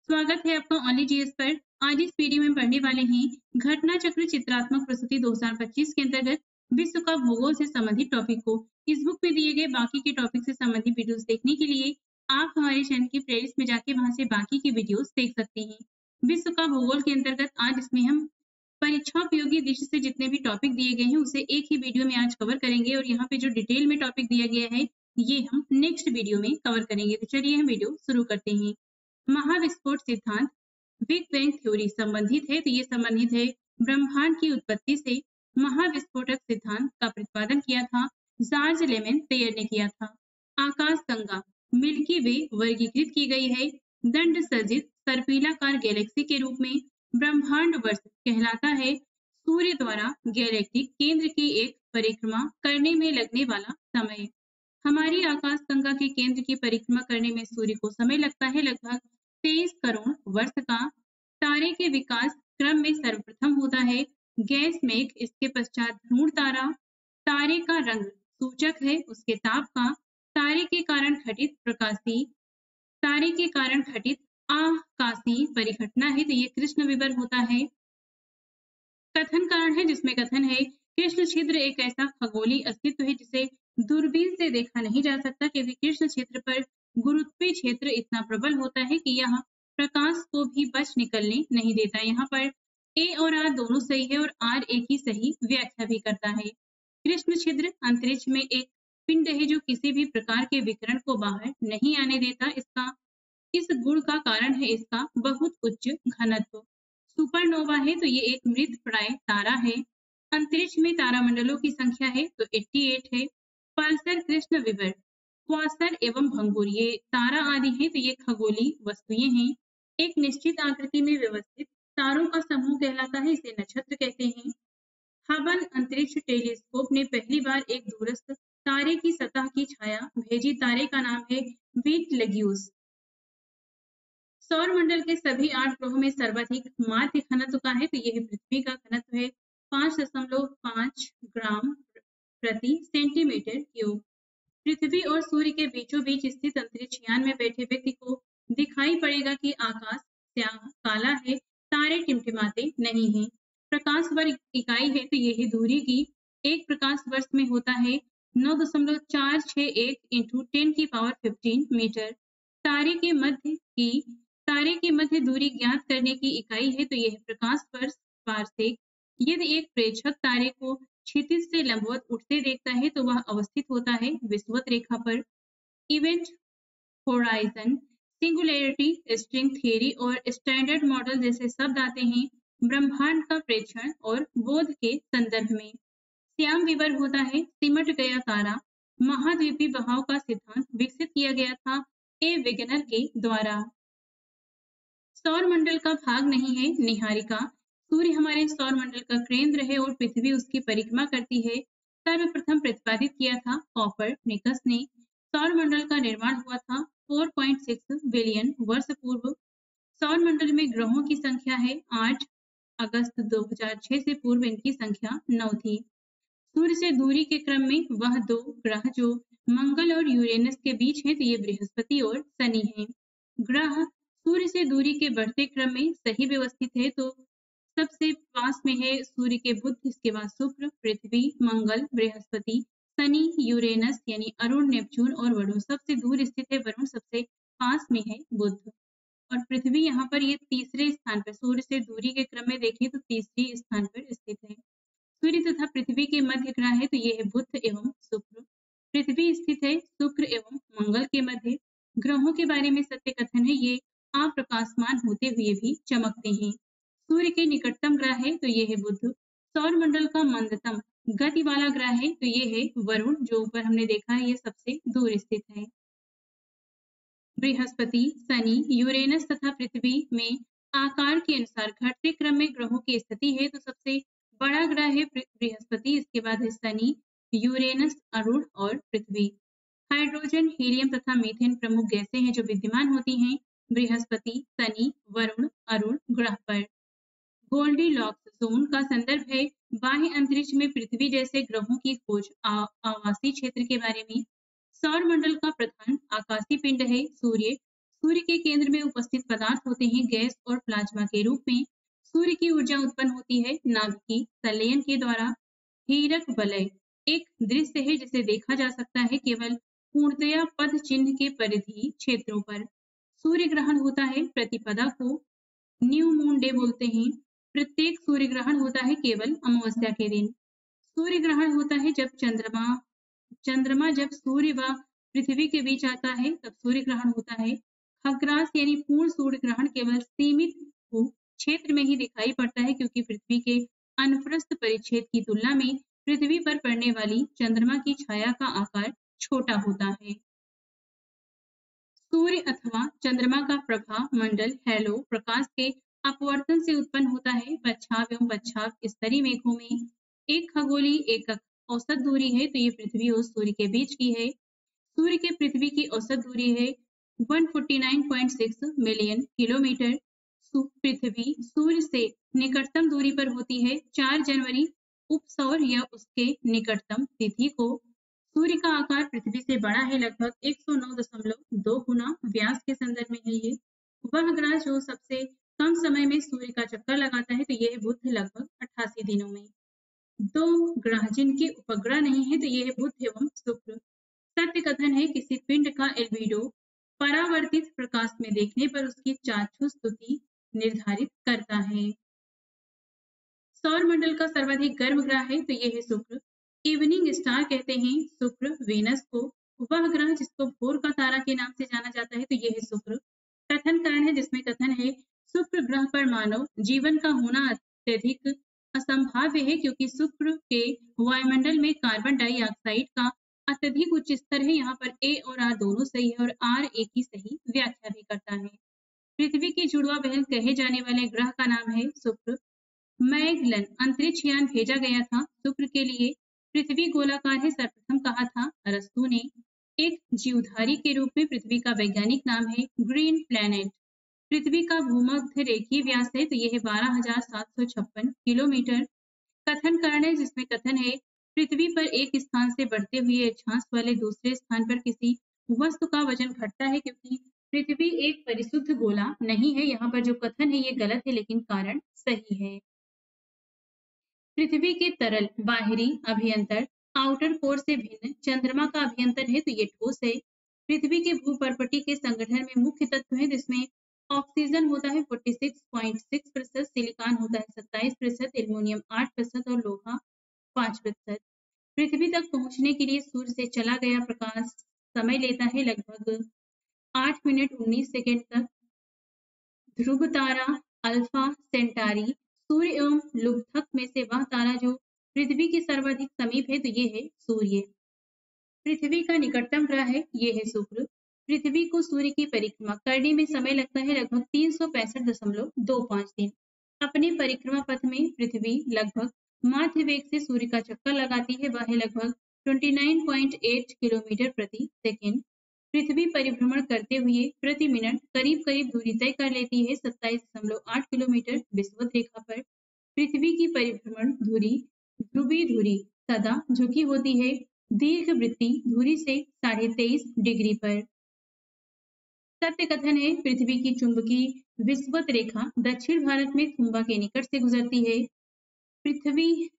स्वागत है आपका ओनली जीएस पर। आज इस वीडियो में पढ़ने वाले हैं घटना चक्र चित्रात्मक प्रस्तुति 2025 के अंतर्गत विश्व का भूगोल से संबंधित टॉपिक को। इस बुक में दिए गए बाकी के टॉपिक से संबंधित वीडियोस देखने के लिए आप हमारे चैनल की प्लेलिस्ट में जाके वहां से बाकी के वीडियोस देख सकते हैं। विश्व का भूगोल के अंतर्गत आज इसमें हम परीक्षा उपयोगी दृष्टि से जितने भी टॉपिक दिए गए हैं उसे एक ही वीडियो में आज कवर करेंगे और यहाँ पे जो डिटेल में टॉपिक दिया गया है ये हम नेक्स्ट वीडियो में कवर करेंगे। तो चलिए हम वीडियो शुरू करते हैं। महाविस्फोट सिद्धांत बिग बैंग थ्योरी संबंधित है, तो ये संबंधित है ब्रह्मांड की उत्पत्ति से। महाविस्फोटक सिद्धांत का प्रतिपादन किया था जॉर्ज लेमेन ने किया था। आकाश गंगा मिल्की वे वर्गीकृत की गई है दंड सजित सर्पिलाकार गैलेक्सी के रूप में। ब्रह्मांड वर्ष कहलाता है सूर्य द्वारा गैलेक्टिक केंद्र की एक परिक्रमा करने में लगने वाला समय। हमारी आकाश गंगा के केंद्र की परिक्रमा करने में सूर्य को समय लगता है लगभग 23 करोड़ वर्ष का। तारे के विकास क्रम में सर्वप्रथम होता है गैस मेघ, इसके पश्चात भ्रूण तारा। तारे का रंग सूचक है उसके ताप का। तारे के कारण घटित आकाशीय परिघटना है, तो ये कृष्ण विवर होता है। कथन कारण है जिसमें कथन है कृष्ण छिद्र एक ऐसा खगोलीय अस्तित्व है जिसे दूरबीन से देखा नहीं जा सकता, क्योंकि कृष्ण छिद्र पर गुरुत्वीय क्षेत्र इतना प्रबल होता है कि यह प्रकाश को भी बच निकलने नहीं देता। यहाँ पर ए और आर दोनों सही है और आर एक ही सही व्याख्या भी करता है। कृष्ण छिद्र अंतरिक्ष में एक पिंड है जो किसी भी प्रकार के विकिरण को बाहर नहीं आने देता। इस गुण का कारण है इसका बहुत उच्च घनत्व। सुपरनोवा है तो ये एक मृत प्राय तारा है। अंतरिक्ष में तारामंडलों की संख्या है तो 88 है। पल्सर, कृष्ण विवर, क्वासर एवं भंगुर ये तारा आदि है, तो ये खगोलीय वस्तुएं हैं। एक निश्चित आकृति में व्यवस्थित तारों का समूह कहलाता है, इसे नक्षत्र कहते हैं। हबल अंतरिक्ष टेलीस्कोप ने पहली बार एक दूरस्थ तारे की सतह की छाया भेजी। तारे का नाम है बीटलग्यूस। सौर मंडल के सभी 8 ग्रहों में सर्वाधिक माध्य घनत्व का है, तो यह पृथ्वी का घनत्व है 5.5 ग्राम प्रति सेंटीमीटर क्यूब। पृथ्वी और सूर्य के बीचों बीच स्थित अंतरिक्ष यान में बैठे व्यक्ति को दिखाई पड़ेगा कि आकाश श्याम काला है, तारे टिमटिमाते नहीं हैं। प्रकाश वर्ष इकाई है तो यही दूरी की एक प्रकाश वर्ष में होता है 9.461 इंटू 10⁻15 मीटर। तारे के मध्य दूरी ज्ञात करने की इकाई है तो यह प्रकाश वर्ष पारसेक। यदि एक प्रेक्षक तारे को क्षितिज से लंबवत उठते देखता है तो वह अवस्थित होता है विषुवत रेखा पर। Event horizon, singularity, string theory और स्टैंडर्ड मॉडल जैसे शब्द आते हैं ब्रह्मांड का प्रेक्षण और बोध के संदर्भ में। श्याम विवर होता है सिमट गया तारा। महाद्वीपीय बहाव का सिद्धांत विकसित किया गया था ए वेगनर के द्वारा। सौर मंडल का भाग नहीं है निहारिका। सूर्य हमारे सौर मंडल का केंद्र है और पृथ्वी उसकी परिक्रमा करती है। सर्वप्रथम प्रतिपादित किया था कोपरनिकस ने। सौर मंडल का निर्माण हुआ था 4.6 बिलियन वर्ष पूर्व। सौर मंडल में ग्रहों की संख्या है 8। अगस्त 2006 से पूर्व इनकी संख्या 9 थी। सूर्य से दूरी के क्रम में वह दो ग्रह जो मंगल और यूरेनस के बीच हैं, तो ये बृहस्पति और शनि हैं। ग्रह सूर्य से दूरी के बढ़ते क्रम में सही व्यवस्थित है, तो सबसे पास में है सूर्य के बुध, इसके बाद शुक्र, पृथ्वी, मंगल, बृहस्पति, शनि, यूरेनस यानी अरुण, नेपच्यून और वरुण। सबसे दूर स्थित है वरुण, सबसे पास में है बुध और पृथ्वी यहाँ पर ये तीसरे स्थान पर, सूर्य से दूरी के क्रम में देखें तो तीसरे स्थान पर स्थित है। सूर्य तथा पृथ्वी के मध्य ग्रह है तो ये है बुध एवं शुक्र। पृथ्वी स्थित है शुक्र एवं मंगल के मध्य। ग्रहों के बारे में सत्य कथन है ये अप्रकाशमान होते हुए भी चमकते हैं। सूर्य के निकटतम ग्रह है तो ये है बुध। सौर मंडल का मंदतम गति वाला ग्रह है तो ये है वरुण, जो ऊपर हमने देखा है ये सबसे दूर स्थित है। बृहस्पति, शनि, यूरेनस तथा पृथ्वी में आकार के अनुसार घटते क्रम में ग्रहों की स्थिति है, तो सबसे बड़ा ग्रह है बृहस्पति, इसके बाद है शनि, यूरेनस, अरुण और पृथ्वी। हाइड्रोजन, हीलियम तथा मीथेन प्रमुख गैसें हैं जो विद्यमान होती हैं बृहस्पति, शनि, वरुण, अरुण ग्रह पर। गोल्डीलॉक्स जोन का संदर्भ है बाह्य अंतरिक्ष में पृथ्वी जैसे ग्रहों की खोज आवासीय क्षेत्र के बारे में। सौर मंडल का प्रधान आकाशीय पिंड है सूर्य। सूर्य के केंद्र में उपस्थित पदार्थ होते हैं गैस और प्लाज्मा के रूप में। सूर्य की ऊर्जा उत्पन्न होती है नाभिकीय संलयन के द्वारा। हीरक वलय एक दृश्य है जिसे देखा जा सकता है केवल पूर्णतया पद चिन्ह के परिधि क्षेत्रों पर। सूर्य ग्रहण होता है प्रतिपदा को न्यू मून डे बोलते हैं। प्रत्येक सूर्य ग्रहण होता है केवल अमावस्या के दिन। सूर्य ग्रहण होता है जब चंद्रमा जब सूर्य व पृथ्वी के बीच आता है तब सूर्य ग्रहण होता है। खग्रास यानी पूर्ण सूर्य ग्रहण केवल सीमित क्षेत्र में ही दिखाई पड़ता है क्योंकि पृथ्वी के अनुप्रस्थ परिच्छेद की तुलना में पृथ्वी पर पड़ने वाली चंद्रमा की छाया का आकार छोटा होता है। सूर्य अथवा चंद्रमा का प्रभा मंडल हैलो प्रकाश के अपवर्तन से उत्पन्न होता है। बच्छाव एवं बच्छाव स्तरीय मेघों में एक खगोलीय एकक औसत दूरी है तो ये पृथ्वी और सूर्य के बीच की है। सूर्य के पृथ्वी की औसत दूरी है 149.6 मिलियन किलोमीटर। पृथ्वी सूर्य से निकटतम दूरी पर होती है 4 जनवरी उपसौर या उसके निकटतम तिथि को। सूर्य का आकार पृथ्वी से बड़ा है लगभग 109.2 गुना व्यास के संदर्भ में है ये। वह ग्रह जो सबसे कम समय में सूर्य का चक्कर लगाता है तो यह है बुध लगभग 88 दिनों में। दो ग्रह जिनके उपग्रह नहीं है तो यह है बुध एवं शुक्र। सत्य कथन है किसी पिंड का एल्बिडो परावर्तित प्रकाश में देखने पर उसकी चाक्षुष स्थिति निर्धारित करता है। सौर मंडल का सर्वाधिक गर्म ग्रह है तो यह है शुक्र। इवनिंग स्टार कहते हैं शुक्र वीनस को। वह ग्रह जिसको भोर का तारा के नाम से जाना जाता है तो यह है शुक्र। कथन करण है जिसमें कथन है शुक्र ग्रह पर मानव जीवन का होना अत्यधिक असंभाव्य है क्योंकि शुक्र के वायुमंडल में कार्बन डाइऑक्साइड का अत्यधिक उच्च स्तर है। यहाँ पर ए और आर दोनों सही है और आर ए की सही व्याख्या भी करता है। पृथ्वी की जुड़वा बहन कहे जाने वाले ग्रह का नाम है शुक्र। मैगलन अंतरिक्ष यान भेजा गया था शुक्र के लिए। पृथ्वी गोलाकार है सर्वप्रथम कहा था अरस्तु ने। एक जीवधारी के रूप में पृथ्वी का वैज्ञानिक नाम है ग्रीन प्लैनेट। पृथ्वी का भूमध्य रेखीय व्यास है तो यह है 12,756 किलोमीटर। कथन करण है जिसमें कथन है पृथ्वी पर एक स्थान से बढ़ते हुए अक्षांश वाले दूसरे स्थान पर किसी वस्तु का वजन घटता है क्योंकि पृथ्वी एक परिशुद्ध गोला नहीं है। यहाँ पर जो कथन है ये गलत है लेकिन कारण सही है। पृथ्वी के तरल बाहरी अभियंतर आउटर कोर से भिन्न चंद्रमा का अभियंतर है तो ये ठोस है। पृथ्वी के भूपर्पटी के संगठन में मुख्य तत्व है जिसमें ऑक्सीजन होता है 46.6%, सिलिकॉन होता है 27%, एल्युमिनियम 8% और लोहा 5%। पृथ्वी तक पहुंचने के लिए सूर्य से चला गया प्रकाश समय लेता है लगभग 8 मिनट 19 सेकेंड तक। ध्रुव तारा अल्फा सेंटारी सूर्य एवं लुब्धक में से वह तारा जो पृथ्वी के सर्वाधिक समीप है तो ये है सूर्य। पृथ्वी का निकटतम ग्रह है ये है शुक्र। पृथ्वी को सूर्य की परिक्रमा करने में समय लगता है लगभग 365.25 दिन। अपने परिक्रमा पथ में पृथ्वी लगभग माध्य वेग से सूर्य का चक्कर लगाती है वह है लगभग 29.8 किलोमीटर प्रति सेकेंड। पृथ्वी परिभ्रमण करते हुए प्रति मिनट करीब करीब दूरी तय कर लेती है 27.8 किलोमीटर विषुवत रेखा पर। पृथ्वी की परिभ्रमण धुरी ध्रुवीय धुरी सदा झुकी होती है दीर्घवृत्तीय धुरी से 23.5 डिग्री पर। सत्य कथन है पृथ्वी की चुंबकीय विषुवत रेखा दक्षिण भारत में खुंबा के निकट से गुजरती है। पृथ्वी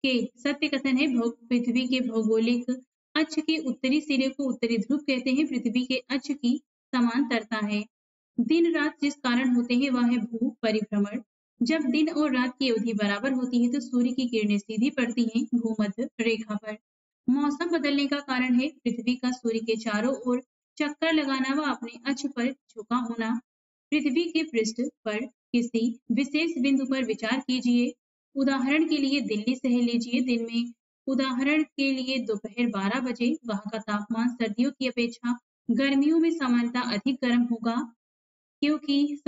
के सत्य कथन है पृथ्वी के भौगोलिक अक्ष के उत्तरी सिरे को उत्तरी ध्रुव कहते हैं। पृथ्वी के अक्ष की समांतरता है। दिन रात जिस कारण होते हैं वह है भू परिभ्रमण। जब दिन और रात की अवधि बराबर होती है तो सूर्य की किरणें सीधी पड़ती हैं भूमध्य रेखा पर। मौसम बदलने का कारण है पृथ्वी का सूर्य के चारों ओर चक्कर लगाना व अपने अक्ष पर झुका होना। पृथ्वी के पृष्ठ पर किसी विशेष बिंदु पर विचार कीजिए। उदाहरण के लिए दिल्ली से लीजिए। दिन में उदाहरण के लिए दोपहर 12 बजे वहां का तापमान सर्दियों की अपेक्षा गर्मियों में सामान्यतः अधिक गर्म होगा क्योंकि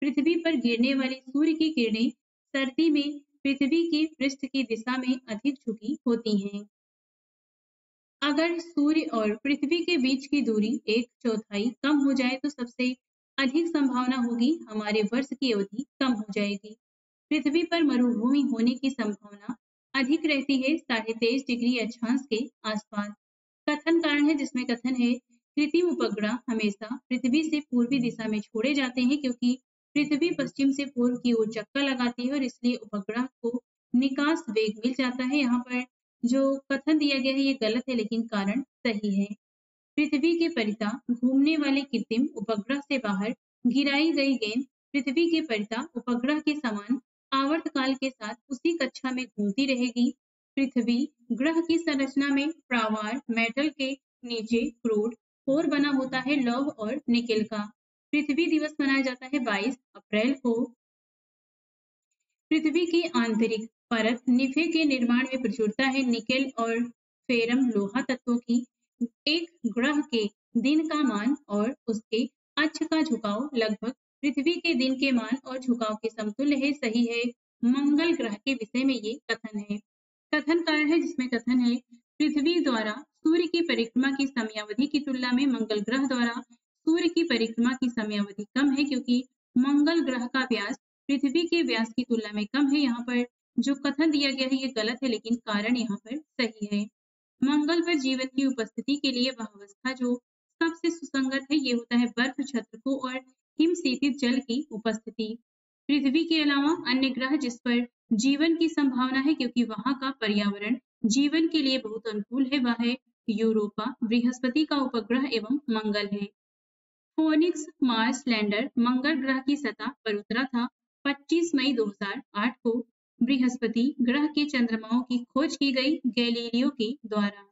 पृथ्वी पर गिरने वाली सूर्य की किरणें सर्दी में पृथ्वी की पृष्ठ की दिशा में अधिक झुकी होती हैं। अगर सूर्य और पृथ्वी के बीच की दूरी 1/4 कम हो जाए तो सबसे अधिक संभावना होगी हमारे वर्ष की अवधि कम हो जाएगी। पृथ्वी पर मरुभूमि होने की संभावना अधिक रहती है 23.5 डिग्री अक्षांश के आसपास। कथन कारण है जिसमें कथन है कृत्रिम उपग्रह हमेशा पृथ्वी से पूर्वी दिशा में छोड़े जाते हैं क्योंकि पृथ्वी पश्चिम से पूर्व की ओर चक्कर लगाती है और इसलिए उपग्रह को निकास वेग मिल जाता है। यहाँ पर जो कथन दिया गया है ये गलत है लेकिन कारण सही है। पृथ्वी के परितः घूमने वाले कृत्रिम उपग्रह से बाहर गिराई गई गेंद पृथ्वी के परितः उपग्रह के समान आवर्तकाल के साथ उसी कक्षा में घूमती रहेगी। पृथ्वी ग्रह की संरचना में प्रावार मेटल के नीचे क्रूड कोर बना होता है लौह और निकेल का। पृथ्वी दिवस मनाया जाता है 22 अप्रैल को। पृथ्वी की आंतरिक परत निफे के निर्माण में प्रचुरता है निकेल और फेरम लोहा तत्वों की। एक ग्रह के दिन का मान और उसके अक्ष का झुकाव लगभग पृथ्वी के दिन के मान और झुकाव के समतुल्य है। सही है। मंगल ग्रह के विषय में ये कथन है। कथन कारण है जिसमें कथन है पृथ्वी द्वारा सूर्य की परिक्रमा की समयावधि की तुलना में मंगल ग्रह द्वारा सूर्य की परिक्रमा की समयावधि कम है क्योंकि मंगल ग्रह का व्यास पृथ्वी के व्यास की तुलना में कम है। यहाँ पर जो कथन दिया गया है ये गलत है लेकिन कारण यहाँ पर सही है। मंगल पर जीवन की उपस्थिति के लिए वह अवस्था जो सबसे सुसंगत है ये होता है बर्फ छत्रकों और हिमशीतित जल की उपस्थिति। पृथ्वी के अलावा अन्य ग्रह जिस पर जीवन की संभावना है क्योंकि वहां का पर्यावरण जीवन के लिए बहुत अनुकूल है वह है यूरोपा, बृहस्पति का उपग्रह एवं मंगल है। फोनिक्स मार्स लैंडर मंगल ग्रह की सतह पर उतरा था 25 मई 2008 को। बृहस्पति ग्रह के चंद्रमाओं की खोज की गई गैलीलियो के द्वारा।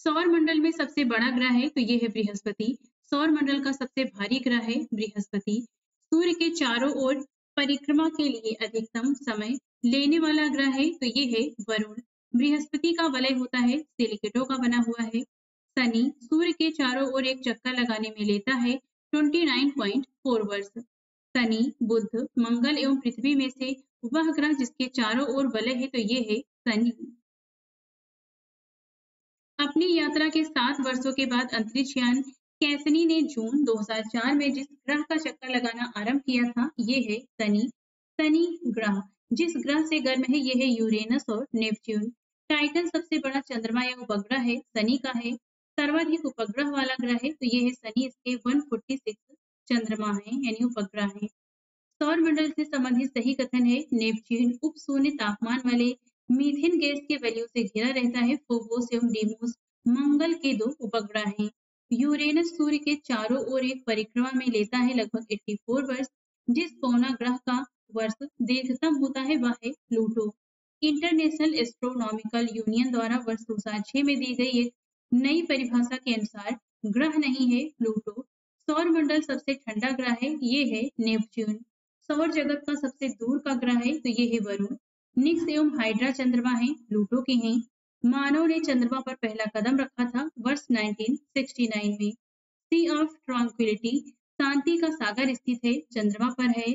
सौर मंडल में सबसे बड़ा ग्रह है तो ये है बृहस्पति। सौर मंडल का सबसे भारी ग्रह है बृहस्पति। सूर्य के चारों ओर परिक्रमा के लिए अधिकतम समय लेने वाला ग्रह है तो ये है वरुण। बृहस्पति का वलय होता है सिलिकेटों का बना हुआ है। शनि सूर्य के चारों ओर एक चक्कर लगाने में लेता है 29.4 वर्ष। शनि, बुध, मंगल एवं पृथ्वी में से वह ग्रह जिसके चारों ओर वलय है तो ये है शनि। अपनी यात्रा के 7 वर्षों के बाद अंतरिक्ष यान कैसनी ने जून 2004 में जिस ग्रह का चक्कर लगाना आरंभ किया था ये है शनि। शनि ग्रह जिस ग्रह से गर्म है ये है यूरेनस और नेपच्यून। टाइटन सबसे बड़ा चंद्रमा या उपग्रह है शनि का है। सर्वाधिक उपग्रह वाला ग्रह है तो ये है शनि। इसके 146 चंद्रमा है यानी उपग्रह है। सौर मंडल से संबंधित सही कथन है नेपच्यून उप शून्य तापमान वाले मीथेन गैस के वैल्यू से घिरा रहता है। फोबोस एवं डीमोस मंगल के 2 उपग्रह हैं। यूरेनस सूर्य के चारों ओर एक परिक्रमा में लेता है लगभग 84 वर्ष। जिस पौना ग्रह का वर्ष दीर्घतम होता है वह है प्लूटो। इंटरनेशनल एस्ट्रोनॉमिकल यूनियन द्वारा वर्ष 2006 में दी गई एक नई परिभाषा के अनुसार ग्रह नहीं है प्लूटो। सौर मंडल सबसे ठंडा ग्रह है ये है नेपच्यून। सौर जगत का सबसे दूर का ग्रह है तो ये है वरुण। निक्स एवं हाइड्रा चंद्रमा है प्लूटो के हैं। मानव ने चंद्रमा पर पहला कदम रखा था वर्ष 1969 में। सी ऑफ ट्रांक्विलिटी शांति का सागर स्थित है चंद्रमा पर है।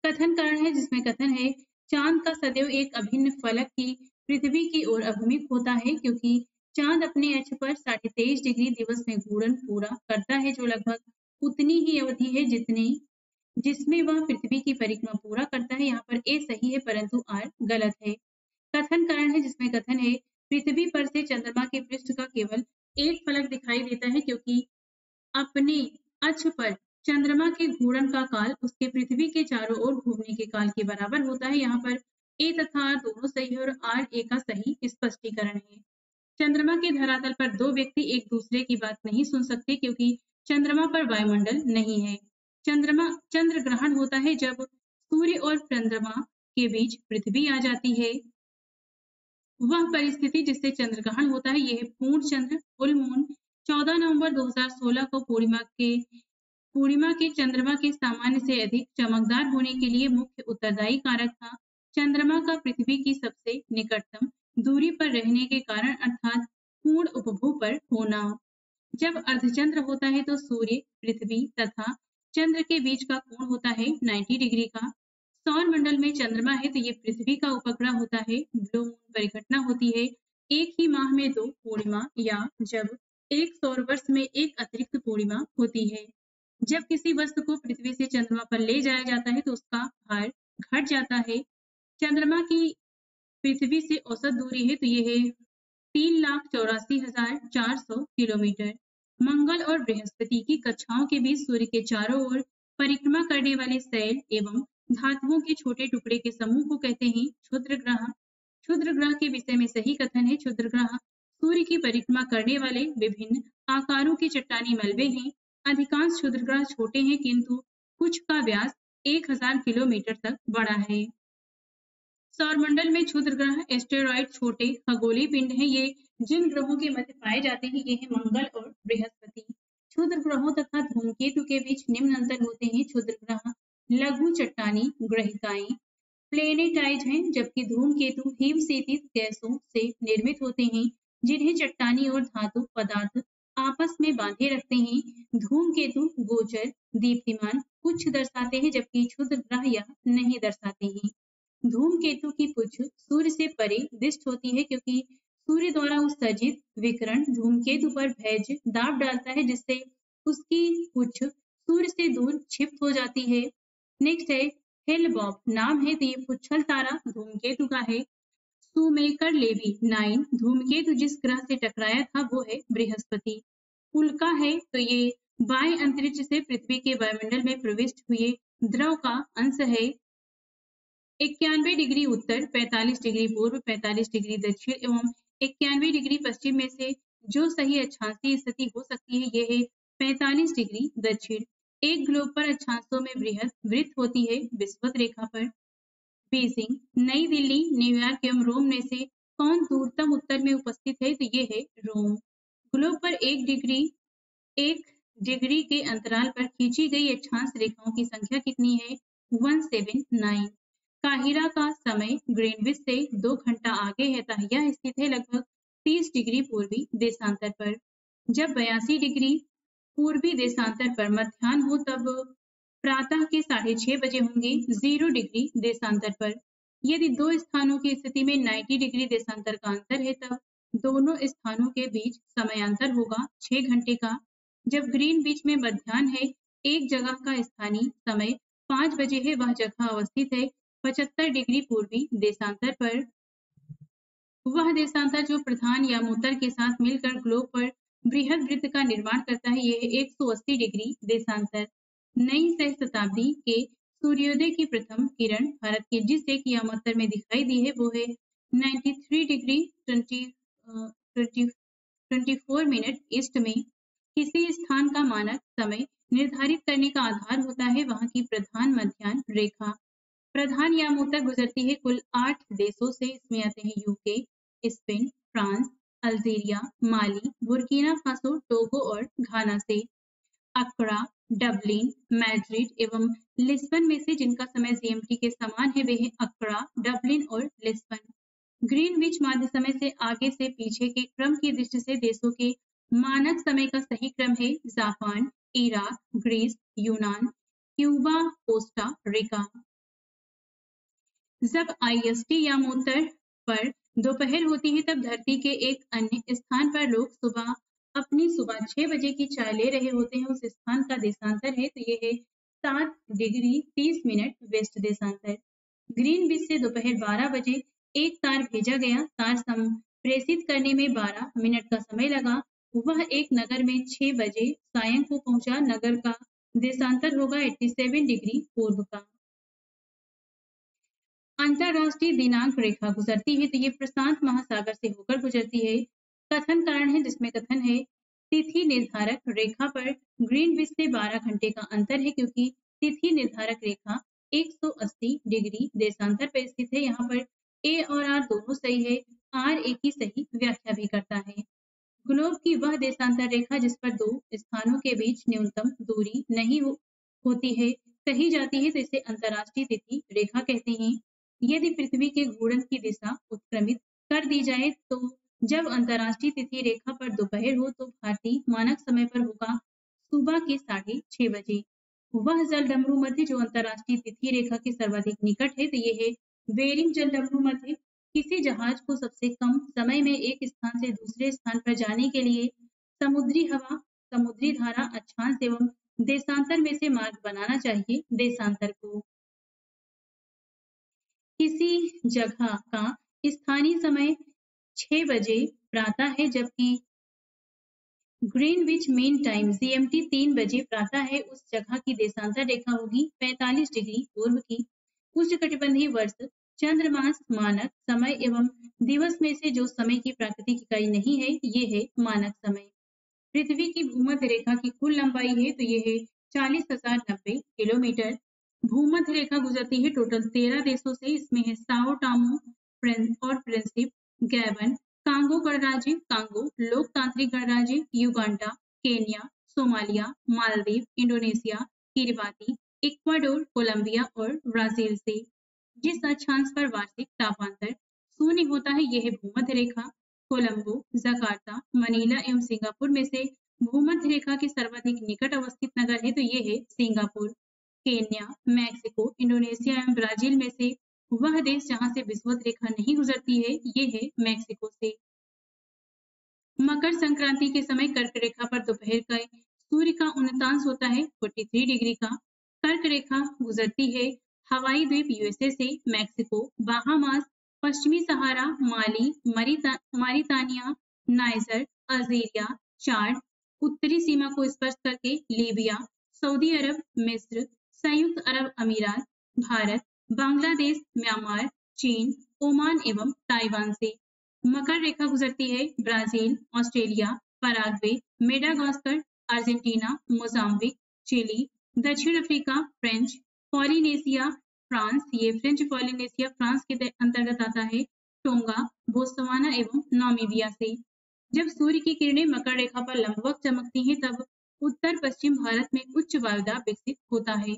कथन कारण है जिसमें कथन है चांद का सदैव एक अभिन्न फलक की पृथ्वी की ओर अभिमुख होता है क्योंकि चांद अपने अक्ष पर 23.5 डिग्री दिवस में घूर्णन पूरा करता है जो लगभग उतनी ही अवधि है जिसमें वह पृथ्वी की परिक्रमा पूरा करता है। यहाँ पर ए सही है परंतु आर गलत है। कथन कारण है जिसमें कथन है पृथ्वी पर से चंद्रमा के पृष्ठ का केवल एक फलक दिखाई देता है क्योंकि अपने अक्ष पर चंद्रमा के घूर्णन का काल उसके पृथ्वी के चारों ओर घूमने के काल के बराबर होता है। यहाँ पर ए तथा आर दोनों सही है और आर ए का सही स्पष्टीकरण है। चंद्रमा के धरातल पर 2 व्यक्ति एक दूसरे की बात नहीं सुन सकते क्योंकि चंद्रमा पर वायुमंडल नहीं है। चंद्र ग्रहण होता है जब सूर्य और चंद्रमा के बीच पृथ्वी आ जाती है। वह परिस्थिति जिससे चंद्र ग्रहण होता है यह पूर्ण चंद्र फुल मून 14 नवंबर 2016 को पूर्णिमा के चंद्रमा के सामान्य से अधिक चमकदार होने के लिए मुख्य उत्तरदायी कारक था। चंद्रमा का पृथ्वी की सबसे निकटतम दूरी पर रहने के कारण अर्थात पूर्ण उपभू पर होना। जब अर्धचंद्र होता है तो सूर्य, पृथ्वी तथा चंद्र के बीच का कोण होता है 90 डिग्री का। सौर मंडल में चंद्रमा है तो ये पृथ्वी का उपग्रह होता है। ब्लू मून परिघटना होती है एक ही माह में 2 पूर्णिमा या जब एक सौर वर्ष में एक अतिरिक्त पूर्णिमा होती है। जब किसी वस्तु को पृथ्वी से चंद्रमा पर ले जाया जाता है तो उसका भार घट जाता है। चंद्रमा की पृथ्वी से औसत दूरी है तो ये है 3,84,400 किलोमीटर। मंगल और बृहस्पति की कक्षाओं के बीच सूर्य के चारों ओर परिक्रमा करने वाले सैल एवं धातुओं के छोटे टुकड़े के समूह को कहते हैं क्षुद्र ग्रह। क्षुद्र ग्रह के विषय में सही कथन है क्षुद्र ग्रह सूर्य की परिक्रमा करने वाले विभिन्न आकारों के चट्टानी मलबे हैं। अधिकांश क्षुद्र ग्रह छोटे हैं किंतु कुछ का व्यास 1000 किलोमीटर तक बड़ा है। सौरमंडल में क्षुद्र ग्रह एस्टेरॉइड छोटे खगोलीय पिंड हैं। ये जिन ग्रहों के मध्य पाए जाते हैं ये है मंगल और बृहस्पति। क्षुद्र ग्रहों तथा धूमकेतु के बीच निम्न अंतर होते हैं। क्षुद्र ग्रह लघु चट्टानी ग्रहिकाएं प्लेनेटाइज हैं, जबकि धूमकेतु हिमसेतित गैसों से निर्मित होते हैं जिन्हें चट्टानी और धातु पदार्थ आपस में बांधे रखते हैं। धूमकेतु गोचर दीप्तिमान पुच्छ दर्शाते हैं, जबकि क्षुद्र ग्रह यह नहीं दर्शाते हैं। धूमकेतु की पुच्छ सूर्य से परे दिष्ट होती है क्योंकि सूर्य द्वारा उत्सर्जित विकिरण धूमकेतु पर भैज दाब डालता है, जिससे उसकी पुच्छ सूर्य से दूर क्षिप्त हो जाती है। नेक्स्ट है हेल-बॉप नाम है तो ये पुच्छल तारा धूमकेतु का है। सुमेकर लेवी 9 धूमकेतु जिस ग्रह से टकराया था वो है बृहस्पति। उल्का है तो ये बाएं अंतरिक्ष से पृथ्वी के वायुमंडल में प्रविष्ट हुए द्रव का अंश है। 91 डिग्री उत्तर, 45 डिग्री पूर्व, 45 डिग्री दक्षिण एवं 91 डिग्री पश्चिम में से जो सही अक्षांशीय स्थिति हो सकती है यह है 45 डिग्री दक्षिण। एक ग्लोब पर अक्षांशों में बृहद वृत्त होती है विषुवत रेखा पर। बीजिंग, नई दिल्ली, न्यूयॉर्क एवं रोम में से कौन दूरतम उत्तर में उपस्थित है तो ये है रोम। ग्लोब पर एक डिग्री के अंतराल पर खींची गई अक्षांश रेखाओं की संख्या कितनी है 179। काहिरा का समय ग्रीनविच से 2 घंटा आगे है तथा यह स्थित है लगभग 30 डिग्री पूर्वी देशांतर पर। जब 82 डिग्री पूर्वी देशांतर पर मध्याह्न हो तब प्रातः के 6:30 बजे होंगे 0 डिग्री देशांतर पर। यदि दो स्थानों की स्थिति में 90 डिग्री देशांतर का अंतर है तब दोनों स्थानों के बीच समयांतर होगा 6 घंटे का। जब ग्रीनविच में मध्याह्न है, एक जगह का स्थानीय समय 5 बजे है, वह जगह अवस्थित है 75 डिग्री पूर्वी देशांतर पर। वह देशांतर जो प्रधान यामोत्तर के साथ मिलकर ग्लोब पर बृहद वृत्त का निर्माण करता है यह 180 डिग्री देशांतर। नई सहस्त्राब्दी के सूर्योदय की प्रथम किरण भारत के जिस एक यामोत्तर में दिखाई दी है वो है 93 डिग्री 24 मिनट ईस्ट में। किसी स्थान का मानक समय निर्धारित करने का आधार होता है वहां की प्रधान मध्याह्न रेखा। प्रधान यामोत्तर गुजरती है कुल 8 देशों से। इसमें आते हैं यूके, स्पेन, फ्रांस, अल्जीरिया, माली, बुर्किना फासो, टोगो और घाना से। अक्रा, डबलिन, मैड्रिड एवं लिस्बन में से जिनका समय जीएमटी के समान है वे हैं अक्रा, डबलिन और लिस्बन। ग्रीनविच माध्य समय से आगे से पीछे के क्रम की दृष्टि से देशों के मानक समय का सही क्रम है जापान, इराक, ग्रीस, यूनान, क्यूबा, कोस्टा रिका। जब आईएसटी यामोत्तर पर दोपहर होती है तब धरती के एक अन्य स्थान पर लोग अपनी सुबह 6 बजे की चाय ले रहे होते हैं। उस स्थान का देशांतर है तो ये है 7 डिग्री 30 मिनट वेस्ट देशांतर। ग्रीनविच से दोपहर 12 बजे एक तार भेजा गया। तार संप्रेषित करने में 12 मिनट का समय लगा। वह एक नगर में 6 बजे सायं को पहुंचा। नगर का देशांतर होगा 87 डिग्री पूर्व का। अंतरराष्ट्रीय दिनांक रेखा गुजरती है तो ये प्रशांत महासागर से होकर गुजरती है। कथन कारण है जिसमें कथन है तिथि निर्धारक रेखा पर ग्रीनविच से 12 घंटे का अंतर है क्योंकि तिथि निर्धारक रेखा 180 डिग्री देशांतर पर स्थित है। यहाँ पर ए और आर दोनों सही है। आर ए की सही व्याख्या भी करता है। ग्लोब की वह देशांतर रेखा जिस पर दो स्थानों के बीच न्यूनतम दूरी नहीं होती है कही जाती है तो इसे अंतरराष्ट्रीय तिथि रेखा कहते हैं। यदि पृथ्वी के घूर्णन की दिशा उत्क्रमित कर दी जाए तो जब अंतरराष्ट्रीय तिथि रेखा पर दोपहर हो तो भारतीय मानक समय पर होगा सुबह के 6:30 बजे। वह जलडमरू मध्य जो अंतरराष्ट्रीय तिथि रेखा के सर्वाधिक निकट है तो ये है बेरिंग जलडमरू मध्य। किसी जहाज को सबसे कम समय में एक स्थान से दूसरे स्थान पर जाने के लिए समुद्री हवा, समुद्री धारा, अक्षांश एवं देशांतर में से मार्ग बनाना चाहिए देशांतर को। किसी जगह का स्थानीय समय 6 बजे प्रातः है, जबकि ग्रीनविच मीन टाइम जीएमटी 3 बजे प्रातः है। उस जगह की देशांतर रेखा होगी 45 डिग्री पूर्व की। उष्णकटिबंधीय वर्ष चंद्रमास मानक समय एवं दिवस में से जो समय की प्राकृतिक इकाई नहीं है, ये है मानक समय। पृथ्वी की भूमध्य रेखा की कुल लंबाई है तो ये है 40,090 किलोमीटर। भूमध्य रेखा गुजरती है टोटल 13 देशों से। इसमें है साओ टामो और प्रिंसिप, गैबन, कांगो गणराज्य, कांगो, लोकतांत्रिक गणराज्य, Uganda, Kenya, Somalia, Maldives, Indonesia, Kiribati, Ecuador, Colombia और ब्राजील से। जिस अक्षांश पर वार्षिक तापांतर शून्य होता है, यह है भूमध्य रेखा। कोलंबो, जकार्ता, मनीला एवं सिंगापुर में से भूमध्य रेखा के सर्वाधिक निकट अवस्थित नगर है तो ये है सिंगापुर। केन्या, मैक्सिको, इंडोनेशिया एवं ब्राजील में से वह देश जहां से विषुवत रेखा नहीं गुजरती है, ये है मैक्सिको से। मकर संक्रांति के समय कर्क रेखा पर दोपहर का सूर्य का उन्नतांश होता है 43 डिग्री का। कर्क रेखा गुजरती है हवाई द्वीप यूएसए से, मैक्सिको, बाहामास, पश्चिमी सहारा, माली, मारितानिया, नाइजर, अल्जीरिया, चाड, उत्तरी सीमा को स्पर्श करके लीबिया, सऊदी अरब, मिस्र, संयुक्त अरब अमीरात, भारत, बांग्लादेश, म्यांमार, चीन, ओमान एवं ताइवान से। मकर रेखा गुजरती है Brazil, Australia, Paraguay, Madagascar, Argentina, Mozambique, Chile, दक्षिण अफ्रीका, फ्रेंच पॉलिनेशिया, फ्रांस, ये फ्रेंच पॉलिनेशिया फ्रांस के अंतर्गत आता है, टोंगा, बोत्सवाना एवं नामीबिया से। जब सूर्य की किरणें मकर रेखा पर लंबवत चमकती हैं, तब उत्तर पश्चिम भारत में उच्च वायुदाब विकसित होता है।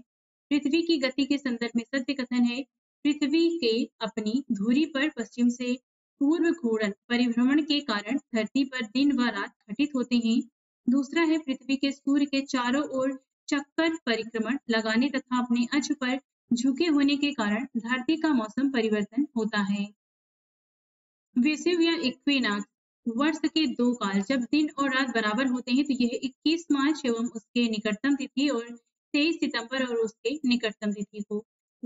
पृथ्वी की गति के संदर्भ में सत्य कथन है, पृथ्वी के अपनी धुरी पर पश्चिम से पूर्व घूर्णन परिभ्रमण के कारण धरती पर दिन व रात घटित होते हैं। दूसरा है पृथ्वी के सूर्य के चारों ओर चक्कर परिक्रमण लगाने तथा अपने अक्ष पर झुके होने के कारण धरती का मौसम परिवर्तन होता है। विषुव या इक्विनॉक्स वर्ष के 2 काल जब दिन और रात बराबर होते हैं तो यह 21 मार्च एवं उसके निकटतम तिथि और 23 सितंबर और उसके निकटतम तिथि को।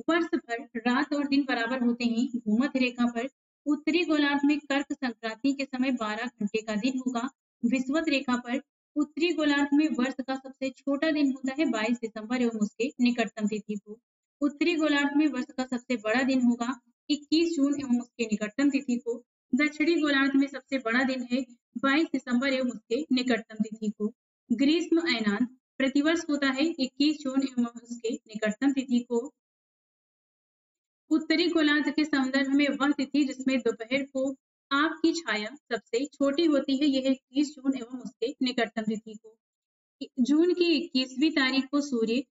वर्ष भर रात और दिन बराबर होते हैं। भूमध्य रेखा पर उत्तरी गोलार्ध में कर्क संक्रांति के समय 12 घंटे का दिन होगा। विषुवत रेखा पर उत्तरी गोलार्ध में वर्ष का सबसे छोटा दिन होता है 22 दिसंबर एवं उसके निकटतम तिथि को। उत्तरी गोलार्ध में वर्ष का सबसे बड़ा दिन होगा 21 जून एवं उसके निकटतम तिथि को। दक्षिणी गोलार्ध में सबसे बड़ा दिन है 22 दिसंबर एवं उसके निकटतम तिथि को। ग्रीष्म अयनांत प्रतिवर्ष होता है 21 जून एवं उसके निकटतम तिथि को। उत्तरी गोलार्ध के संदर्भ में वह तिथि जिसमें दोपहर को आपकी छाया सबसे छोटी होती है, यह 21 जून एवं उसके निकटतम तिथि को। जून की 21वीं तारीख को सूर्य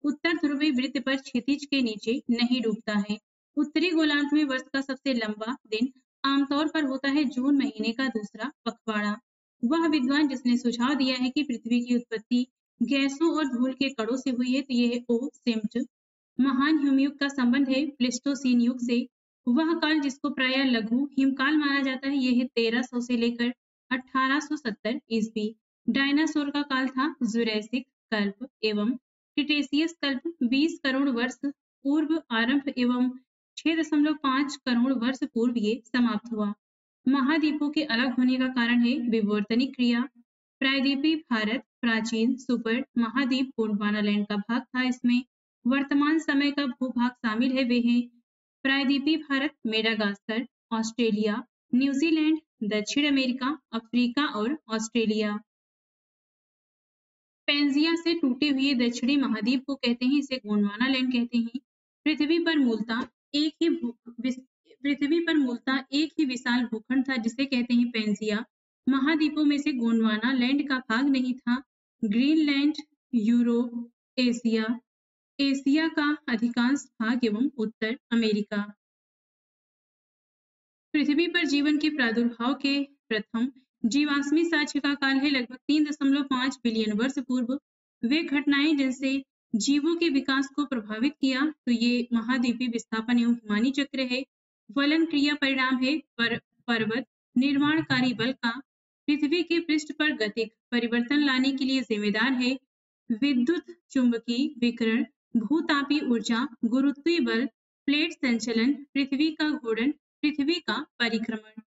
उत्तर ध्रुवीय वृत्त पर क्षितिज के नीचे नहीं डूबता है। उत्तरी गोलार्ध में वर्ष का सबसे लंबा दिन आमतौर पर होता है जून महीने का दूसरा पखवाड़ा। वह विद्वान जिसने सुझाव दिया है कि पृथ्वी की उत्पत्ति गैसों और धूल के कणों से हुई है तो यह ओ सिम्प्ट। महान हिमयुग का संबंध है प्लेस्टोसीन युग से। वह काल जिसको प्रायः लघु हिमकाल माना जाता है, यह 1300 से लेकर 1870 ईस्वी। डायनासोर का काल था जुरैसिक कल्प एवं क्रिटेशियस कल्प। 20 करोड़ वर्ष पूर्व आरंभ एवं 6.5 करोड़ वर्ष पूर्व ये समाप्त हुआ। महाद्वीपों के अलग होने का कारण है विवर्तनिक क्रिया। प्रायद्वीपीय भारत प्राचीन सुपर महाद्वीप गोंडवाना लैंड का भाग था। इसमें वर्तमान समय का भूभाग शामिल है। वे हैं प्रायद्वीपीय भारत, मेडागास्कर, ऑस्ट्रेलिया, न्यूजीलैंड, दक्षिण अमेरिका, अफ्रीका और ऑस्ट्रेलिया। पेंजिया से टूटे हुए दक्षिणी महाद्वीप को कहते हैं, इसे गोंडवाना लैंड कहते हैं। पृथ्वी पर मूलतः एक ही विशाल भूखंड था जिसे कहते हैं पेंजिया। महाद्वीपों में से गोंडवाना लैंड का भाग नहीं था। ग्रीनलैंड, यूरोप, एशिया का अधिकांश भाग एवं उत्तर अमेरिका। पृथ्वी पर जीवन के प्रादुर्भाव के प्रथम जीवाश्मी साक्ष्य का काल है लगभग 3.5 बिलियन वर्ष पूर्व। वे घटनाएं जिनसे जीवों के विकास को प्रभावित किया तो ये महाद्वीपीय विस्थापन एवं हिमानी चक्र है। वलन क्रिया परिणाम है पर्वत निर्माणकारी बल का पृथ्वी के पृष्ठ पर गतिक परिवर्तन लाने के लिए जिम्मेदार है। विद्युत चुंबकीय विकिरण, भूतापीय ऊर्जा, गुरुत्वीय बल, प्लेट संचलन, पृथ्वी का घूर्णन, पृथ्वी का परिक्रमण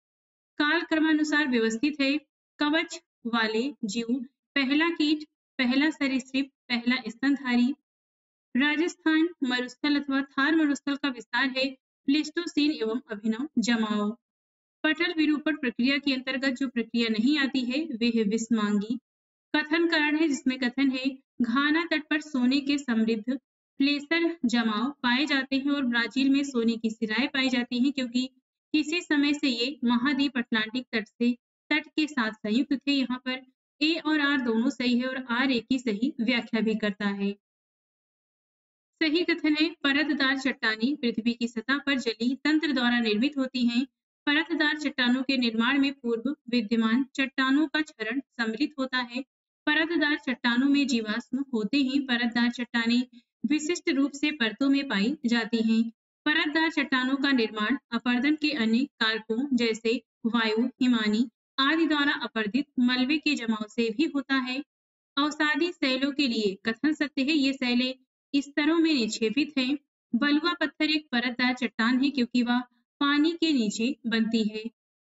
कालक्रमानुसार व्यवस्थित है। कवच वाले जीव, पहला कीट, पहला सरीसृप, पहला स्तनधारी। राजस्थान मरुस्थल अथवा थार मरुस्थल का विस्तार है। प्लेस्टोसीन एवं अभिनव जमाव। पटल विरूपण प्रक्रिया के अंतर्गत जो प्रक्रिया नहीं आती है वे है विस्मांगी। कथन कारण है जिसमें कथन है घाना तट पर सोने के समृद्ध प्लेसर जमाव पाए जाते हैं और ब्राजील में सोने की सिराएं पाई जाती हैं क्योंकि किसी समय से ये महाद्वीप अटलांटिक तट के साथ संयुक्त थे। यहाँ पर ए और आर दोनों सही है और आर ए की सही व्याख्या भी करता है। सही कथन है परतदार चट्टानें पृथ्वी की सतह पर जलीय तंत्र द्वारा निर्मित होती हैं। परतदार चट्टानों के निर्माण में पूर्व विद्यमान चट्टानों का क्षरण सम्मिलित होता है। परतदार चट्टानों में जीवाश्म होते हैं। परतदार चट्टानें विशिष्ट रूप से परतों में पाई जाती हैं। परतदार चट्टानों का निर्माण अपरदन के अन्य कारकों जैसे वायु, हिमानी आदि द्वारा अपर्दित मलबे के जमाव से भी होता है। अवसादी शैलों के लिए कथन सत्य है। ये शैलें स्तरों में निक्षेपित हैं। बलुआ पत्थर एक परतदार चट्टान है क्योंकि वह पानी के नीचे बनती है।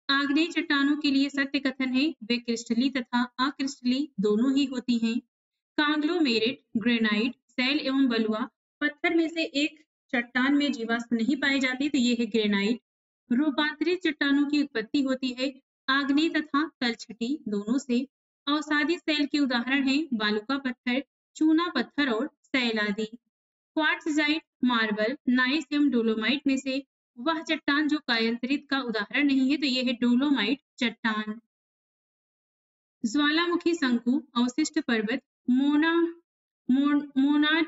आग्नेय चट्टानों के लिए सत्य कथन है वे क्रिस्टली तथा अक्रिस्टली दोनों ही होती हैं। कांग्लोमेरेट, ग्रेनाइट, शैल एवं बलुआ पत्थर में से एक चट्टान में जीवाश्म नहीं पाए जाते तो ये है ग्रेनाइट। रूपांतरित चट्टानों की उत्पत्ति होती है आग्नेय तथा तलछटी दोनों से। अवसादी शैल के उदाहरण हैं बालुका पत्थर, चूना पत्थर और शैल आदि। क्वार्ट्जजाइट, मार्बल, नाइस एवं डोलोमाइट में से वह चट्टान जो कायांतरित का उदाहरण नहीं है तो यह है डोलोमाइट चट्टान। ज्वालामुखी शंकु, अवशिष्ट पर्वत, मोनार्ड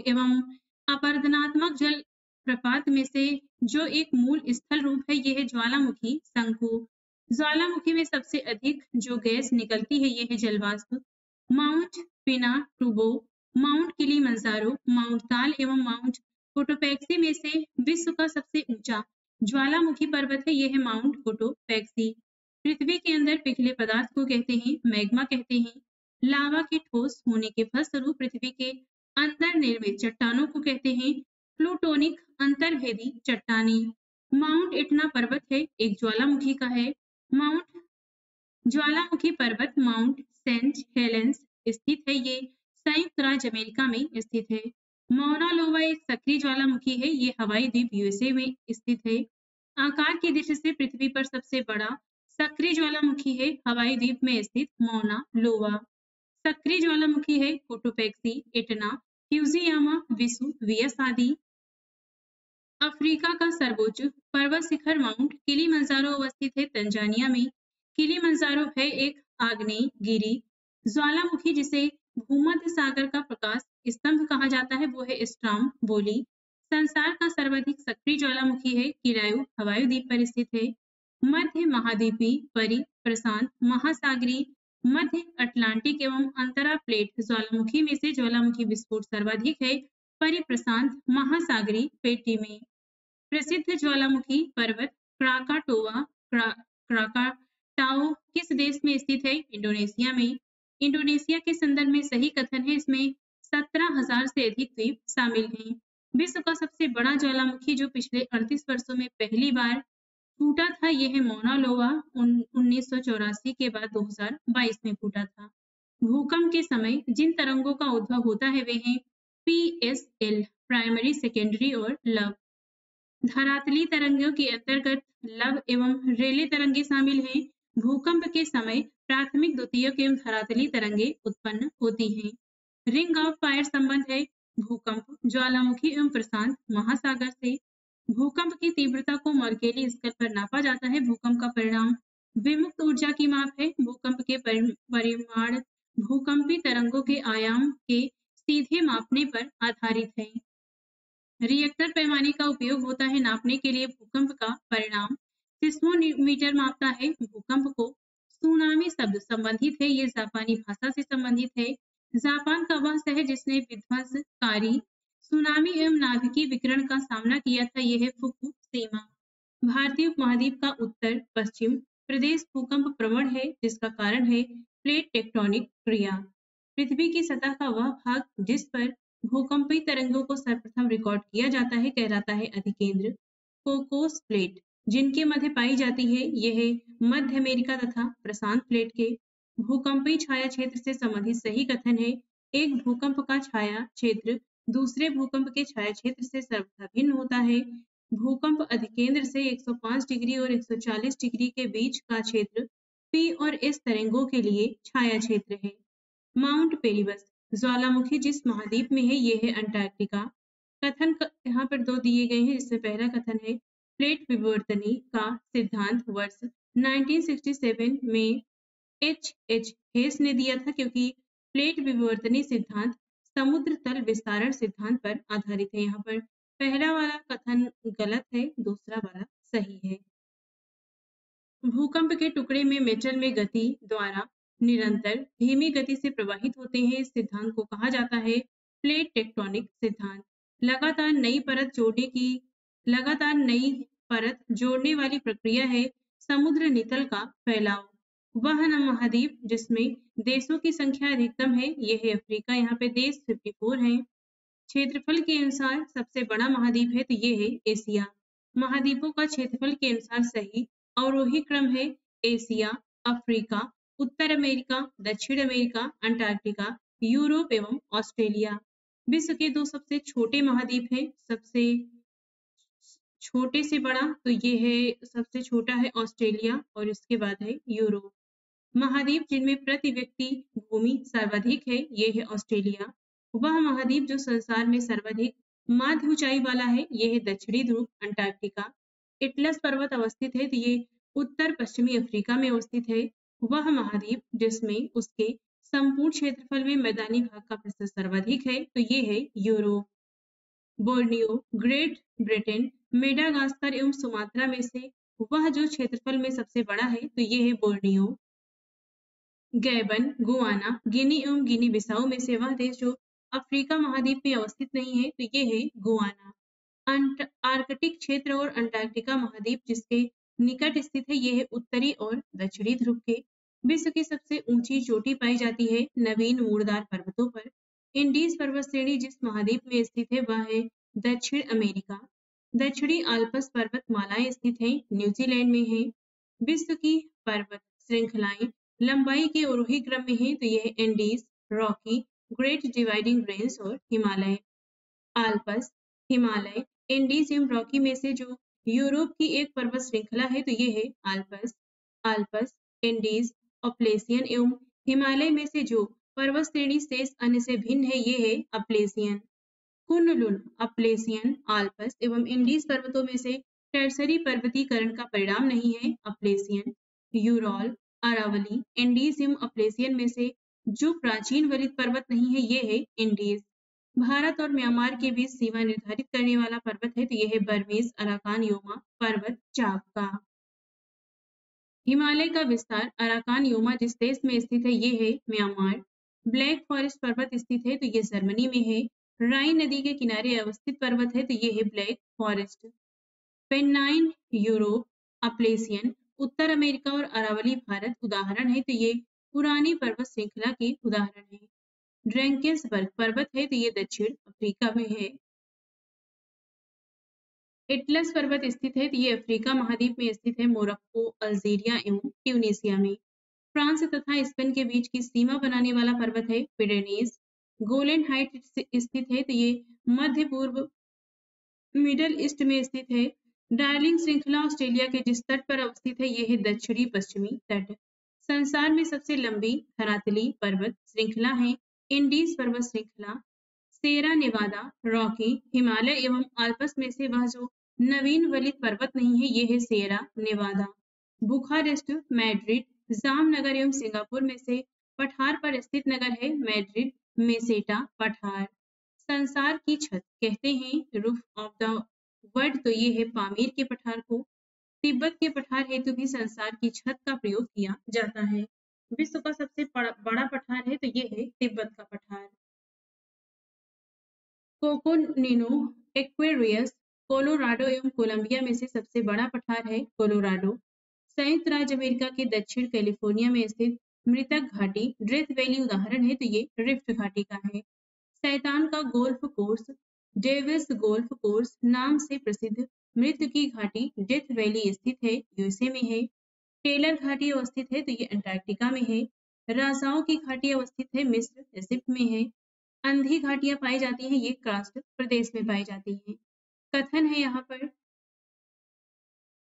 एवं अपरदनात्मक जल प्रपात में से जो एक मूल स्थल रूप है यह है ज्वालामुखी शंकु। ज्वालामुखी में सबसे अधिक जो गैस निकलती है यह है जलवाष्प। Mount Pinatubo, mount Kilimanjaro, mount ताल एवं माउंट कोटोपैक्सी में से विश्व का सबसे ऊंचा ज्वालामुखी पर्वत है यह है माउंट कोटोपैक्सी। पृथ्वी के अंदर पिघले पदार्थ को कहते हैं मैग्मा कहते हैं। लावा के ठोस होने के फलस्वरूप पृथ्वी के अंदर निर्मित चट्टानों को कहते हैं प्लूटोनिक अंतर्भेदी चट्टानें। माउंट इटना पर्वत है एक ज्वालामुखी का है। माउंट ज्वालामुखी पर्वत माउंट सेंट हेलेंस स्थित है। ये संयुक्त राज्य अमेरिका में स्थित है। मौना लोवा एक सक्रिय ज्वालामुखी है। ये हवाई द्वीप यूएसए में स्थित है। आकार की दृष्टि से पृथ्वी पर सबसे बड़ा सक्रिय ज्वालामुखी है हवाई द्वीप में स्थित मौना लोवा। सक्रिय ज्वालामुखी है कोटोपैक्सी, इटना, फ्यूजियामा, वेसुवियस आदि। अफ्रीका का सर्वोच्च पर्वत शिखर माउंट किलिमंजारो अवस्थित है तंजानिया में। किलिमंजारो है एक आग्नेय गिरी ज्वालामुखी जिसे भूमध्य सागर का प्रकाश स्तंभ कहा जाता है वो है स्ट्रामबोली। संसार का सर्वाधिक सक्रिय ज्वालामुखी है किरायू हवाई द्वीप पर स्थित है। मध्य महाद्वीपीय, परिप्रशांत, महासागरीय, मध्य अटलांटिक एवं अंतरा प्लेट ज्वालामुखी में से ज्वालामुखी विस्फोट सर्वाधिक है परिप्रशांत महासागरीय पेटी में। प्रसिद्ध ज्वालामुखी पर्वत क्राकाटाओ किस देश में स्थित है? इंडोनेशिया में। इंडोनेशिया के संदर्भ में सही कथन है इसमें 17,000 से अधिक द्वीप शामिल हैं। विश्व का सबसे बड़ा ज्वालामुखी जो पिछले 38 वर्षों में पहली बार फूटा था यह है मौना लोवा 1984 के बाद 2022 में फूटा था। भूकंप के समय जिन तरंगों का उद्भव होता है वे हैं PSL प्राइमरी, सेकेंडरी और लव। धरातली तरंगों के अंतर्गत लव एवं रेले तरंगे शामिल हैं। भूकंप के समय प्राथमिक, द्वितीयक एवं धरातली तरंगे उत्पन्न होती हैं। रिंग ऑफ फायर संबंध है भूकंप ज्वालामुखी एवं प्रशांत महासागर से। भूकंप की तीव्रता को मर्केली स्केल पर नापा जाता है। भूकंप का परिणाम विमुक्त ऊर्जा की माप है। भूकंप के परिमाण भूकंपी तरंगों के आयाम के सीधे मापने पर आधारित है। रिएक्टर पैमाने का उपयोग होता है नापने के लिए भूकंप का परिणाम। सिस्मोमीटर मापता है भूकंप को। सुनामी शब्द संबंधित है ये जापानी भाषा से संबंधित है। जापान का वह शहर जिसने विध्वंसकारी सुनामी एवं नाभिकीय विकिरण का सामना किया था यह है फुकुशिमा। भारतीय उपमहाद्वीप का उत्तर पश्चिम प्रदेश भूकंप प्रवण है जिसका कारण है प्लेट टेक्टोनिक क्रिया। पृथ्वी की सतह का वह भाग जिस पर भूकंपी तरंगों को सर्वप्रथम रिकॉर्ड किया जाता है कहलाता है अधिकेंद्र कोकोस प्लेट। जिनके मध्य पाई जाती है। यह मध्य अमेरिका तथा प्रशांत प्लेट के भूकंपीय छाया क्षेत्र से संबंधित सही कथन है। एक भूकंप का छाया क्षेत्र दूसरे भूकंप के छाया क्षेत्र से सर्वथा भिन्न होता है। भूकंप अधिकेंद्र से 105 डिग्री और 140 डिग्री के बीच का क्षेत्र P और S तरंगों के लिए छाया क्षेत्र है। माउंट पेरिबस ज्वालामुखी जिस महाद्वीप में है यह है अंटार्कटिका। कथन यहाँ पर दो दिए गए हैं, जिसमें पहला कथन है प्लेट विवर्तनी का सिद्धांत वर्ष 1967 में H हेस ने दिया था, क्योंकि प्लेट विवर्तनी सिद्धांत समुद्र तल विस्तारण सिद्धांत पर आधारित है। यहाँ पर पहला वाला कथन गलत है, दूसरा वाला सही है। भूकंप के टुकड़े में मेटल में गति द्वारा निरंतर धीमी गति से प्रवाहित होते हैं। इस सिद्धांत को कहा जाता है प्लेट टेक्टोनिक सिद्धांत। लगातार नई परत जोड़ने वाली प्रक्रिया है समुद्र नितल का फैलाव। वह महाद्वीप जिसमें देशों की संख्या अधिकतम है यह है अफ्रीका। यहाँ पे देश 54 है। क्षेत्रफल के अनुसार सबसे बड़ा महाद्वीप है तो ये है एशिया। महाद्वीपों का क्षेत्रफल के अनुसार सही अवरोही क्रम है एशिया, अफ्रीका, उत्तर अमेरिका, दक्षिण अमेरिका, अंटार्कटिका, यूरोप एवं ऑस्ट्रेलिया। विश्व के दो सबसे छोटे महाद्वीप हैं। सबसे छोटे से बड़ा तो ये है, सबसे छोटा है ऑस्ट्रेलिया और इसके बाद है यूरोप। महाद्वीप जिनमें प्रति व्यक्ति भूमि सर्वाधिक है ये है ऑस्ट्रेलिया। वह महाद्वीप जो संसार में सर्वाधिक माध्य ऊंचाई वाला है ये है दक्षिणी ध्रुव अंटार्कटिका। एटलस पर्वत अवस्थित है तो ये उत्तर पश्चिमी अफ्रीका में अवस्थित है। वह महाद्वीप जिसमें उसके संपूर्ण क्षेत्रफल में मैदानी भाग का प्रतिशत सर्वाधिक है तो ये है Europe. Borneo, great Britain, Madagascar एवं सुमात्रा में से वह जो क्षेत्रफल में सबसे बड़ा है तो ये है बोर्नियो। गैबन, गुआना, गिनी एवं गिनी बिसाऊ में से वह देश जो अफ्रीका महाद्वीप में अवस्थित नहीं है तो ये है गुआना। आर्कटिक क्षेत्र और अंटार्कटिका महाद्वीप जिसके निकट स्थित है ये है उत्तरी और दक्षिणी ध्रुव के। विश्व की सबसे ऊंची चोटी पाई जाती है नवीन मूरदार पर्वतों पर। इंडीज पर्वत श्रेणी जिस महाद्वीप में स्थित है वह है दक्षिण अमेरिका। दक्षिणी आल्प्स पर्वतमालाएं स्थित है न्यूजीलैंड में है। विश्व की पर्वत श्रृंखलाएं लंबाई के अवरोही क्रम में है तो यह Andes, Rocky, great dividing range और हिमालय। आल्प्स, हिमालय, एंडीज एवं रॉकी में से जो यूरोप की एक पर्वत श्रृंखला है तो ये है आल्प्स। आल्प्स, एंडीज, अप्लेसियन एवं हिमालय में से जो पर्वत श्रेणी शेष अन्य से भिन्न है ये है अप्लेसियन। कुन-लुन, अप्लेसियन, आल्प्स एवं इंडीज पर्वतों में से टर्सरी पर्वतीकरण का परिणाम नहीं है अप्लेसियन। यूरॉल, अरावली, इंडीज एवं अप्लेसियन में से जो प्राचीन वलित पर्वत नहीं है ये है इंडीज। भारत और म्यांमार के बीच सीमा निर्धारित करने वाला पर्वत है तो यह है बर्मेज अराकान योमा पर्वत चाप का। हिमालय का विस्तार अराकान योमा जिस देश में स्थित है ये है म्यांमार। ब्लैक फॉरेस्ट पर्वत स्थित है तो ये जर्मनी में है। राइन नदी के किनारे अवस्थित पर्वत है तो ये है ब्लैक फॉरेस्ट। पेन्नाइन यूरोप, अप्लेसियन उत्तर अमेरिका और अरावली भारत उदाहरण है तो ये पुरानी पर्वत श्रृंखला के उदाहरण है। ड्रैकेंसबर्ग पर्वत है तो ये दक्षिण अफ्रीका में है। एटलस पर्वत स्थित है तो ये अफ्रीका महाद्वीप में स्थित है मोरक्को, अल्जीरिया एवं ट्यूनीसिया में। फ्रांस तथा स्पेन के बीच की सीमा बनाने वाला पर्वत है पिरेनीज। गोलैंड हाइट स्थित है तो ये मध्य पूर्व मिडल ईस्ट में स्थित है। डार्लिंग श्रृंखला ऑस्ट्रेलिया के जिस तट पर अवस्थित है यह है दक्षिणी पश्चिमी तट। संसार में सबसे लंबी धरातली पर्वत श्रृंखला है इंडीज पर्वत श्रृंखला। सेरा नेवादा, रॉकी, हिमालय एवं आल्प्स में से वह जो नवीन वलित पर्वत नहीं है ये है सेरा नेवादा। बुखारेस्ट, मैड्रिड, जामनगर एवं सिंगापुर में से पठार पर स्थित नगर है मैड्रिड मेसेटा पठार। संसार की छत कहते हैं रूफ ऑफ द वर्ल्ड तो ये है पामीर के पठार को। तिब्बत के पठार हेतु भी संसार की छत का प्रयोग किया जाता है। विश्व का सबसे बड़ा पठार है तो ये है तिब्बत का पठार। कोकोनिनो एक्वेरियस कोलोराडो एवं कोलंबिया में से सबसे बड़ा पठार है कोलोराडो। संयुक्त राज्य अमेरिका के दक्षिण कैलिफोर्निया में स्थित मृतक घाटी ड्रेथ वैली उदाहरण है तो ये रिफ्ट घाटी का है। शैतान का golf course devil's golf course नाम से प्रसिद्ध मृत्यु की घाटी डेथ वैली स्थित है, यूएसए में है। टेलर घाटी अवस्थित है तो ये अंटार्कटिका में है। राजाओं की घाटी अवस्थित है, मिस्र इजिप्ट में है। अंधी घाटियां पाई जाती हैं, ये कास्ट प्रदेश में पाई जाती हैं। कथन है यहाँ पर,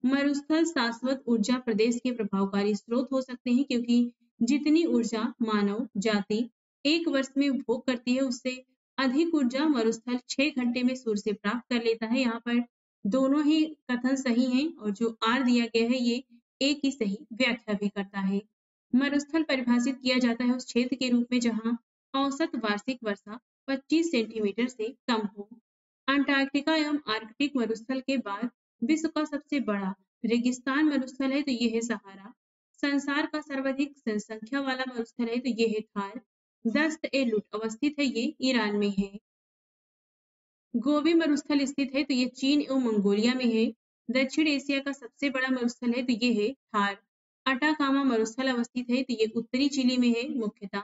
मरुस्थल शाश्वत ऊर्जा प्रदेश के प्रभावकारी स्रोत हो सकते हैं, क्योंकि जितनी ऊर्जा मानव जाति एक वर्ष में उपभोग करती है, उससे अधिक ऊर्जा मरुस्थल 6 घंटे में सूर्य से प्राप्त कर लेता है। यहाँ पर दोनों ही कथन सही हैं और जो आर दिया गया है ये एक ही सही व्याख्या भी करता है। मरुस्थल परिभाषित किया जाता है उस क्षेत्र के रूप में जहाँ औसत वार्षिक वर्षा 25 सेंटीमीटर से कम हो। अंटार्कटिका एवं आर्कटिक मरुस्थल के बाद विश्व का सबसे बड़ा रेगिस्तान मरुस्थल है तो ये है सहारा। संसार का सर्वाधिक जनसंख्या वाला मरुस्थल है तो ये है थार। दस्त ए लुट अवस्थित है, ये ईरान में है। गोबी मरुस्थल स्थित है तो ये चीन एवं मंगोलिया में है। दक्षिण एशिया का सबसे बड़ा मरुस्थल है तो ये है थार। अटाकामा मरुस्थल अवस्थित है तो ये उत्तरी चिली में है। मुख्यतः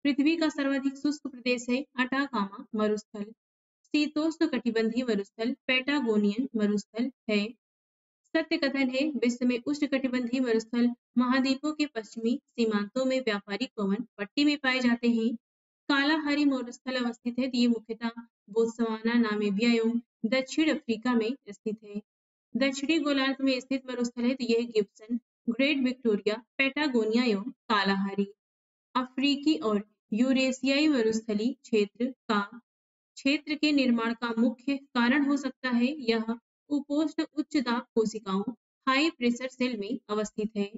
पृथ्वी का सर्वाधिक शुष्क प्रदेश है अटाकामा मरुस्थल। शीतोष्ण कटिबंधीय मरुस्थल पैटागोनियन मरुस्थल है। सत्य कथन है, विश्व में उष्णकटिबंधीय मरुस्थल महाद्वीपों के पश्चिमी सीमांतों में व्यापारिक पवन पट्टी में पाए जाते हैं। कालाहारी मरुस्थल अवस्थित है, ये मुख्यतः बोत्सवाना, नामीबिया एवं दक्षिण अफ्रीका में स्थित है। दक्षिणी गोलार्ध में स्थित मरुस्थल है तो यह गिब्सन, ग्रेट विक्टोरिया, पैटागोनिया एवं कालाहारी। अफ्रीकी और यूरेशियाई मरुस्थलीय क्षेत्र के निर्माण का मुख्य कारण हो सकता है यह उपोष्ण उच्च दाब कोशिकाओं हाई प्रेशर सेल में अवस्थित है।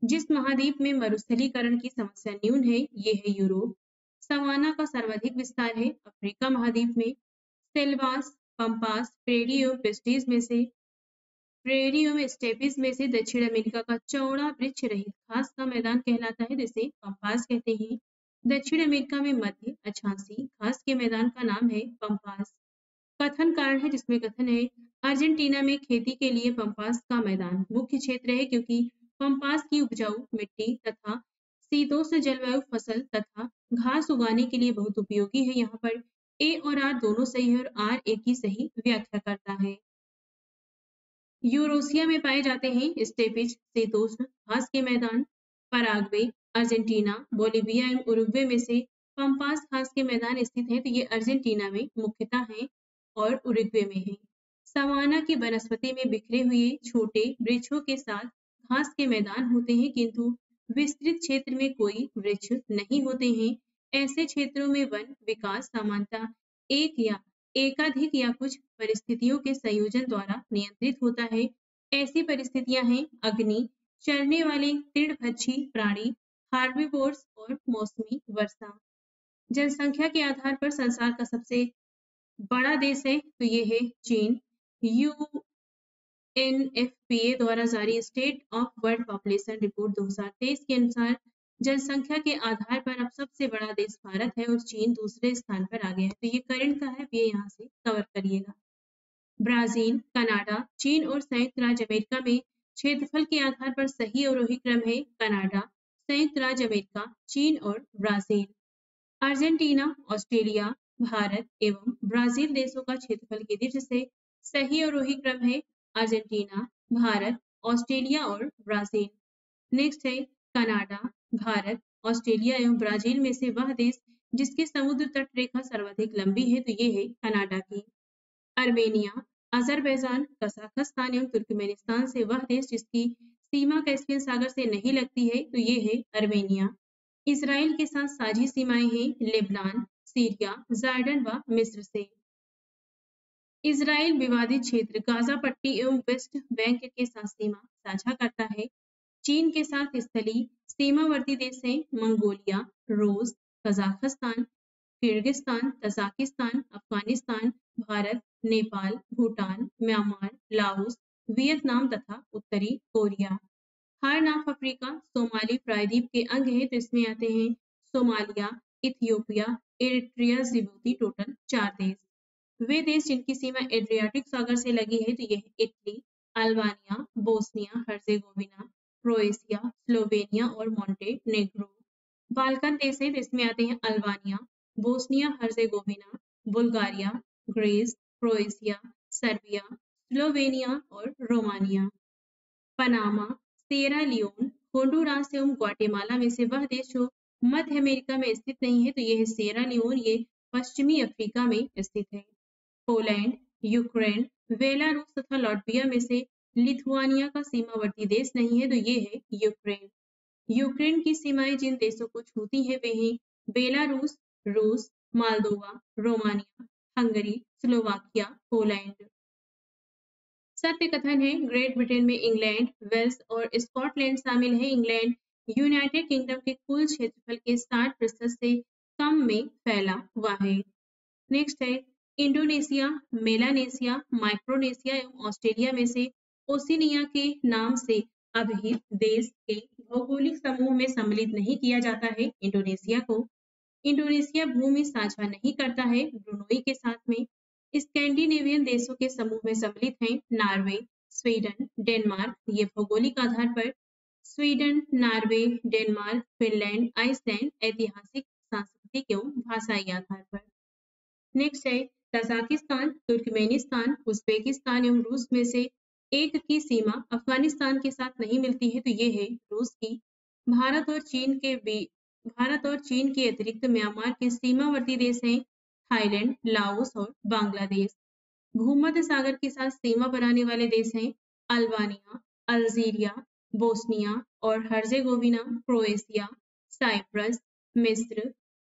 जिस महाद्वीप में मरुस्थलीकरण की समस्या न्यून है ये है यूरोप। सवाना का सर्वाधिक विस्तार है अफ्रीका महाद्वीप में। सेल्वास, पंपास, प्रेरियो में स्टेपिस में से दक्षिण अमेरिका का चौड़ा वृक्ष रहित घास का मैदान कहलाता है, जिसे पंपास कहते हैं। दक्षिण अमेरिका में मध्य अक्षांशीय घास के मैदान का नाम है पंपास। कथन कारण है जिसमें कथन है, अर्जेंटीना में खेती के लिए पंपास का मैदान मुख्य क्षेत्र है, क्योंकि पंपास की उपजाऊ मिट्टी तथा शीतोष्ण जलवायु फसल तथा घास उगाने के लिए बहुत उपयोगी है। यहाँ पर ए और आर दोनों सही है और आर एक ही सही व्याख्या करता है। यूरोसिया में पाए जाते हैं स्टेपिज शीतोष्ण घास के मैदान। पराग्वे, अर्जेंटीना, बोलिविया एवं उरुग्वे में से पंपास घास के मैदान स्थित हैं, तो ये अर्जेंटीना में मुख्यतः हैं और उरुग्वे में हैं। सवाना की वनस्पति में बिखरे हुए छोटे वृक्षों के साथ घास के मैदान होते हैं, किंतु विस्तृत क्षेत्र में कोई वृक्ष नहीं होते हैं। ऐसे क्षेत्रों में वन विकास सामान्यतः एक या एकाधिक या कुछ परिस्थितियों के संयोजन द्वारा नियंत्रित होता है। ऐसी परिस्थितियां हैं अग्नि, चरने वाले तृणभक्षी प्राणी, हार्बिवोर्स और मौसमी वर्षा। जनसंख्या के आधार पर संसार का सबसे बड़ा देश है तो ये है चीन। यूएनएफपीए द्वारा जारी state of world population report 2023 के अनुसार जनसंख्या के आधार पर अब सबसे बड़ा देश भारत है और चीन दूसरे स्थान पर आ गया है। तो ये करंट का है, ये यहाँ से कवर करिएगा। ब्राजील, कनाडा, चीन और संयुक्त राज्य अमेरिका में क्षेत्रफल के आधार पर सही अवरोही क्रम है कनाडा, संयुक्त राज्य अमेरिका, चीन और ब्राजील। अर्जेंटीना, ऑस्ट्रेलिया, भारत एवं ब्राजील देशों का क्षेत्रफल की दृष्टि से सही अवरोही क्रम है अर्जेंटीना, भारत, ऑस्ट्रेलिया और ब्राजील। नेक्स्ट है कनाडा, भारत, ऑस्ट्रेलिया एवं ब्राजील में से वह देश जिसकी समुद्र तट रेखा सर्वाधिक लंबी है तो ये है कनाडा की। अर्मेनिया, अजरबैजान, कजाकिस्तान एवं तुर्कमेनिस्तान से वह देश जिसकी सीमा कैस्पियन सागर से नहीं लगती है तो ये है अर्मेनिया। इसराइल के साथ साझी सीमाएं हैं लेबनान, सीरिया, जॉर्डन व मिस्र से। इसराइल विवादित क्षेत्र गाजा पट्टी एवं वेस्ट बैंक के साथ सीमा साझा करता है। चीन के साथ स्थलीय सीमावर्ती देश हैं मंगोलिया, रूस, Kazakhstan, Kyrgyzstan, Tajikistan, Afghanistan, Bharat, Nepal, Bhutan, Myanmar, Laos, Vietnam तथा उत्तरी Korea. Horn of Africa Somali प्रायद्वीप के अंग है तो इसमें आते हैं Somalia, Ethiopia, Eritrea, Djibouti, total 4 देश। वे देश जिनकी सीमा एड्रियाटिक सागर से लगी है तो यह Italy, Albania, Bosnia Herzegovina, Croatia, Slovenia और मॉन्टेनेग्रो। बाल्कन देश है तो इसमें आते हैं Albania, Bosnia Herzegovina, Bulgaria, Greece, Croatia, Serbia, Slovenia और Romania. Panama, Sierra Leone, Honduras एवं ग्वाटेमाला में से वह देश जो मध्य अमेरिका में स्थित नहीं है तो ये है सिएरा लियोन, ये पश्चिमी अफ्रीका में स्थित है। पोलैंड, यूक्रेन, बेलारूस तथा लाटविया में से लिथुआनिया का सीमावर्ती देश नहीं है तो ये है यूक्रेन। यूक्रेन की सीमाएं जिन देशों को छूती है वे हैं बेलारूस, रूस, Moldova, Romania, Hungary, Slovakia, Poland. सत्य कथन है ग्रेट ब्रिटेन में इंग्लैंड, वेल्स और स्कॉटलैंड शामिल है। इंग्लैंड यूनाइटेड किंगडम के कुल क्षेत्रफल के 60% से कम में फैला हुआ है। नेक्स्ट है इंडोनेशिया, मेलानेशिया, माइक्रोनेशिया एवं ऑस्ट्रेलिया में से ओशिनिया के नाम से अभिहित देश के भौगोलिक समूह में सम्मिलित नहीं किया जाता है इंडोनेशिया को। इंडोनेशिया भूमि साझा नहीं करता है ब्रुनोई के साथ में। स्कैंडिनेवियन देशों के समूह में सम्मिलित हैं नॉर्वे, स्वीडन, डेनमार्क। ये भौगोलिक आधार पर Sweden, Norway, Denmark, Finland, Iceland ऐतिहासिक, सांस्कृतिक एवं भाषाई आधार पर। नेक्स्ट है तजाकिस्तान, तुर्कमेनिस्तान, उज्बेकिस्तान एवं रूस में से एक की सीमा अफगानिस्तान के साथ नहीं मिलती है तो ये है रूस की। भारत और चीन के अतिरिक्त म्यांमार के सीमावर्ती देश हैं थाईलैंड, लाओस और बांग्लादेश। भूमध्य सागर के साथ सीमा बनाने वाले देश हैं अल्बानिया, अल्जीरिया, बोस्निया और हर्जेगोविना, क्रोएशिया, साइप्रस, मिस्र,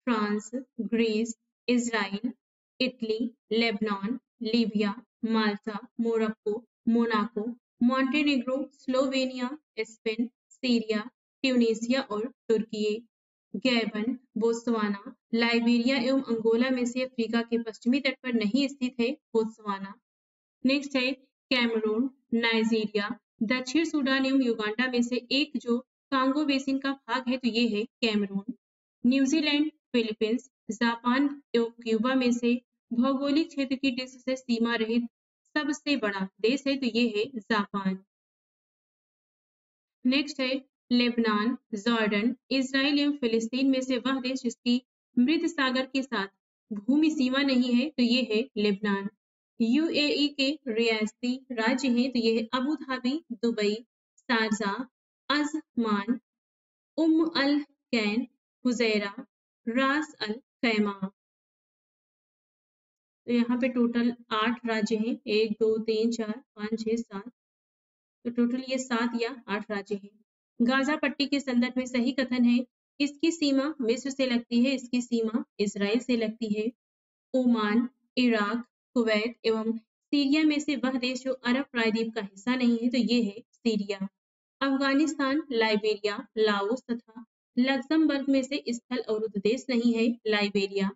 France, Greece, Israel, Italy, Lebanon, Libya, Malta, Morocco, Monaco, Montenegro, Slovenia, Spain, Syria, Tunisia और तुर्की। गैबन, बोत्सवाना, लाइबेरिया एवं अंगोला में से अफ्रीका के पश्चिमी तट पर नहीं स्थित है बोत्सवाना। नेक्स्ट है कैमरून, नाइजीरिया, दक्षिण सूडान एवं युगांडा में से एक जो कांगो बेसिन का भाग है तो ये है कैमरून। न्यूजीलैंड, फिलीपींस, जापान एवं क्यूबा में से भौगोलिक क्षेत्र की दृष्टि से सीमा रहित सबसे बड़ा देश है तो ये है जापान। नेक्स्ट है लेबनान, जॉर्डन, इजराइल एवं फिलिस्तीन में से वह देश जिसकी मृत सागर के साथ भूमि सीमा नहीं है तो ये है लेबनान। यूएई के रियासती राज्य हैं तो ये है Abu Dhabi, Dubai, Sharjah, Ajman, Al Ain, Fujairah, Ras Al खैमा। तो यहाँ पे टोटल 8 राज्य हैं, 1 2 3 4 5 6 7, तो टोटल ये 7 या 8 राज्य हैं। गाजा पट्टी के संदर्भ में सही कथन है इसकी सीमा मिस्र से लगती है, इसकी सीमा इजराइल से लगती है। ओमान, इराक, कुवैत एवं सीरिया में से वह देश जो अरब प्रायद्वीप का हिस्सा नहीं है तो ये है सीरिया। अफगानिस्तान, लाइबेरिया, लाओस तथा लक्समबर्ग में से स्थल अवरुद्ध देश नहीं है लाइबेरिया।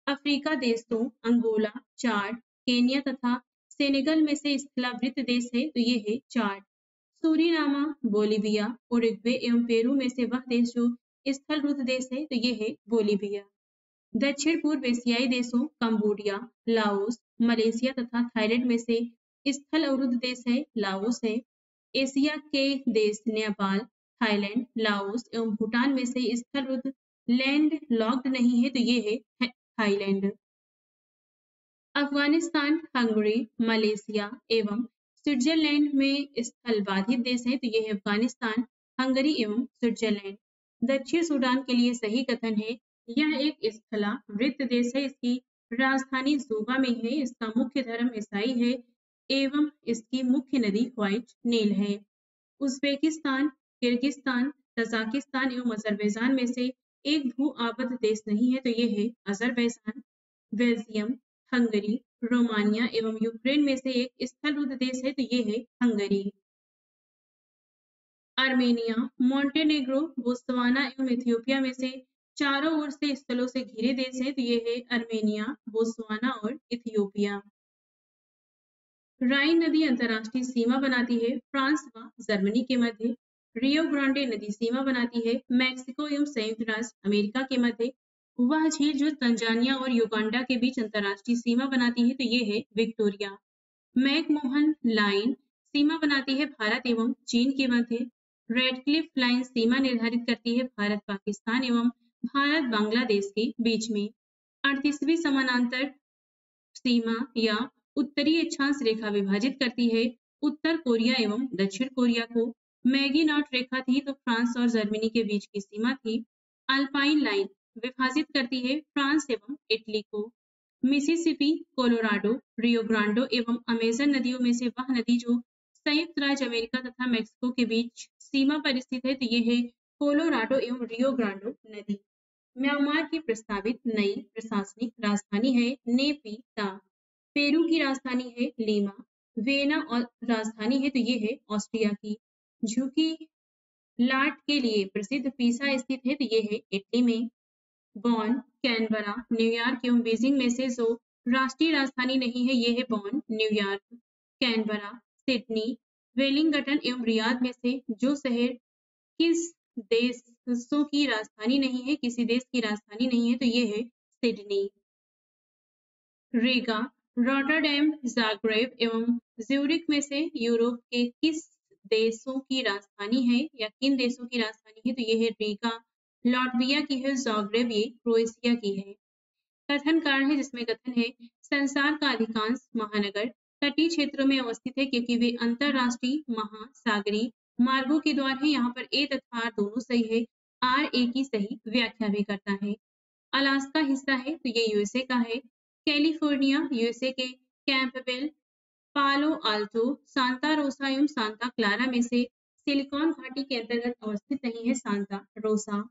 अफ्रीका देशों अंगोला, चाड, केनिया तथा सेनेगल में से स्थलावृत देश है तो ये है चाड। सूरीनामा, बोलीविया, उरुग्वे एवं पेरू में से वह देश जो स्थलरुद्ध देश है तो ये है बोलीविया। दक्षिण पूर्व एशियाई देशों कंबोडिया, लाओस, मलेशिया तथा थाईलैंड में से स्थल अवरुद्ध देश है लाओस है। एशिया के देश नेपाल, थाईलैंड, लाओस एवं भूटान में से स्थलरुद्ध लैंड लॉक्ड नहीं है तो ये है थाईलैंड। अफगानिस्तान, हंगरी, मलेशिया एवं स्विट्जरलैंड में स्थल बाधित देश है तो ये है अफगानिस्तान, हंगरी एवं स्विट्जरलैंड। दक्षिण सूडान के लिए सही कथन है यह एक स्थलावृत देश है, इसकी राजधानी जुबा में है, इसका मुख्य धर्म ईसाई है एवं इसकी मुख्य नदी व्हाइट नील है। उज्बेकिस्तान, किर्गिस्तान, तजाकिस्तान एवं अजरबैजान में से एक भू आबद्ध देश नहीं है तो ये है अजरबैजान। बेल्जियम, हंगरी, रोमानिया एवं यूक्रेन में से एक स्थलरुद्ध देश है तो ये है हंगरी। आर्मेनिया, मॉन्टेनेग्रो, बोत्सवाना एवं इथियोपिया में से चारों ओर से स्थलों से घिरे देश है तो ये है आर्मेनिया, बोत्सवाना और इथियोपिया। राइन नदी अंतरराष्ट्रीय सीमा बनाती है फ्रांस व जर्मनी के मध्य। रियो ग्रांडे नदी सीमा बनाती है मैक्सिको एवं संयुक्त राष्ट्र अमेरिका के मध्य। वह झील जो तंजानिया और युगांडा के बीच अंतरराष्ट्रीय सीमा बनाती है तो ये है विक्टोरिया। मैकमोहन लाइन सीमा बनाती है भारत एवं चीन के मध्य। रेडक्लिफ लाइन सीमा निर्धारित करती है भारत पाकिस्तान एवं भारत बांग्लादेश के बीच में। 38वीं समानांतर सीमा या उत्तरी अक्षांश रेखा विभाजित करती है उत्तर कोरिया एवं दक्षिण कोरिया को। मैगीनॉट रेखा थी तो फ्रांस और जर्मनी के बीच की सीमा थी। अल्पाइन लाइन विभाजित करती है फ्रांस एवं इटली को। मिसिसिपी, कोलोराडो, रियो ग्रांडो एवं अमेजन नदियों में से वह नदी जो संयुक्त राज्य अमेरिका तथा मेक्सिको के बीच सीमा पर स्थित है तो ये है कोलोराडो एवं रियो ग्रांडो नदी। म्यांमार की प्रस्तावित नई प्रशासनिक राजधानी है नेपिता। पेरू की राजधानी है लीमा। वियना और राजधानी है तो ये है ऑस्ट्रिया की। झुकी लाट के लिए प्रसिद्ध पीसा स्थित है तो ये है इटली में। बॉन, कैनबरा, न्यूयॉर्क एवं बीजिंग में से जो राष्ट्रीय राजधानी नहीं है ये है बॉन, न्यूयॉर्क, कैनबरा, सिडनी, वेलिंगटन एवं रियाद में से जो शहर किस देशों की राजधानी नहीं है, किसी देश की राजधानी नहीं है तो ये है सिडनी। रीगा, रॉटरडैम, जाग्रेब एवं ज्यूरिख में से यूरोप के किस देशों की राजधानी है या किन देशों की राजधानी है तो ये है रीगा, लाटविया की है। जाग्रेब ये क्रोएशिया की है। कथन कारण है जिसमें कथन है संसार का अधिकांश महानगर तटीय क्षेत्रों में अवस्थित है क्योंकि वे अंतरराष्ट्रीय महासागरीय मार्गों के द्वार है। यहाँ पर ए तथा आर दोनों सही है। आर ए की सही व्याख्या भी करता है। अलास्का हिस्सा है तो ये यूएसए का है। कैलिफोर्निया यूएसए के कैंपबेल, पालो आल्टो, सांता रोसा एवं सांता क्लारा में से सिलिकॉन घाटी के अंतर्गत अवस्थित नहीं है सांता रोसा।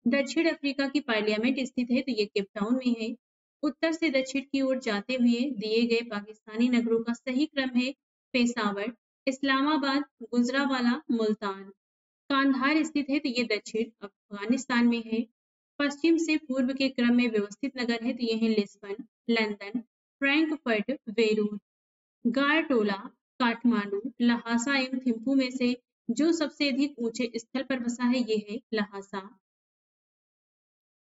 दक्षिण अफ्रीका की पार्लियामेंट स्थित है तो ये केप टाउन में है। उत्तर से दक्षिण की ओर जाते हुए दिए गए पाकिस्तानी नगरों का सही क्रम है पेशावर, इस्लामाबाद, गुजरावाला, मुल्तान। कांधार स्थित है तो ये दक्षिण अफगानिस्तान में है। पश्चिम से पूर्व के क्रम में व्यवस्थित नगर है तो ये है लिस्बन, लंदन, फ्रैंकफर्ट, बेरूत। गारटोला, काठमांडू, लहासा एवं थिम्पू में से जो सबसे अधिक ऊंचे स्थल पर बसा है ये है लहासा।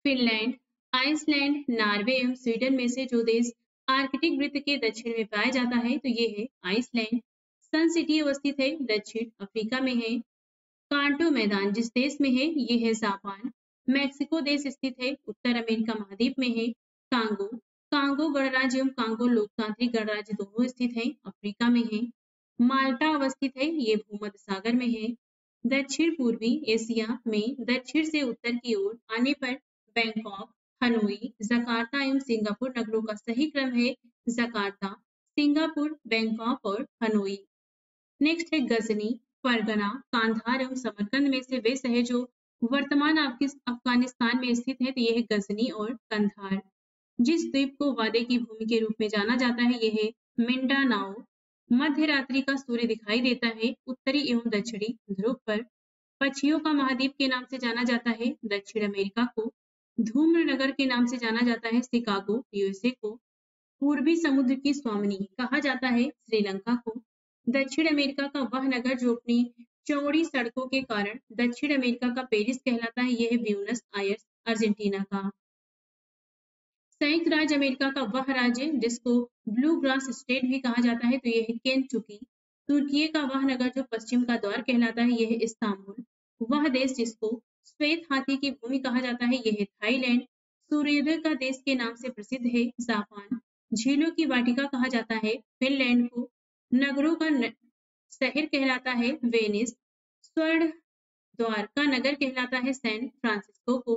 फिनलैंड, आइसलैंड, नॉर्वे एवं स्वीडन में से जो देश आर्कटिक वृत्त के दक्षिण में पाया जाता है तो ये है आइसलैंड। सन सिटी अवस्थित है दक्षिण अफ्रीका में है। कांटो मैदान जिस देश में है ये है जापान। मैक्सिको देश स्थित है उत्तर अमेरिका महाद्वीप में है। कांगो, कांगो गणराज्य एवं कांगो लोकतांत्रिक गणराज्य दोनों स्थित है अफ्रीका में है। माल्टा अवस्थित है ये भूमध्य सागर में है। दक्षिण पूर्वी एशिया में दक्षिण से उत्तर की ओर आने पर बैंकॉक, हनोई, जकार्ता एवं सिंगापुर नगरों का सही क्रम है जकार्ता, सिंगापुर, बैंकॉक और हनोई। नेक्स्ट है गजनी, फरगना, कांधार एवं समरकंद में से वे शहर जो वर्तमान अफगानिस्तान में स्थित है तो ये है गजनी और कंधार। जिस द्वीप को वादे की भूमि के रूप में जाना जाता है यह है मिंडानाओ। मध्य रात्रि का सूर्य दिखाई देता है उत्तरी एवं दक्षिणी ध्रुव पर। पक्षियों का महाद्वीप के नाम से जाना जाता है दक्षिण अमेरिका को। धूम्र नगर के नाम से जाना जाता है शिकागो यूएसए को। पूर्वी समुद्र की स्वामिनी कहा जाता है श्रीलंका को। दक्षिण अमेरिका का वह नगर जो अपनी चौड़ी सड़कों के कारण दक्षिण अमेरिका का पेरिस कहलाता है यह है ब्यूनस आयर्स अर्जेंटीना का। संयुक्त राज्य अमेरिका का वह राज्य जिसको ब्लू ग्रास स्टेट भी कहा जाता है तो यह है केंटुकी। तुर्की का वह नगर जो पश्चिम का द्वार कहलाता है यह है इस्तांबुल। वह देश जिसको श्वेत हाथी की भूमि कहा जाता है यह है थाईलैंड। सूर्योदय का देश के नाम से प्रसिद्ध है जापान। झीलों की वाटिका कहा जाता है फिनलैंड को। नगरों का शहर कहलाता है वेनिस। स्वर्ण द्वार का नगर कहलाता है सैन फ्रांसिस्को को।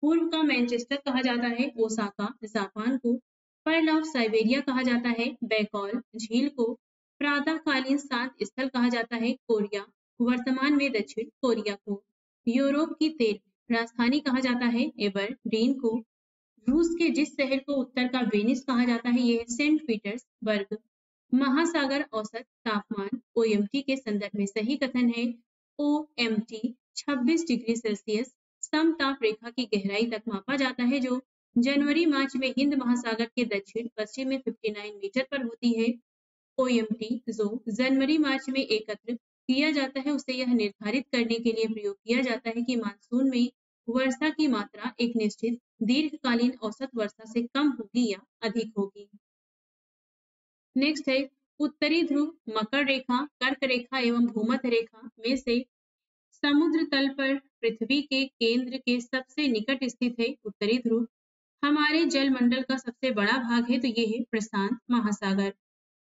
पूर्व का मैनचेस्टर कहा जाता है ओसाका जापान को। पर्ल ऑफ साइबेरिया कहा जाता है बैकॉल झील को। प्रातःकालीन शांत स्थल कहा जाता है कोरिया वर्तमान में दक्षिण कोरिया को। यूरोप की तेल राजधानी कहा जाता है एबरडीन को। रूस के जिस शहर को उत्तर का वेनिस कहा जाता है यह सेंट पीटर्सबर्ग। महासागर औसत तापमान ओएमटी के संदर्भ में सही कथन है ओएमटी 26 डिग्री सेल्सियस समताप रेखा की गहराई तक मापा जाता है जो जनवरी मार्च में हिंद महासागर के दक्षिण पश्चिम में 59 मीटर पर होती है। ओएमटी जो जनवरी मार्च में एकत्र किया जाता है उसे यह निर्धारित करने के लिए प्रयोग किया जाता है कि मानसून में वर्षा की मात्रा एक निश्चित दीर्घकालीन औसत वर्षा से कम होगी या अधिक होगी। नेक्स्ट है उत्तरी ध्रुव, मकर रेखा, कर्क रेखा एवं भूमध्य रेखा में से समुद्र तल पर पृथ्वी के केंद्र के सबसे निकट स्थित है उत्तरी ध्रुव। हमारे जल मंडल का सबसे बड़ा भाग है तो ये है प्रशांत महासागर।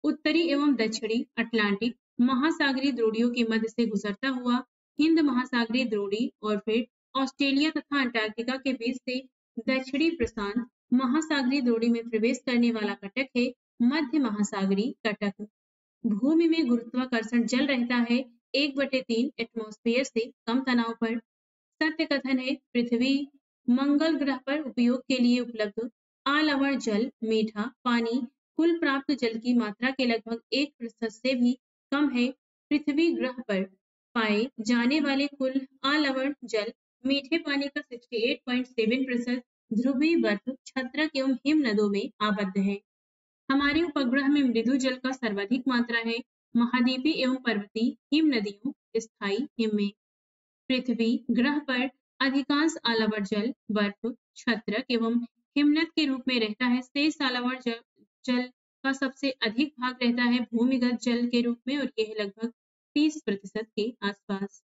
उत्तरी एवं दक्षिणी अटलांटिक महासागरीय द्रोणियों के मध्य से गुजरता हुआ हिंद महासागरीय द्रोणी और फिर ऑस्ट्रेलिया तथा अंटार्कटिका के बीच से दक्षिणी प्रशांत महासागरीय द्रोणी में प्रवेश करने वाला कटक है मध्य महासागरीय कटक। भूमि में गुरुत्वाकर्षण जल रहता है 1/3 एटमॉस्फेयर से कम तनाव पर। सत्य कथन है पृथ्वी मंगल ग्रह पर उपयोग के लिए उपलब्ध आलवण जल मीठा पानी कुल प्राप्त जल की मात्रा के लगभग 1% से भी कम है। पृथ्वी ग्रह पर पाए जाने वाले कुल आलवण जल मीठे पानी का 68.7% ध्रुवीय बर्फ छत्रक एवं हिम नदों में आबद्ध है। हमारे उपग्रह में मृदु जल का सर्वाधिक मात्रा है महाद्वीपीय एवं पर्वतीय हिम नदियों स्थायी हिम में। पृथ्वी ग्रह पर अधिकांश आलवण जल बर्फ छत्रक एवं हिमनद के रूप में रहता है। शेष आलवण जल का सबसे अधिक भाग रहता है भूमिगत जल के रूप में और यह लगभग 30% के आसपास।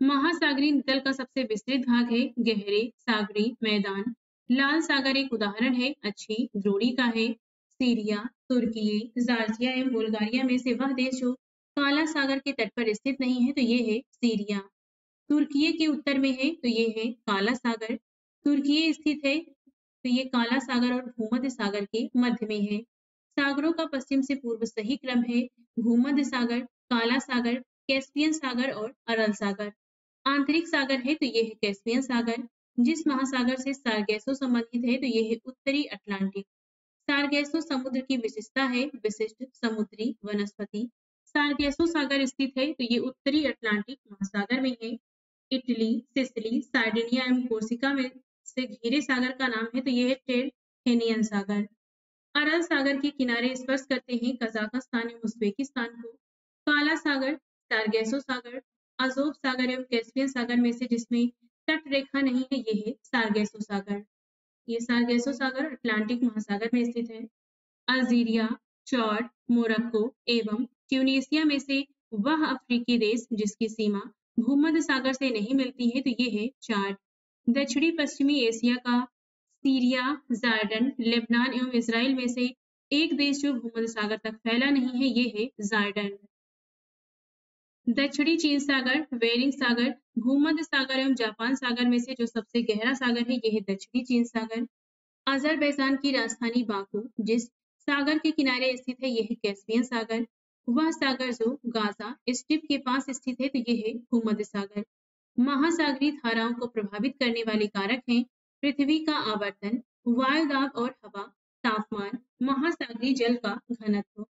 महासागरीय तल का सबसे विस्तृत भाग है गहरे सागरीय मैदान। लाल सागर एक उदाहरण है अच्छी द्रोणी का है। सीरिया तुर्की जॉर्जिया एवं बुल्गारिया में से वह देश जो काला सागर के तट पर स्थित नहीं है तो ये है सीरिया। तुर्की के उत्तर में है तो ये है काला सागर। तुर्की स्थित है तो ये काला सागर और भूमध्य सागर के मध्य में है। सागरों का पश्चिम से पूर्व सही क्रम है भूमध्य सागर काला सागर कैस्पियन सागर और अरल सागर। आंतरिक सागर है तो ये है कैस्पियन सागर। जिस महासागर से सारगैसो संबंधित है तो ये है उत्तरी अटलांटिक। सारगैसो समुद्र की विशेषता है विशिष्ट समुद्री वनस्पति। सारगैसो सागर स्थित है तो ये उत्तरी अटलांटिक महासागर में है। इटली सिसिली सार्डिनिया एवं कोर्सिका में से घिरे सागर का नाम है तो ये है टेरहेनियन सागर। अरल सागर के किनारे स्पर्श करते हैं कजाकिस्तान एवं उज्बेकिस्तान को। काला सागर सारगैसो सागर अजोव सागर एवं कैस्पियन सागर में से जिसमें तट रेखा नहीं है ये है सारगैसो सागर। ये सारगैसो सागर अटलांटिक महासागर में स्थित है। अल्जीरिया चॉड मोरक्को एवं ट्यूनीसिया में से वह अफ्रीकी देश जिसकी सीमा भूमध्य सागर से नहीं मिलती है तो ये है चाड। दक्षिणी पश्चिमी एशिया का सीरिया जॉर्डन लेबनान एवं इसराइल में से एक देश जो भूमध्य सागर तक फैला नहीं है ये है जॉर्डन। दक्षिणी चीन सागर बेरिंग सागर भूमध्य सागर एवं जापान सागर में से जो सबसे गहरा सागर है यह है दक्षिणी चीन सागर। अजरबैजान की राजधानी बाकू जिस सागर के किनारे स्थित है यह है कैस्पियन सागर। वह सागर जो गाजा स्ट्रिप के पास स्थित है तो यह है भूमध्य सागर। महासागरीय धाराओं को प्रभावित करने वाले कारक हैं पृथ्वी का आवर्तन वायु दाब और हवा तापमान महासागरीय जल का घनत्व।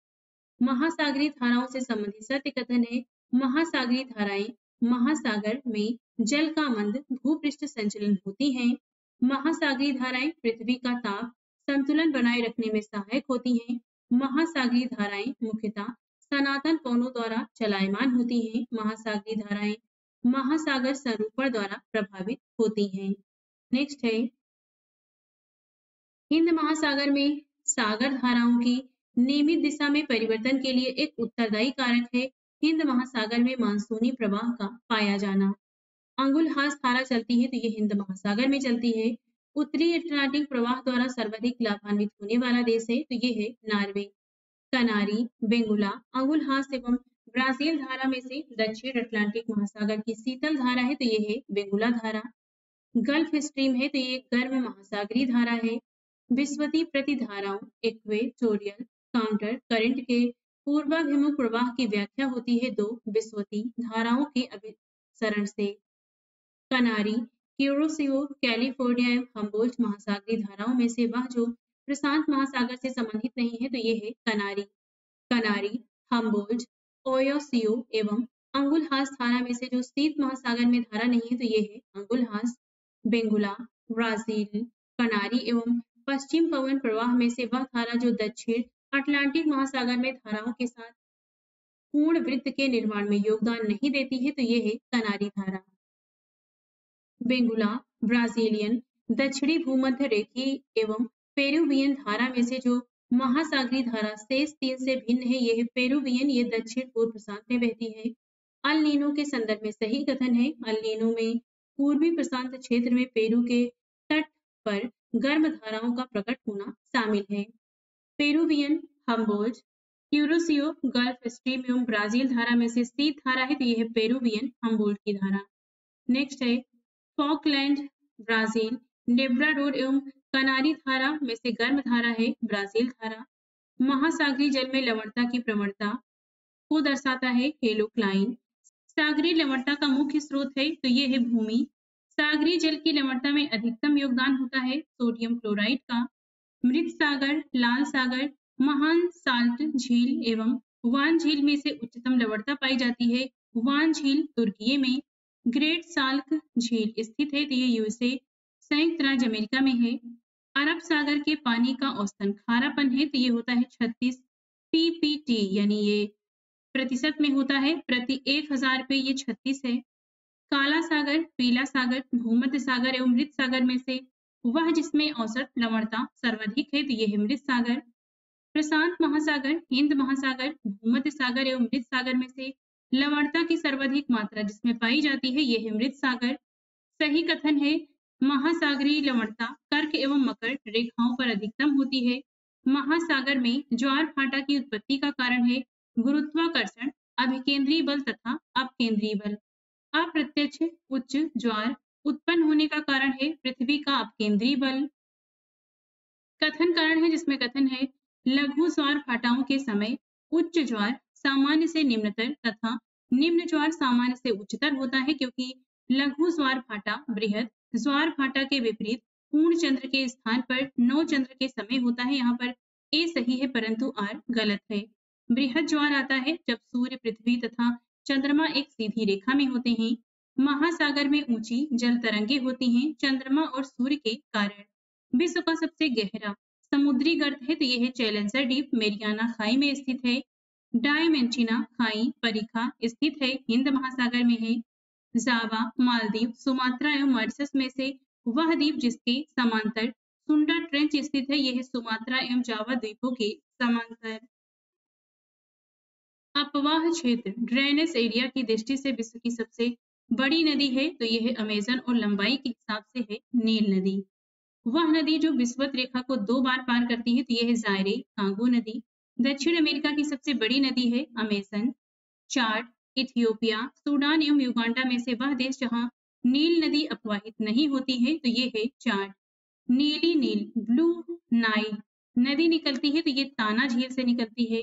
महासागरीय धाराओं से संबंधित सत्य कथन है महासागरीय धाराएं महासागर में जल का मंद भूपृष्ठ संचलन होती हैं। महासागरीय धाराएं पृथ्वी का ताप संतुलन बनाए रखने में सहायक होती हैं। महासागरीय धाराएं मुख्यतः सनातन पवनों द्वारा चलायमान होती हैं। महासागरीय धाराएं महासागर स्वरूपण द्वारा प्रभावित होती हैं। नेक्स्ट है हिंद महासागर में सागर धाराओं की नियमित दिशा में परिवर्तन के लिए एक उत्तरदायी कारक है हिंद महासागर में मानसूनी प्रवाह का पाया जाना। अंगुलहास धारा चलती है तो ये हिंद महासागर में चलती है। उत्तरी अटलांटिक प्रवाह द्वारा सर्वाधिक लाभान्वित होने वाला देश है तो ये है नॉर्वे। कनारी बेंगुला अंगुलहास एवं ब्राजील धारा में से दक्षिण अटलांटिक महासागर की शीतल धारा है तो ये है बेंगुला धारा। गल्फ स्ट्रीम है तो ये गर्म महासागरीय धारा है। विस्वती प्रतिधाराओं इक्वेटोरियल काउंटर करंट के पूर्वाभिमुख प्रवाह की व्याख्या होती है दो विस्वती धाराओं के अभिसरण से। कनारी क्यूरोसियो कैलिफोर्निया एवं हम्बोल्ट महासागरीय धाराओं में से वह जो प्रशांत महासागर से संबंधित नहीं है तो ये है कनारी। कनारी हम्बोल्ट ओयोसियो एवं अंगुलहास धारा में से जो शीत महासागर में धारा नहीं है तो ये है अंगुलहास। बेंगुला ब्राजील कनारी एवं पश्चिम पवन प्रवाह में से वह धारा जो दक्षिण अटलांटिक महासागर में धाराओं के साथ पूर्ण वृत्त के निर्माण में योगदान नहीं देती है तो ये है कनारी धारा। बेंगुला ब्राजीलियन दक्षिणी भूमध्य रेखीय एवं पेरुवियन धारा में से जो महासागरीय धारा शेष तीन से भिन्न है यह पेरुवियन ये दक्षिण पूर्व प्रशांत में बहती है। अल नीनो के संदर्भ में सही कथन है अल नीनो में पूर्वी प्रशांत क्षेत्र में पेरू के तट पर गर्म धाराओं का प्रकट होना शामिल है। Peruvian Humboldt. Kuroshio gulf stream एवं ब्राजील धारा में से शीत धारा है तो यह है पेरुवियन हम्बोल्ट की धारा। नेक्स्ट है फॉकलैंड ब्राजील। लेब्राडोर एवं कनारी धारा में से गर्म धारा है ब्राजील धारा। महासागरीय जल में लवणता की प्रवणता को दर्शाता है हेलोक्लाइन। सागरीय लवणता का मुख्य स्रोत है तो ये है भूमि। सागरीय जल की लवणता में अधिकतम योगदान होता है सोडियम क्लोराइड का। मृत सागर, लाल सागर, महान साल्ट झील एवं वान झील में से उच्चतम लवणता पाई जाती है वान झील तुर्की में। ग्रेट साल्क झील स्थित है तो ये यूएसए संयुक्त राज्य अमेरिका में है। अरब सागर के पानी का औसतन खारापन है तो ये होता है 36 पीपीटी, यानी ये प्रतिशत में होता है प्रति 1000 पे ये 36 है। काला सागर, पीला सागर, भूमध्य सागर एवं मृत सागर में से वह जिसमें औसत लवणता सर्वाधिक है तो ये है मृत सागर। प्रशांत महासागर, हिंद महासागर, भूमध्य सागर एवं मृत सागर में से लवणता की सर्वाधिक मात्रा जिसमें पाई जाती है ये है मृत सागर। सही कथन है महासागरीय लवणता कर्क एवं मकर रेखाओं पर अधिकतम होती है। महासागर में ज्वार भाटा की उत्पत्ति का कारण है गुरुत्वाकर्षण, अभिकेंद्रीय बल तथा अपकेंद्रीय बल। अप्रत्यक्ष उच्च ज्वार उत्पन्न होने का कारण है पृथ्वी का अपकेंद्रीय बल। कथन कारण है जिसमें कथन है लघु ज्वार भाटाओं के समय उच्च ज्वार सामान्य से निम्नतर तथा निम्न ज्वार सामान्य से उच्चतर होता है क्योंकि लघु ज्वार भाटा बृहद ज्वार भाटा के विपरीत पूर्ण चंद्र के स्थान पर 9 चंद्र के समय होता है। यहाँ पर ए सही है परंतु आर गलत है। बृहद ज्वार आता है जब सूर्य, पृथ्वी तथा चंद्रमा एक सीधी रेखा में होते हैं। महासागर में ऊंची जल तरंगे होती हैं चंद्रमा और सूर्य के कारण। विश्व का सबसे गहरा समुद्री गर्त है तो यह है चैलेंजर डीप, मेरियाना खाई में स्थित है। डायमेंटिना खाई परिखा स्थित है हिंद महासागर में है। जावा, मालदीव, सुमात्रा एवं मॉरिशस में से वह द्वीप जिसके समांतर सुंडा ट्रेंच स्थित है यह सुमात्रा एवं जावा द्वीपों के समांतर। अपवाह क्षेत्र ड्रेनेज एरिया की दृष्टि से विश्व की सबसे बड़ी नदी है तो यह है अमेजन और लंबाई के हिसाब से है नील नदी। वह नदी जो विषुवत रेखा को 2 बार पार करती है तो यह है जायरे कांगो नदी। दक्षिण अमेरिका की सबसे बड़ी नदी है अमेजन। चार्ट इथियोपिया, सूडान एवं युगांडा में से वह देश जहां नील नदी अपवाहित नहीं होती है तो ये है चार्ट। नीली नील ब्लू नाइल नदी निकलती है तो ये ताना झील से निकलती है।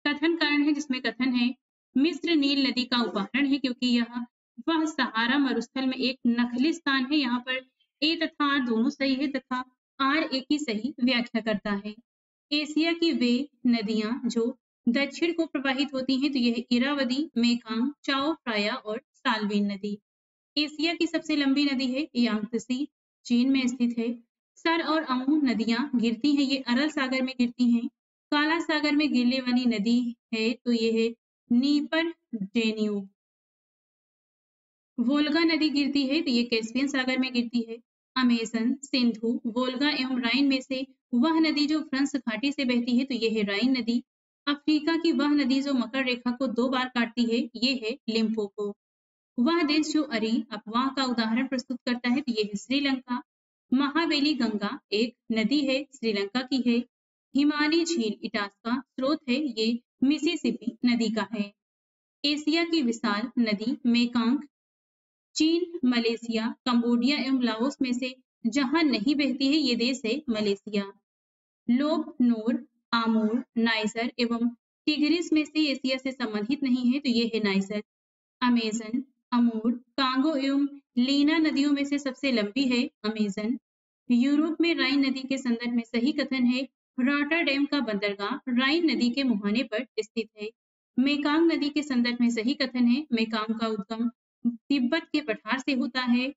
कथन कारण है जिसमें कथन है मिस्र नील नदी का उदाहरण है क्योंकि यह वह सहारा मरुस्थल में एक नखली स्थान है। यहाँ पर ए तथा आर दोनों सही है तथा आर ए की सही व्याख्या करता है। एशिया की वे नदियां जो दक्षिण को प्रवाहित होती हैं तो यह इरावदी, मेकांग, चाओ फ्राया और साल्विन नदी। एशिया की सबसे लंबी नदी है यांगत्से, चीन में स्थित है। सर और अमू नदियां गिरती हैं, ये अरल सागर में गिरती हैं। काला सागर में गिरने वाली नदी है तो ये है नीपर डेन्यूब। वोल्गा नदी गिरती है तो ये कैस्पियन सागर में गिरती है। अमेजन, सिंधु, वोल्गा एवं राइन में से वह नदी जो फ्रांस घाटी से बहती है तो ये है राइन नदी। अफ्रीका की वह नदी जो मकर रेखा को 2 बार काटती है ये है लिम्पोपो। वह देश जो अरी अफवाह का उदाहरण प्रस्तुत करता है तो ये है श्रीलंका। महावेली गंगा एक नदी है श्रीलंका की है। हिमानी झील इटास्का स्रोत है ये मिसिसिपी नदी का है। एशिया की विशाल नदी मेकांग चीन, मलेशिया, कंबोडिया एवं लाओस में से जहां नहीं बहती है ये देश है मलेशिया। लोब, नूर, आमूर, नाइजर एवं टिग्रिस में से एशिया से संबंधित नहीं है तो ये है नाइजर। अमेजन, अमूर, कांगो एवं लीना नदियों में से सबसे लंबी है अमेजन। यूरोप में राइन नदी के संदर्भ में सही कथन है रॉटरडैम का बंदरगाह राइन नदी के मुहाने पर स्थित है। मेकांग नदी के संदर्भ में सही कथन है मेकांग का उद्गम तिब्बत के पठार से होता है।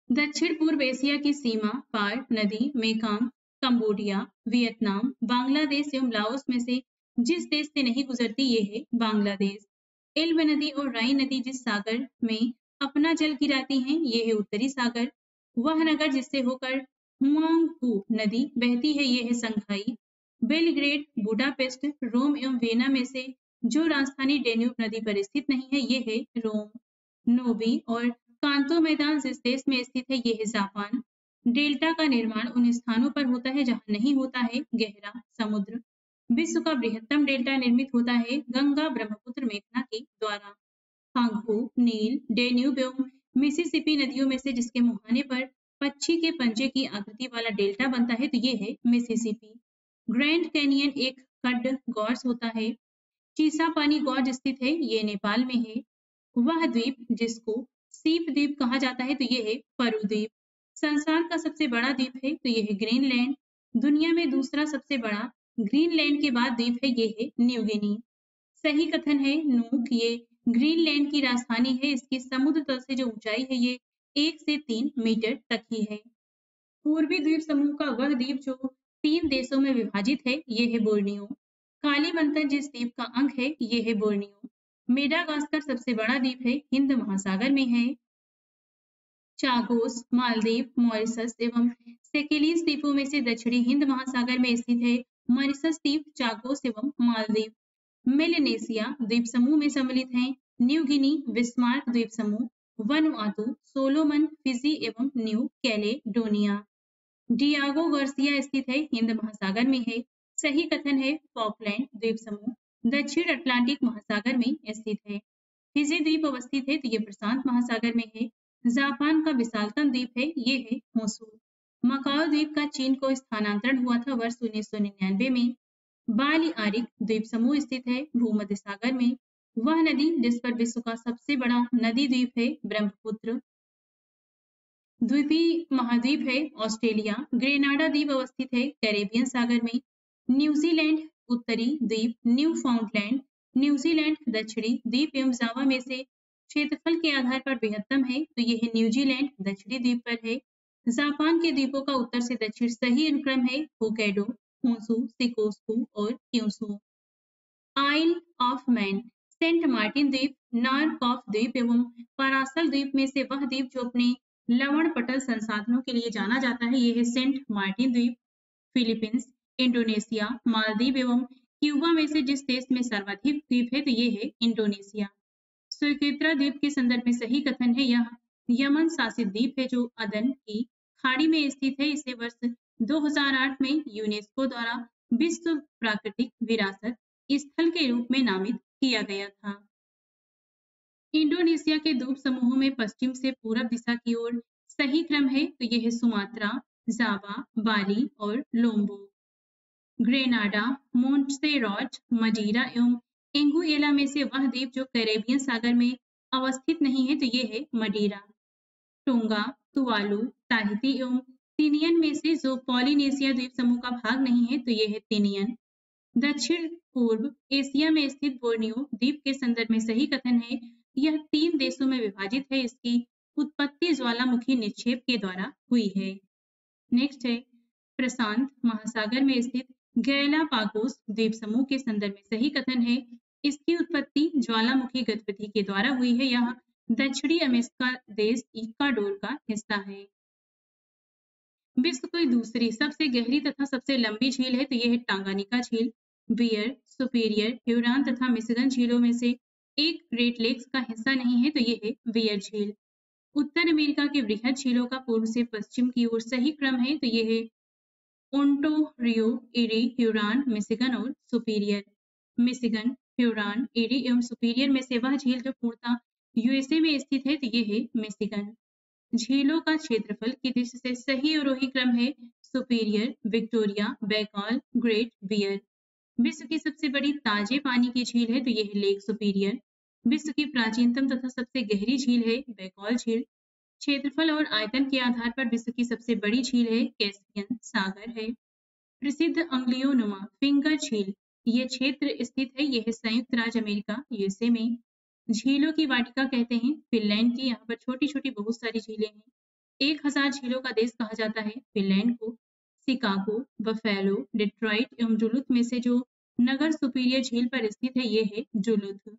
दक्षिण पूर्व एशिया की सीमा पार नदी मेकांग कंबोडिया, वियतनाम, बांग्लादेश एवं लाओस में से जिस देश से नहीं गुजरती ये है बांग्लादेश। एल्ब नदी और राइन नदी जिस सागर में अपना जल गिराती हैं ये है उत्तरी सागर। वह नगर जिससे होकर हुआंगपू नदी बहती है ये है संघाई। बेलग्रेड, बुडापेस्ट, रोम एवं वेना में से जो राजधानी डेन्यूब नदी पर स्थित नहीं है ये है रोम। नोबी और कांतो मैदान जिस देश में स्थित है ये है जापान। डेल्टा का निर्माण उन स्थानों पर होता है जहां नहीं होता है गहरा समुद्र। विश्व का बृहत्तम डेल्टा निर्मित होता है गंगा ब्रह्मपुत्र मेघना के द्वारा। कांगो, नील, डेन्यूब एवं मिसिसिपी नदियों में से जिसके मुहाने पर पक्षी के पंजे की आकृति वाला डेल्टा बनता है तो ये है मिसिसिपी। ग्रैंड कैनियन एक कड गॉर्स होता है। चीसा पानी गॉर्ज स्थित है, ये नेपाल में है। वह द्वीप जिसको सीप द्वीप कहा जाता है तो ये है फरू द्वीप। संसार का सबसे बड़ा द्वीप है तो ये है ग्रीनलैंड। दुनिया में दूसरा सबसे बड़ा ग्रीनलैंड के बाद द्वीप है ये है न्यू गिनी। सही कथन है नूक, ये ग्रीनलैंड की राजधानी है। इसकी समुद्र तल से जो ऊंचाई है ये 1 से 3 मीटर तक ही है। पूर्वी द्वीप समूह का वह द्वीप जो 3 देशों में विभाजित है ये है बोर्नियो। कालीमंथन जिस द्वीप का अंग है ये है बोर्नियो। मेडागास्कर सबसे बड़ा द्वीप है, हिंद महासागर में है। चागोस, मालदीव, मॉरिशस एवं सेकेलिस द्वीपों में से दक्षिणी हिंद महासागर में स्थित है मॉरिशस द्वीप, चागोस एवं मालदीव। मेलेनेशिया द्वीप समूह में सम्मिलित हैं न्यू गिनी, बिस्मार्क द्वीप समूह, वनुआतु, सोलोमन, फिजी एवं न्यू कैलेडोनिया। डियागो गार्सिया स्थित है हिंद महासागर में है। सही कथन है फॉकलैंड द्वीप समूह दक्षिण अटलांटिक महासागर में स्थित है। फिजी द्वीप अवस्थित है तो ये प्रशांत महासागर में है। जापान का विशालतम द्वीप है ये है होसू। मकाओ द्वीप का चीन को स्थानांतरण हुआ था वर्ष 1999 में। बाली आरिक द्वीप समूह स्थित है भूमध्य सागर में। वह नदी जिस पर विश्व का सबसे बड़ा नदी द्वीप है ब्रह्मपुत्र। द्वीपीय महाद्वीप है ऑस्ट्रेलिया। ग्रेनाडा द्वीप अवस्थित है कैरेबियन सागर में। न्यूजीलैंड उत्तरी द्वीप न्यू फाउंडलैंड। न्यूजीलैंड दक्षिणी द्वीप एवं जावा में से क्षेत्रफल के आधार पर बृहत्तम है तो यह न्यूजीलैंड दक्षिणी द्वीप पर है। जापान के द्वीपों का उत्तर से दक्षिण सही अनुक्रम है होकैडो, होंसू, सिकोस्कू और क्यूसू। आइल ऑफ मैन सेंट मार्टिन द्वीप, नारकॉफ द्वीप एवं पारासल द्वीप में से वह द्वीप जो अपने लवण पटल संसाधनों के लिए जाना जाता है यह है सेंट मार्टिन द्वीप। फिलीपींस, इंडोनेशिया, मालदीव एवं क्यूबा में से जिस देश में सर्वाधिक द्वीप है तो ये है इंडोनेशिया। सुकेत्रा द्वीप के संदर्भ में सही कथन है यह यमन शासित द्वीप है जो अदन की खाड़ी में स्थित है। इसे वर्ष 2008 में यूनेस्को द्वारा विश्व प्राकृतिक विरासत स्थल के रूप में नामित किया गया था। इंडोनेशिया के द्वीप समूहों में पश्चिम से पूरब दिशा की ओर सही क्रम है तो यह है सुमात्रा, जावा, बाली और लोम्बोक। ग्रेनाडा, मोंटसेराट, मजीरा एवं एंगुएला में से वह द्वीप जो कैरेबियन सागर में अवस्थित नहीं है तो यह है मडीरा। टोंगा, तुवालू, ताहिती एवं तिनियन में से जो पॉलिनेशिया द्वीप समूह का भाग नहीं है तो यह है तिनियन। दक्षिण पूर्व एशिया में स्थित बोर्नियो द्वीप के संदर्भ में सही कथन है यह 3 देशों में विभाजित है। इसकी उत्पत्ति ज्वालामुखी निक्षेप के द्वारा हुई है। नेक्स्ट है प्रशांत महासागर में स्थित गैलापागोस द्वीप समूह के संदर्भ में सही कथन है इसकी उत्पत्ति ज्वालामुखी गतिविधि के द्वारा हुई है। यह दक्षिणी अमेरिका देश इक्वाडोर का हिस्सा है। विश्व की दूसरी सबसे गहरी तथा सबसे लंबी झील है तो यह है टांगानिका झील। बियर, सुपीरियर, ह्यूरॉन तथा मिशिगन झीलों में से एक ग्रेट लेक्स का हिस्सा नहीं है तो यह है बियर झील। उत्तर अमेरिका की वृहद झीलों का पूर्व से पश्चिम की ओर सही क्रम है तो यह है ओंटारियो, एरी, ह्यूरॉन, मिशिगन और सुपीरियर। मिशिगन, ह्यूरॉन, एरी एवं सुपीरियर में से वह झील जो पूर्णतः यूएसए में स्थित है तो यह है मिशिगन। झीलों का क्षेत्रफल की दृष्टि से सही अवरोही क्रम है Superior, Victoria, Baikal, Great Bear. विश्व की सबसे बड़ी ताजे पानी की झील है तो यह है लेक सुपीरियर। विश्व की प्राचीनतम तथा सबसे गहरी झील है बैकॉल झील। क्षेत्रफल और आयतन के आधार पर विश्व की सबसे बड़ी झील है कैस्पियन सागर है। प्रसिद्ध अंगुलियोनुमा फिंगर झील ये क्षेत्र स्थित है यह संयुक्त राज्य अमेरिका यूएसए में। झीलों की वाटिका कहते हैं फिनलैंड की। यहाँ पर छोटी छोटी बहुत सारी झीलें हैं। 1000 झीलों का देश कहा जाता है फिनलैंड को। शिकागो, बफेलो, डिट्रॉइट एवं जुलूथ में से जो नगर सुपीरियर झील पर स्थित है ये है जुलूथ।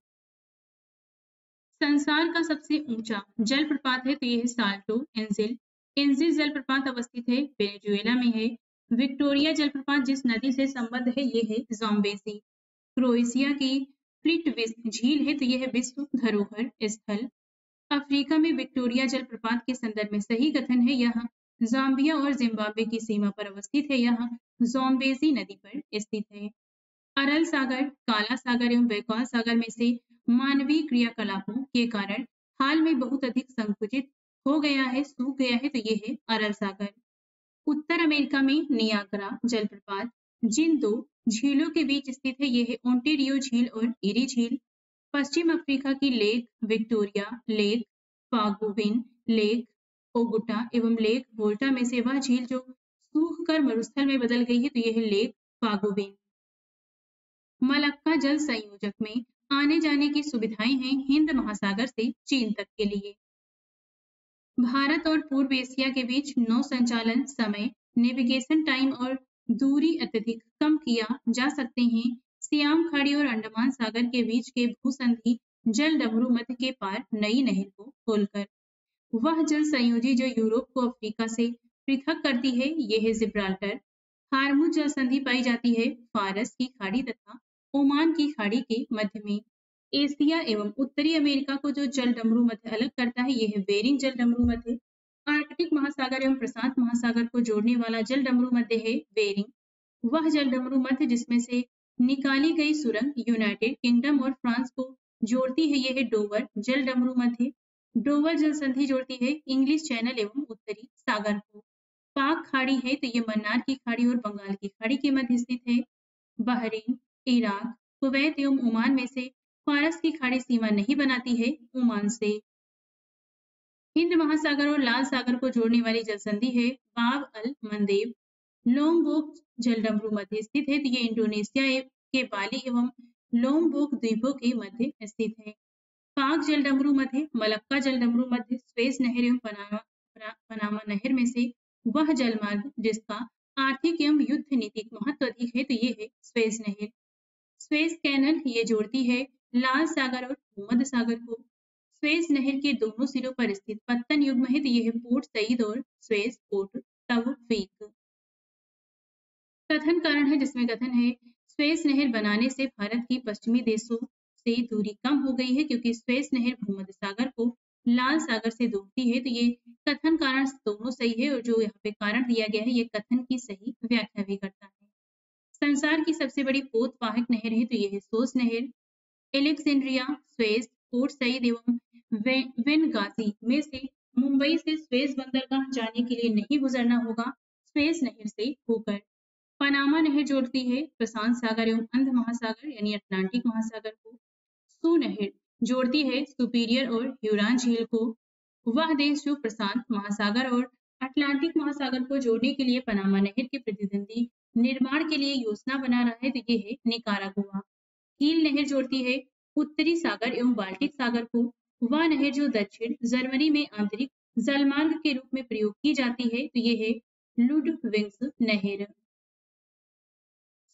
संसार का सबसे ऊंचा जलप्रपात है तो यह है साल्टो एंजिल। एंजिल जलप्रपात अवस्थित है वेनेजुएला में है। विक्टोरिया जलप्रपात जिस नदी से संबद्ध है ये है ज़ाम्बेसी। क्रोएशिया की प्लिटविस झील है तो यह विश्व धरोहर स्थल। अफ्रीका में विक्टोरिया जलप्रपात के संदर्भ में सही कथन है यह जाम्बिया और जिम्बाब्वे की सीमा पर अवस्थित है। यह ज़ोम्बेज़ी नदी पर स्थित है। अरल सागर, काला सागर एवं बेकाल सागर में से मानवीय क्रियाकलापों के कारण हाल में बहुत अधिक संकुचित हो गया है, सूख गया है, तो ये है अरल सागर। उत्तर अमेरिका में नियाग्रा जलप्रपात जिन दो झीलों के बीच स्थित है, ये है ओंटेरियो झील और इरी झील। पश्चिम अफ्रीका की लेक विक्टोरिया, लेक फागुविन, लेक ओगुटा एवं लेक वोल्टा में से वह झील जो सूख कर मरुस्थल में बदल गई है, तो यह है लेक फागुविन। मलक्का जल संयोजक में आने जाने की सुविधाएं हैं हिंद महासागर से चीन तक के लिए। भारत और पूर्व एशिया के बीच नौ संचालन समय, नेविगेशन टाइम और दूरी अत्यधिक कम किया जा सकते हैं। सियाम खाड़ी और अंडमान सागर के बीच के भूसंधि जल डमरू मध्य के पार नई नहर को खोलकर। वह जल संयोजी जो यूरोप को अफ्रीका से पृथक करती है, यह है जिब्राल्टर। हार्मुज जल संधि पाई जाती है फारस की खाड़ी तथा ओमान की खाड़ी के मध्य में। एशिया एवं उत्तरी अमेरिका को जो जल डमरू मध्य अलग करता है, यह है बेरिंग जल डमरू मध्य। आर्कटिक महासागर एवं प्रशांत महासागर को जोड़ने वाला जल डमरू मध्य है बेरिंग। वह जल डमरू मध्य जिसमें से निकाली गई सुरंग यूनाइटेड किंगडम और फ्रांस को जोड़ती है, यह है डोवर जल डमरू मध्य। डोवर जल संधि जोड़ती है इंग्लिश चैनल एवं उत्तरी सागर को। पाक खाड़ी है, तो ये मन्नार की खाड़ी और बंगाल की खाड़ी के मध्य स्थित है। बहरीन, इराक, कुवैत एवं ओमान में से फारस की खाड़ी सीमा नहीं बनाती है ओमान से। हिंद महासागर और लाल सागर को जोड़ने वाली जल संधि है बाब अल मंदेब। लोंगबोक जलडमरू मध्य स्थित है, तो ये इंडोनेशिया के बाली एवं लोंगबोक द्वीपों के मध्य स्थित है। पाक जलडमरू मध्य, मलक्का जलडमरू मध्य, स्वेज नहर एवं पनामा नहर में से वह जलमार्ग जिसका आर्थिक एवं युद्ध नीतिक महत्व अधिक है, तो ये है स्वेज नहर। स्वेज कैनल ये जोड़ती है लाल सागर और भूमध्य सागर को। स्वेज नहर के दोनों सिरों पर स्थित पत्तन युग्म है, तो ये है पोर्ट सईद और स्वेज पोर्ट तवफीक। कथन कारण है जिसमें कथन है स्वेज नहर बनाने से भारत की पश्चिमी देशों से दूरी कम हो गई है, क्योंकि स्वेज नहर भूमध्य सागर को लाल सागर से जोड़ती है। तो ये कथन कारण दोनों सही है और जो यहाँ पे कारण दिया गया है ये कथन की सही व्याख्या भी करता है। संसार की सबसे बड़ी पोतवाहक नहर है, तो ये है सोस नहर। एलेक्जेंड्रिया, स्वेज, पोर्ट सईद एवं वेनगाजी में से मुंबई से स्वेज बंदरगाह जाने के लिए नहीं गुजरना होगा, स्वेज नहर से होकर। पनामा नहर जोड़ती है प्रशांत सागर एवं अंध महासागर यानी अटलांटिक महासागर को। सू नहर जोड़ती है सुपीरियर और ह्यूरॉन झील को। वह देश जो प्रशांत महासागर और अटलांटिक महासागर को जोड़ने के लिए पनामा नहर के प्रतिद्वंदी निर्माण के लिए योजना बना रहा है, तो ये है निकारागुआ। कील नहर जोड़ती है उत्तरी सागर एवं बाल्टिक सागर को। वह नहर जो दक्षिण जर्मनी में आंतरिक जलमार्ग के रूप में प्रयोग की जाती है, तो ये है लुडविग्स नहर।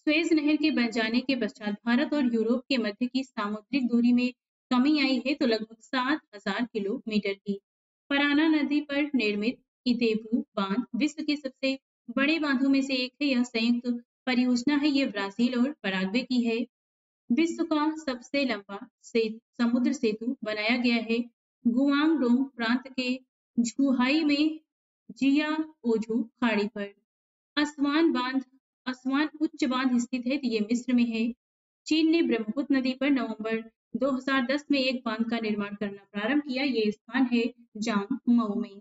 स्वेज नहर के बन जाने के पश्चात भारत और यूरोप के मध्य की सामुद्रिक दूरी में कमी आई है, तो लगभग 7,000 किलोमीटर की। पराना नदी पर निर्मित इतेपू बांध विश्व के सबसे बड़े बांधों में से एक है। यह संयुक्त परियोजना है, ये ब्राजील और पराग्वे की है। विश्व का सबसे लंबा समुद्र सेतु बनाया गया है गुआंगडोंग प्रांत के झुहाई में जिया ओझू खाड़ी पर। असवान बांध, असवान उच्च बांध स्थित है, तो ये मिस्र में है। चीन ने ब्रह्मपुत्र नदी पर नवंबर 2010 में एक बांध का निर्माण करना प्रारंभ किया। ये स्थान है जांग मऊ में।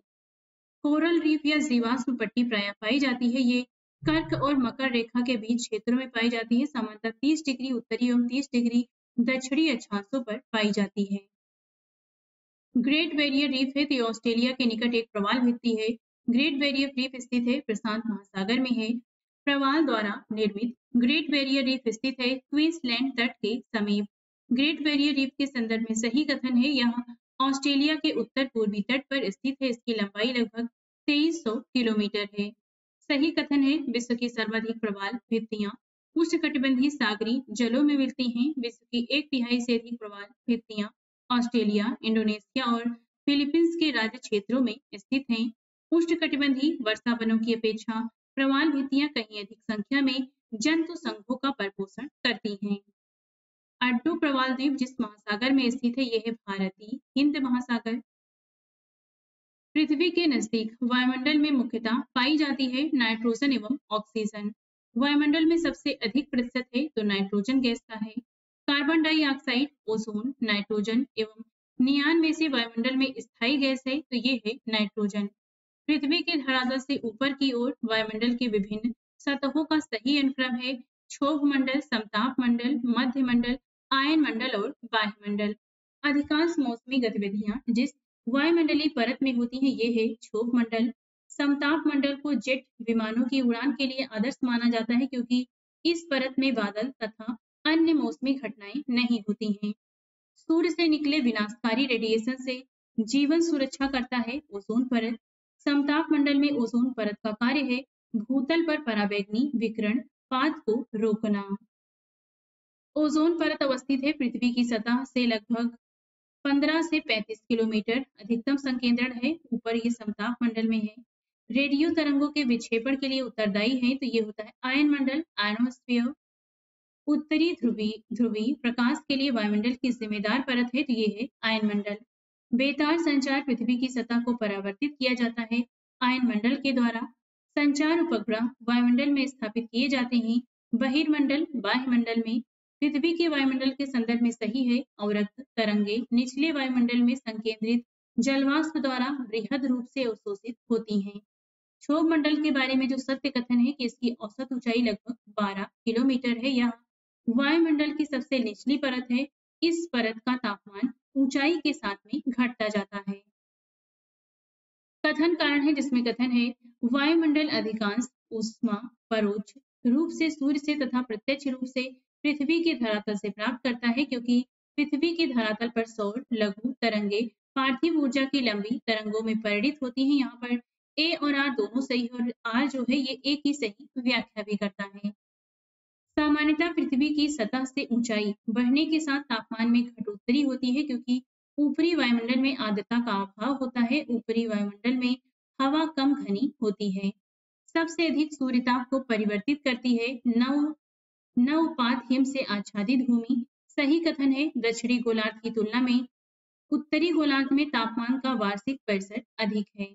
कोरल रीफ या जीवाश्म पट्टी प्रायः पाई जाती है। ये कर्क और मकर रेखा के बीच क्षेत्रों में पाई जाती है। सामान्यतः 30 डिग्री उत्तरी एवं 30 डिग्री दक्षिणी अक्षांशों पर पाई जाती है। ग्रेट बैरियर रीफ है, तो ऑस्ट्रेलिया के निकट एक प्रवाल भित्ति है। ग्रेट बैरियर रीफ स्थित है प्रशांत महासागर में है। प्रवाल द्वारा निर्मित ग्रेट बैरियर रीफ स्थित है क्वींसलैंड तट के समीप। ग्रेट बैरियर रीफ के संदर्भ में सही कथन है यह ऑस्ट्रेलिया के उत्तर पूर्वी तट पर स्थित है। इसकी लंबाई लगभग 2300 किलोमीटर है। सही कथन है विश्व की सर्वाधिक प्रवाल भित्तियां उष्णकटिबंधीय सागरी जलों में मिलती हैं। विश्व की 1/3 से अधिक प्रवाल भित्तियां ऑस्ट्रेलिया, इंडोनेशिया और फिलीपींस के राज्य क्षेत्रों में स्थित हैं। उष्णकटिबंधीय वर्षा वनों की अपेक्षा प्रवाल भित्तियां कहीं अधिक संख्या में जंतु संघों का परिपोषण करती हैं। अड्डू प्रवाल द्वीप जिस महासागर में स्थित है यह है भारतीय हिंद महासागर। पृथ्वी के नजदीक वायुमंडल में मुख्यतः पाई जाती है नाइट्रोजन एवं ऑक्सीजन। वायुमंडल में सबसे अधिक प्रतिशत है तो नाइट्रोजन गैस का है। कार्बन डाइऑक्साइड, ओजोन, नाइट्रोजन एवं नियान में से वायुमंडल में स्थायी गैस है तो ये है नाइट्रोजन। पृथ्वी के धरातल से ऊपर की ओर वायुमंडल की विभिन्न सतहों का सही अनुक्रम है क्षोभ मंडल, समताप मंडल, मध्य मंडल, आयन मंडल और वायुमंडल। अधिकांश मौसमी गतिविधियां जिस वायुमंडलीय परत में होती हैं ये है क्षोभ मंडल। समताप मंडल को जेट विमानों की उड़ान के लिए आदर्श माना जाता है क्योंकि इस परत में बादल तथा अन्य मौसमी घटनाएं नहीं होती हैं। सूर्य से निकले विनाशकारी रेडिएशन से जीवन सुरक्षा करता है ओजोन परत। समताप मंडल में ओजोन परत का कार्य है भूतल पर पराबैंगनी विकिरण पात को रोकना। ओजोन परत अवस्थित है पृथ्वी की सतह से लगभग 15 से 35 किलोमीटर। अधिकतम संकेंद्रण है ऊपर ये समताप मंडल में है। रेडियो तरंगों के विक्षेपण के लिए उत्तरदायी है तो ये होता है आयन मंडल, आयनोस्फीयर। उत्तरी ध्रुवी प्रकाश के लिए वायुमंडल की जिम्मेदार परत है तो ये है आयन मंडल। बेतार संचार पृथ्वी की सतह को परावर्तित किया जाता है आयन मंडल के द्वारा। संचार उपग्रह वायुमंडल में स्थापित किए जाते हैं बहिर्मंडल बाह्यमंडल में। पृथ्वी के वायुमंडल के संदर्भ में सही है अवरक्त तरंगे निचले वायुमंडल में संकेंद्रित जलवाष्प द्वारा बृहद रूप से अवशोषित होती हैं। क्षोभ मंडल के बारे में जो सत्य कथन है कि इसकी औसत ऊंचाई लगभग 12 किलोमीटर है। यह वायुमंडल की सबसे निचली परत है। इस परत का तापमान ऊंचाई के साथ में घटता जाता है। कथन कारण है जिसमें कथन है वायुमंडल अधिकांश ऊष्मा परोक्ष रूप से सूर्य से तथा प्रत्यक्ष रूप से पृथ्वी के धरातल से प्राप्त करता है क्योंकि पृथ्वी के धरातल पर सौर लघु तरंगे पार्थिव ऊर्जा की लंबी तरंगों में परिणित होती हैं। यहाँ पर ए और आर दोनों सही और आर जो है ये एक ही सही व्याख्या भी करता है। सामान्यतः पृथ्वी की सतह से ऊंचाई बढ़ने के साथ तापमान में घटोत्तरी होती है क्योंकि ऊपरी वायुमंडल में आर्द्रता का अभाव होता है। ऊपरी वायुमंडल में हवा कम घनी होती है। सबसे अधिक सूर्यताप को परिवर्तित करती है नवपात हिम से आच्छादित भूमि। सही कथन है दक्षिणी गोलार्ध की तुलना में उत्तरी गोलार्ध में तापमान का वार्षिक प्रतिशत अधिक है।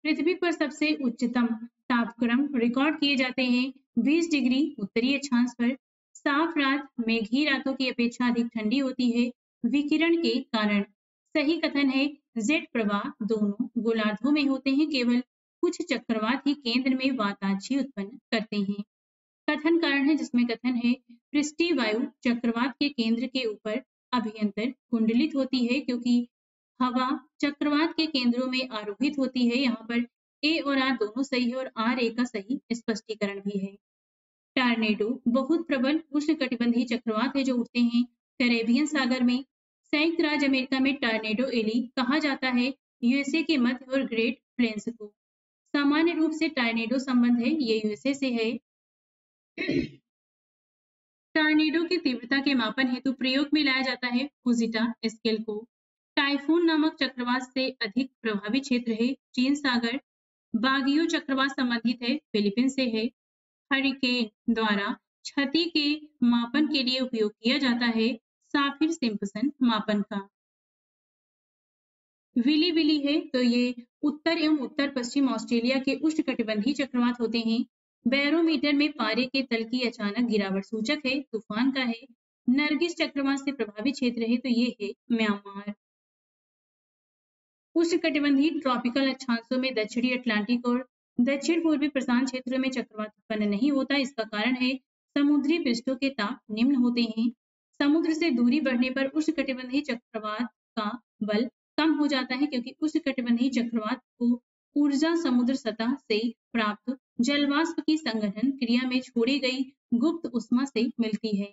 पृथ्वी पर सबसे उच्चतम तापक्रम रिकॉर्ड किए जाते हैं 20 डिग्री उत्तरी अक्षांश पर। साफ रात मेघी रातों की अपेक्षा अधिक ठंडी होती है विकिरण के कारण। सही कथन है जेट प्रवाह दोनों गोलार्धों में होते हैं केवल कुछ चक्रवात ही केंद्र में वाताक्षी उत्पन्न करते हैं। कथन कारण है जिसमें कथन है पृष्ठीय वायु चक्रवात के केंद्र के ऊपर अभ्यंतर कुंडलित होती है क्योंकि हवा चक्रवात के केंद्रों में आरोहित होती है। यहाँ पर ए और आर दोनों सही है और आर ए का सही स्पष्टीकरण भी है। टॉर्नेडो बहुत प्रबल उष्णकटिबंधीय चक्रवात है जो उठते हैं कैरेबियन सागर में। संयुक्त राज्य अमेरिका में टॉर्नेडो एली कहा जाता है यूएसए के मध्य और ग्रेट प्लेन्स को। सामान्य रूप से टॉर्नेडो संबंध है ये यूएसए से है। टॉर्नेडो की तीव्रता के मापन हेतु प्रयोग में लाया जाता है फुजिटा स्केल को। टाइफून नामक चक्रवात से अधिक प्रभावी क्षेत्र है चीन सागर। बागियो चक्रवात संबंधित है फिलीपींस से है। हरिकेन द्वारा क्षति के मापन के लिए उपयोग किया जाता है साफिर सिम्पसन मापन का। विली विली है तो ये उत्तर एवं उत्तर पश्चिम ऑस्ट्रेलिया के उष्णकटिबंधीय चक्रवात होते हैं। बैरोमीटर में पारे के तल की अचानक गिरावट सूचक है तूफान का है। नरगिस चक्रवात से प्रभावित क्षेत्र है तो ये है म्यांमार। उष्णकटिबंधीय ट्रॉपिकल अक्षांशों में दक्षिणी अटलांटिक और दक्षिण पूर्वी प्रशांत क्षेत्रों में चक्रवात उत्पन्न नहीं होता। इसका कारण है समुद्री पृष्ठों के ताप निम्न होते हैं। समुद्र से दूरी बढ़ने पर उष्णकटिबंधीय चक्रवात का बल कम हो जाता है क्योंकि उष्णकटिबंधीय चक्रवात को ऊर्जा समुद्र सतह से प्राप्त जलवाष्प की संघनन क्रिया में छोड़ी गई गुप्त उष्मा से मिलती है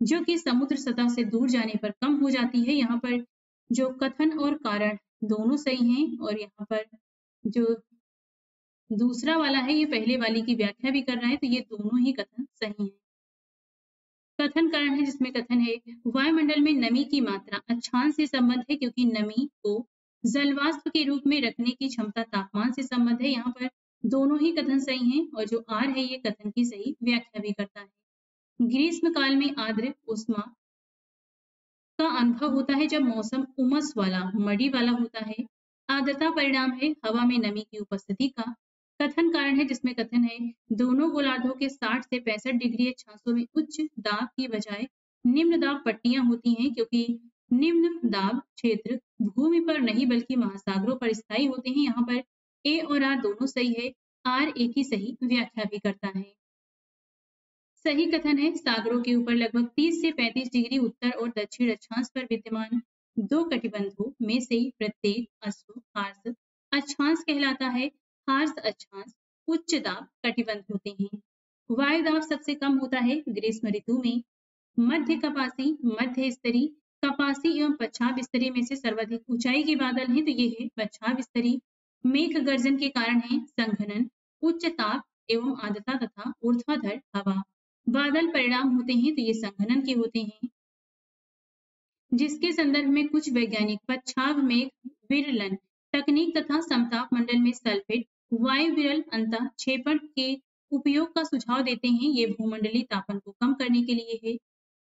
जो कि समुद्र सतह से दूर जाने पर कम हो जाती है। यहाँ पर जो कथन और कारण दोनों सही हैं और यहाँ पर जो दूसरा वाला है ये पहले वाली की व्याख्या भी कर रहा है तो ये दोनों ही कथन सही हैं। कथन कारण है जिसमें कथन है वायुमंडल में नमी की मात्रा अक्षांश से संबंध है क्योंकि नमी को जलवाष्प के रूप में रखने की क्षमता तापमान से संबंध है। यहाँ पर दोनों ही कथन सही हैं और जो आर है ये कथन की सही व्याख्या भी करता है। ग्रीष्म काल में आर्द्र उष्मा का अनुभव होता है जब मौसम उमस वाला मड़ी वाला होता है। आर्द्रता परिणाम है हवा में नमी की उपस्थिति का। कथन कारण है जिसमें कथन है दोनों गोलार्धों के 60 से 65 डिग्री अक्षांशों में उच्च दाब की बजाय निम्न दाब पट्टियां होती हैं क्योंकि निम्न दाब क्षेत्र भूमि पर नहीं बल्कि महासागरों पर स्थायी होते हैं। यहाँ पर ए और आर दोनों सही है। आर ए की सही व्याख्या भी करता है। सही कथन है सागरों के ऊपर लगभग 30 से 35 डिग्री उत्तर और दक्षिण अक्षांश पर विद्यमान दो कटिबंधों में से प्रत्येक अश्व हार्स अक्षांश कहलाता है। हार्स अक्षांश उच्च दाब कटिबंध होते हैं। वायु दाब सबसे कम होता है ग्रीष्म ऋतु में। मध्य कपासी मध्य स्तरी कपासी एवं पच्छाद स्तरी में से सर्वाधिक ऊंचाई के बादल हैं तो ये है पच्छाद स्तरी। मेघ गर्जन के कारण है संघनन उच्च ताप एवं आर्द्रता तथा ऊर्ध्वाधर हवा। बादल परिणाम होते हैं तो ये संघनन के होते हैं जिसके संदर्भ में कुछ वैज्ञानिक पच्छाद मेघ विरलन तकनीक तथा समताप मंडल में सल्फेट वायु विरल अंतः क्षेपण के उपयोग का सुझाव देते हैं। ये भूमंडलीय तापन को कम करने के लिए है।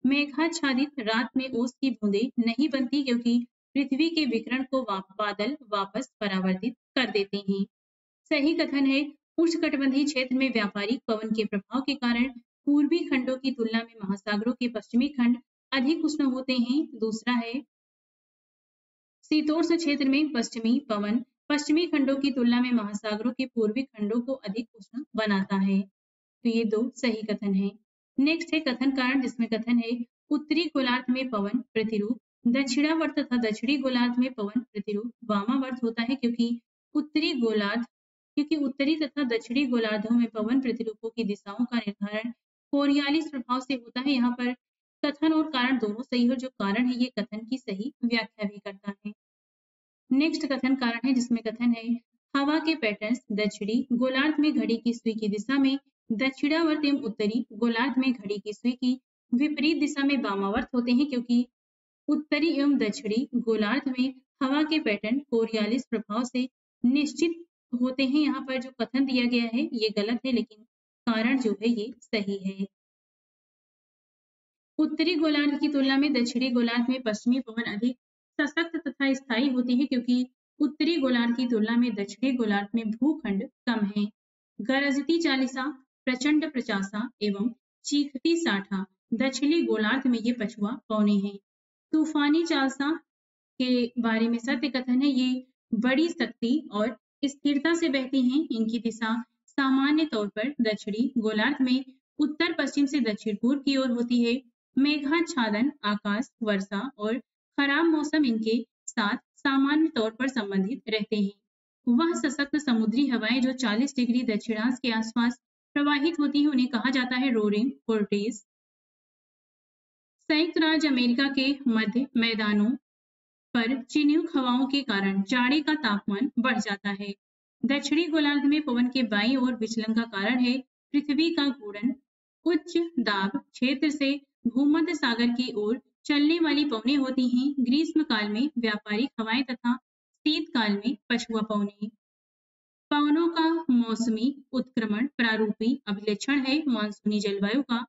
मेघाच्छादित रात में ओस की बूंदें नहीं बनती क्योंकि पृथ्वी के विकिरण को बादल वापस परावर्तित कर देते हैं। सही कथन है उष्णकटिबंधीय क्षेत्र में व्यापारिक पवन के प्रभाव के कारण पूर्वी खंडों की तुलना में महासागरों के पश्चिमी खंड अधिक उष्ण होते हैं। दूसरा है शीतोष्ण क्षेत्र में पश्चिमी पवन पश्चिमी खंडों की तुलना में महासागरों के पूर्वी खंडों को अधिक उष्ण बनाता है। तो ये दो सही कथन है। नेक्स्ट है कथन कारण जिसमें कथन है उत्तरी गोलार्ध में पवन प्रतिरूप दक्षिणावर्त तथा दक्षिणी गोलार्ध में पवन प्रतिरूप वामावर्त होता है क्योंकि उत्तरी तथा दक्षिणी गोलार्धों में पवन प्रतिरूपों की दिशाओं का निर्धारण कोरियालिस प्रभाव से होता है। यहाँ पर कथन और कारण दोनों सही हो। जो कारण है ये कथन की सही व्याख्या भी करता है। नेक्स्ट कथन कारण है जिसमें कथन है हवा के पैटर्न्स दक्षिणी गोलार्ध में घड़ी की सुई की दिशा में दक्षिणावर्त एवं उत्तरी गोलार्ध में घड़ी की सुई की विपरीत दिशा में वामावर्त होते हैं क्योंकि उत्तरी एवं दक्षिणी गोलार्ध में हवा के पैटर्न कोरियालिस प्रभाव से निश्चित होते हैं। यहाँ पर जो कथन दिया गया है ये गलत है लेकिन कारण जो है ये सही है। उत्तरी गोलार्ध की तुलना में दक्षिणी गोलार्ध में पश्चिमी पवन अधिक सशक्त तथा स्थायी होते हैं क्योंकि उत्तरी गोलार्ध की तुलना में दक्षिणी गोलार्ध में भूखंड कम है। गरजती चालीसा प्रचंड प्रचासा एवं चीखती साठा दक्षिणी गोलार्ध में ये पछुआ पौने हैं। तूफानी चालसा के बारे में सत्य कथन है ये बड़ी शक्ति और स्थिरता से बहती हैं। इनकी दिशा सामान्य तौर पर दक्षिणी गोलार्ध में उत्तर पश्चिम से दक्षिण पूर्व की ओर होती है। मेघाच्छादन आकाश वर्षा और खराब मौसम इनके साथ सामान्य तौर पर संबंधित रहते हैं। वह सशक्त समुद्री हवाएं जो 40 डिग्री दक्षिणांश के आसपास प्रवाहित होती हैं उन्हें कहा जाता है रोरिंग फोर्टिस। संयुक्त राज्य अमेरिका के मध्य मैदानों पर चिन्युक हवाओं के कारण जाड़े का तापमान बढ़ जाता है। दक्षिणी गोलार्ध में पवन के बाईं ओर विचलन का कारण है पृथ्वी का घूर्णन। उच्च दाब क्षेत्र से भूमध्य सागर की ओर चलने वाली पवनें होती हैं। ग्रीष्म काल में व्यापारिक हवाएं तथा शीतकाल में पछुआ पवनें। पवनों का मौसमी उत्क्रमण प्रारूपी अभिलक्षण है मानसूनी जलवायु का।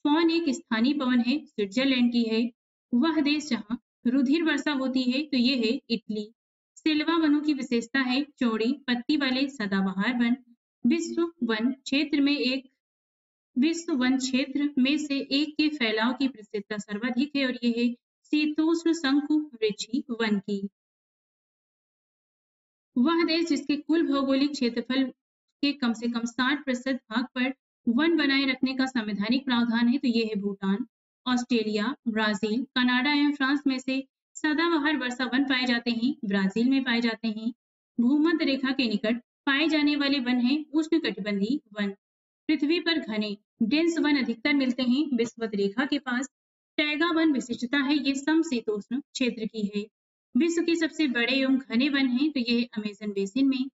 फॉन एक स्थानीय पवन है स्विट्जरलैंड की है। वह देश जहाँ रुधिर वर्षा होती है तो ये है इटली। सिल्वा वनों की विशेषता है चौड़ी पत्ती वाले सदाबहार वन। विश्व वन क्षेत्र में से एक के फैलाव की प्रसिद्धता सर्वाधिक है और ये है शीतोष्ण शंकु वृक्षी वन की। वह देश जिसके कुल भौगोलिक क्षेत्रफल के कम से कम 60% भाग पर वन बनाए रखने का संवैधानिक प्रावधान है तो ये है भूटान। ऑस्ट्रेलिया ब्राजील कनाडा एवं फ्रांस में से सदाबहार वर्षा वन पाए जाते हैं ब्राजील में पाए जाते हैं। भूमध्य रेखा के निकट पाए जाने वाले वन हैं उष्णकटिबंधीय वन। पृथ्वी पर घने डेंस वन अधिकतर मिलते हैं विषुवत रेखा के पास। टैगा वन विशिष्टता है ये समशीतोष्ण क्षेत्र की है। विश्व के सबसे बड़े एवं घने वन हैं तो ये अमेजन बेसिन में।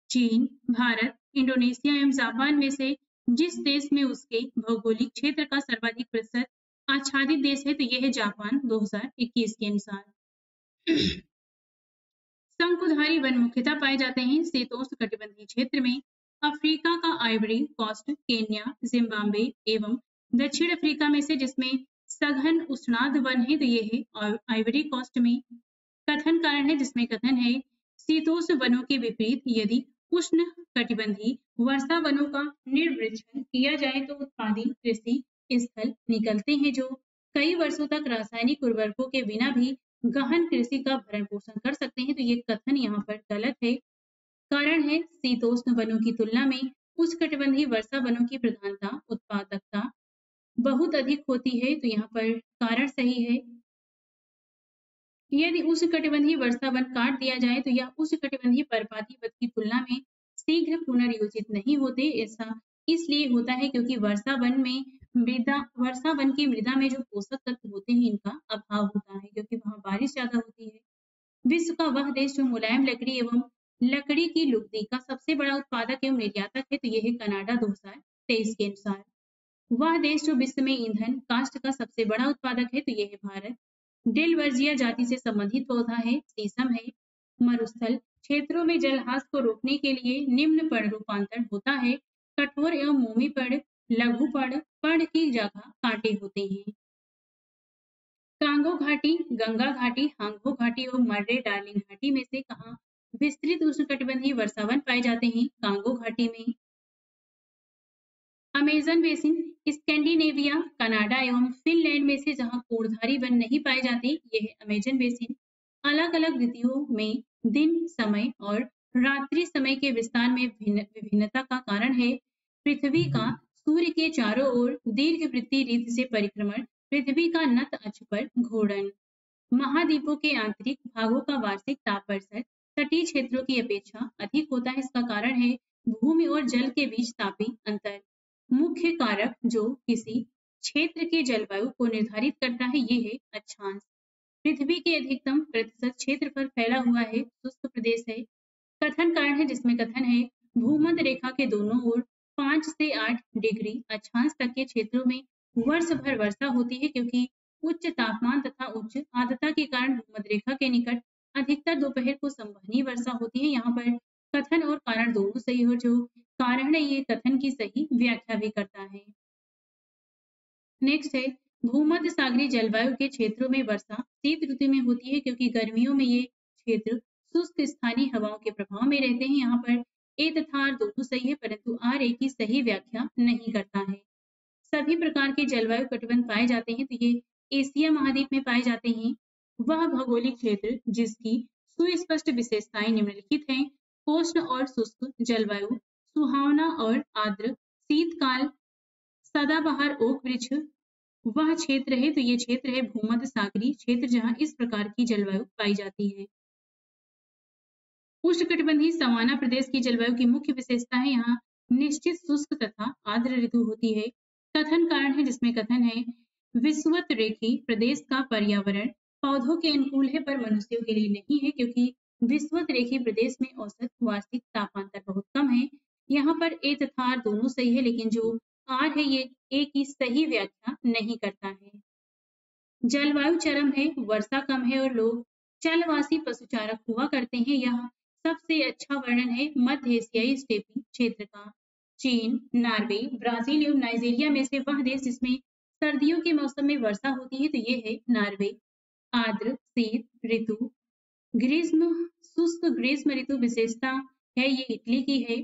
चीन भारत इंडोनेशिया एवं जापान में से जिस देश में उसके भौगोलिक क्षेत्र का सर्वाधिक प्रतिशत आच्छादित देश है तो यह है जापान 2021 के अनुसार। शंकुधारी वन मुख्यतः पाए जाते हैं शीतोष्ण कटिबंधीय क्षेत्र में। अफ्रीका का आइवरी कोस्ट केन्या जिम्बाब्वे एवं दक्षिण अफ्रीका में से जिसमें सघन उष्णार्ध वन है तो ये है आइवरी कोस्ट में। कथन कारण है जिसमें कथन है शीतोष्ण वनों के विपरीत यदि उष्ण कटिबंधीय वर्षा वनों का निर्वृक्षण किया जाए तो उत्पादी कृषि स्थल निकलते हैं जो कई वर्षों तक रासायनिक उर्वरकों के बिना भी गहन कृषि का भरण पोषण कर सकते हैं। तो ये कथन यहाँ पर गलत है। कारण है शीतोष्ण वनों की तुलना में उष्णकटिबंधीय वर्षा वनों की प्रधानता उत्पादकता बहुत अधिक होती है। तो यहाँ पर कारण सही है। यदि उष्णकटिबंधीय वर्षा वन काट दिया जाए तो यह उष्णकटिबंधीय पर्वतीय वन की तुलना में शीघ्र पुनर्योजित नहीं होते। ऐसा इसलिए होता है क्योंकि वर्षा वन की मृदा में जो पोषक तत्व होते हैं इनका अभाव होता है क्योंकि वहाँ बारिश ज्यादा होती है। विश्व का वह देश जो मुलायम लकड़ी एवं लकड़ी की लुगदी का सबसे बड़ा उत्पादक एवं निर्यातक है तो यह है कनाडा 2023 के अनुसार। वह देश जो विश्व में ईंधन काष्ठ का सबसे बड़ा उत्पादक है तो यह है भारत। डेलवर्जिया जाति से संबंधित पौधा है, शीशम है। मरुस्थल क्षेत्रों में जलहास को रोकने के लिए निम्न पर्ण रूपांतरण होता है। कठोर एवं मोमी पर्ण, लघु पर्ण, पर्ण की जगह कांटे होते हैं। कांगो घाटी, गंगा घाटी, हांगो घाटी और मर्रे डार्लिंग घाटी में से कहाँ विस्तृत उष्णकटिबंधीय वर्षावन पाए जाते हैं? कांगो घाटी में। अमेजन बेसिन स्कैंडिनेविया, कनाडा एवं फिनलैंड में से जहां कोड़धारी वन नहीं पाए जाते, ये है अमेजन बेसिन। अलग अलग ऋतुओं में दिन, समय और रात्रि समय के विस्तार में विभिन्नता का कारण है पृथ्वी का सूर्य के चारों ओर दीर्घवृत्तीय रीति से परिक्रमण, पृथ्वी का नत अक्ष पर घूर्णन, महाद्वीपों के आंतरिक भागों का वार्षिक तापवर्षण तटीय क्षेत्रों की अपेक्षा अधिक होता है। इसका कारण है भूमि और जल के बीच तापीय अंतर। मुख्य कारक जो किसी क्षेत्र के जलवायु को निर्धारित करता है ये है अक्षांश। पृथ्वी के अधिकतम प्रतिशत क्षेत्र पर फैला हुआ है शुष्क प्रदेश है। कथन कारण है जिसमें कथन है भूमध्य रेखा के दोनों ओर 5 से 8 डिग्री अक्षांश तक के क्षेत्रों में वर्ष भर वर्षा होती है क्योंकि उच्च तापमान तथा उच्च आर्द्रता के कारण भूमध्य रेखा के निकट अधिकतर दोपहर को संवहनीय वर्षा होती है। यहाँ पर कथन और कारण दोनों सही हो। जो कारण है ये कथन की सही व्याख्या भी करता है। नेक्स्ट है भूमध्य सागरीय जलवायु के क्षेत्रों में वर्षा शीत ऋतु में होती है क्योंकि गर्मियों में ये क्षेत्र शुष्क स्थानीय हवाओं के प्रभाव में रहते हैं। यहाँ पर ए तथा आर दोनों सही है परंतु आर ए की सही व्याख्या नहीं करता है। सभी प्रकार के जलवायु कटिबंध पाए जाते हैं तो ये एशिया महाद्वीप में पाए जाते हैं। वह भौगोलिक क्षेत्र जिसकी सुस्पष्ट विशेषताएं निम्नलिखित हैं। उष्ण और शुष्क जलवायु, सुहावना और आर्द्र शीतकाल, सदाबहार ओक वृक्ष वह क्षेत्र है तो ये क्षेत्र है भूमध्य सागरीय क्षेत्र जहां इस प्रकार की जलवायु पाई जाती है। उष्णकटिबंधीय सवाना प्रदेश की जलवायु की मुख्य विशेषता है यहाँ निश्चित शुष्क तथा आर्द्र ऋतु होती है। कथन कारण है जिसमें कथन है विषुवत रेखी प्रदेश का पर्यावरण पौधों के अनुकूल है पर मनुष्यों के लिए नहीं है क्योंकि विषुवत रेखी प्रदेश में औसत वार्षिक तापांतर बहुत कम है। यहाँ पर ए तथा आर दोनों सही है लेकिन जो आर है ये ए की सही व्याख्या नहीं करता है। जलवायु चरम है, वर्षा कम है और लोग जलवासी पशुचारक हुआ करते हैं। यह सबसे अच्छा वर्णन है मध्य एशियाई स्टेपी क्षेत्र का। चीन, नार्वे, ब्राजील एवं नाइजीरिया में से वह देश जिसमें सर्दियों के मौसम में वर्षा होती है तो ये है नार्वे। आर्द्र शीत ऋतु, ग्रीष्म शुष्क ग्रीष्म ऋतु विशेषता है ये इटली की है।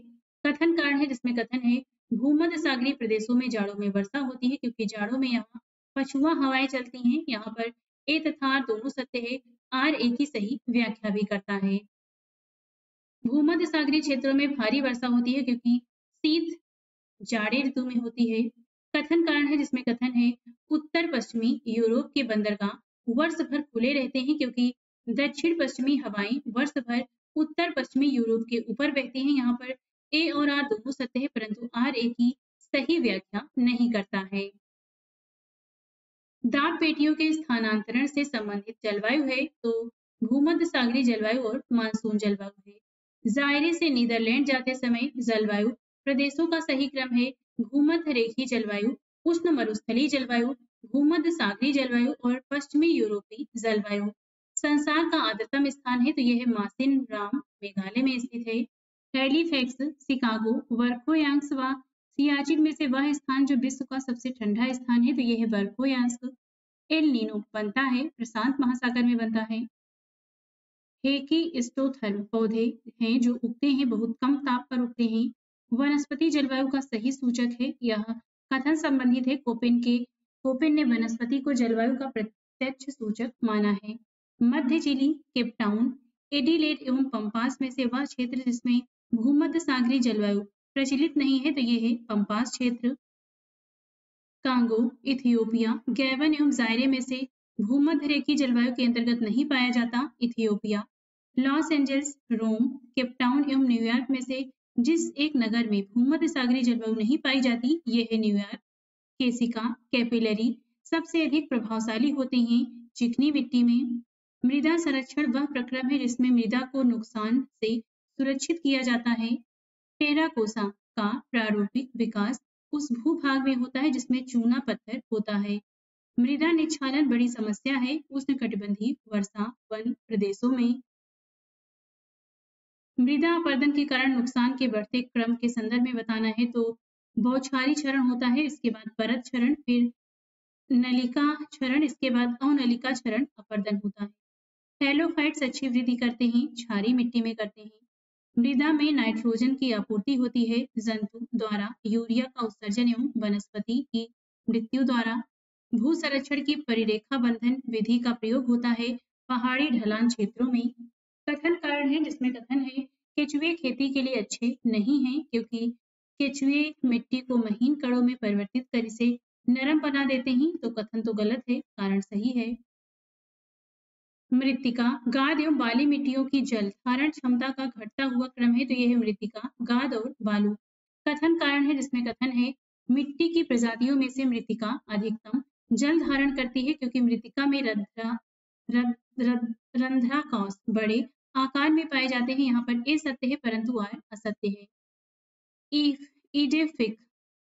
कथन कारण है जिसमें कथन है भूमध्य सागरीय प्रदेशों में जाड़ों में वर्षा होती है क्योंकि जाड़ों में यहाँ पछुआ हवाएं चलती हैं। यहाँ पर ए तथा आर दोनों सत्य है, आर ए की सही व्याख्या भी करता है। भूमध्य सागरीय क्षेत्रों में भारी वर्षा होती है क्योंकि शीत जाड़े ऋतु में होती है। कथन कारण है जिसमें कथन है उत्तर पश्चिमी यूरोप के बंदरगाह वर्ष भर खुले रहते हैं क्योंकि दक्षिण पश्चिमी हवाएं वर्ष भर उत्तर पश्चिमी यूरोप के ऊपर बहती हैं। यहाँ पर ए और आर दोनों सत्य है परंतु आर ए की सही व्याख्या नहीं करता है। दाब पेटियों के स्थानांतरण से संबंधित जलवायु है तो भूमध्य सागरीय जलवायु और मानसून जलवायु है। जायरे से नीदरलैंड जाते समय जलवायु प्रदेशों का सही क्रम है भूमध्य रेखीय जलवायु, उष्ण मरुस्थलीय जलवायु, भूमध्य सागरीय जलवायु और पश्चिमी यूरोपीय जलवायु। संसार का आर्द्रतम स्थान है तो यह है मासिन राम मेघालय में स्थित है। हैलीफैक्स, शिकागो, वर्खोयांक्स व सियाचिन में से वह स्थान जो विश्व का सबसे ठंडा स्थान है तो यह है वर्खोयांक्स। एल नीनो बनता है प्रशांत महासागर में बनता है। हेकिस्टोथर्म पौधे हैं जो उगते हैं, बहुत कम ताप पर उगते हैं। वनस्पति जलवायु का सही सूचक है। यह कथन संबंधित है। कोपेन ने वनस्पति को जलवायु का प्रत्यक्ष सूचक माना है। मध्य चिली, केप टाउन, एडिलेड एवं पंपास में से वह क्षेत्र जिसमें भूमध्य सागरीय जलवायु प्रचलित नहीं है तो ये है पंपास क्षेत्र। कांगो, इथियोपिया, गैबन एवं जायरे में से भूमध्य रेखीय जलवायु के अंतर्गत नहीं पाया जाता, इथियोपिया। लॉस एंजल्स, रोम, केप टाउन एवं न्यूयॉर्क में से जिस एक नगर में भूमध्य सागरीय जलवायु नहीं पाई जाती, ये है न्यूयॉर्क। केसिका, कैपिलरी सबसे अधिक प्रभावशाली होते हैं चिकनी मिट्टी में। मृदा संरक्षण वह प्रक्रम है जिसमें मृदा को नुकसान से सुरक्षित किया जाता है। टेराकोसा का प्रारूपिक विकास उस भूभाग में होता है जिसमें चूना पत्थर होता है। मृदा निक्षालन बड़ी समस्या है उष्णकटिबंधीय वर्षा वन प्रदेशों में। मृदा अपरदन के कारण नुकसान के बढ़ते क्रम के संदर्भ में बताना है तो बौछारी क्षरण होता है, इसके बाद परत क्षरण, फिर नलिका क्षरण, इसके बाद अनलिका क्षरण अपरदन होता है। हेलोफाइट्स अच्छी वृद्धि करते हैं, क्षारीय मिट्टी में करते हैं। मृदा में नाइट्रोजन की आपूर्ति होती है जंतु द्वारा, यूरिया का उत्सर्जन एवं वनस्पति की मृत्यु द्वारा। भू संरक्षण की परिरेखा बंधन विधि का प्रयोग होता है पहाड़ी ढलान क्षेत्रों में। कथन कारण है जिसमें कथन है केचुए खेती के लिए अच्छे नहीं हैं क्योंकि केचुए मिट्टी को महीन कणों में परिवर्तित कर इसे नरम बना देते हैं, तो कथन तो गलत है, कारण सही है। मृत्तिका, गाद एवं बाली मिट्टियों की जल धारण क्षमता का घटता हुआ क्रम है तो यह है मृत्तिका, गाद और बालू। कथन कारण है जिसमें कथन है मिट्टी की प्रजातियों में से मृत्तिका अधिकतम जल धारण करती है क्योंकि मृत्तिका में रंध्राकौश बड़े आकार में पाए जाते हैं। यहाँ पर ए सत्य है परंतु आर असत्य है। इडेफिक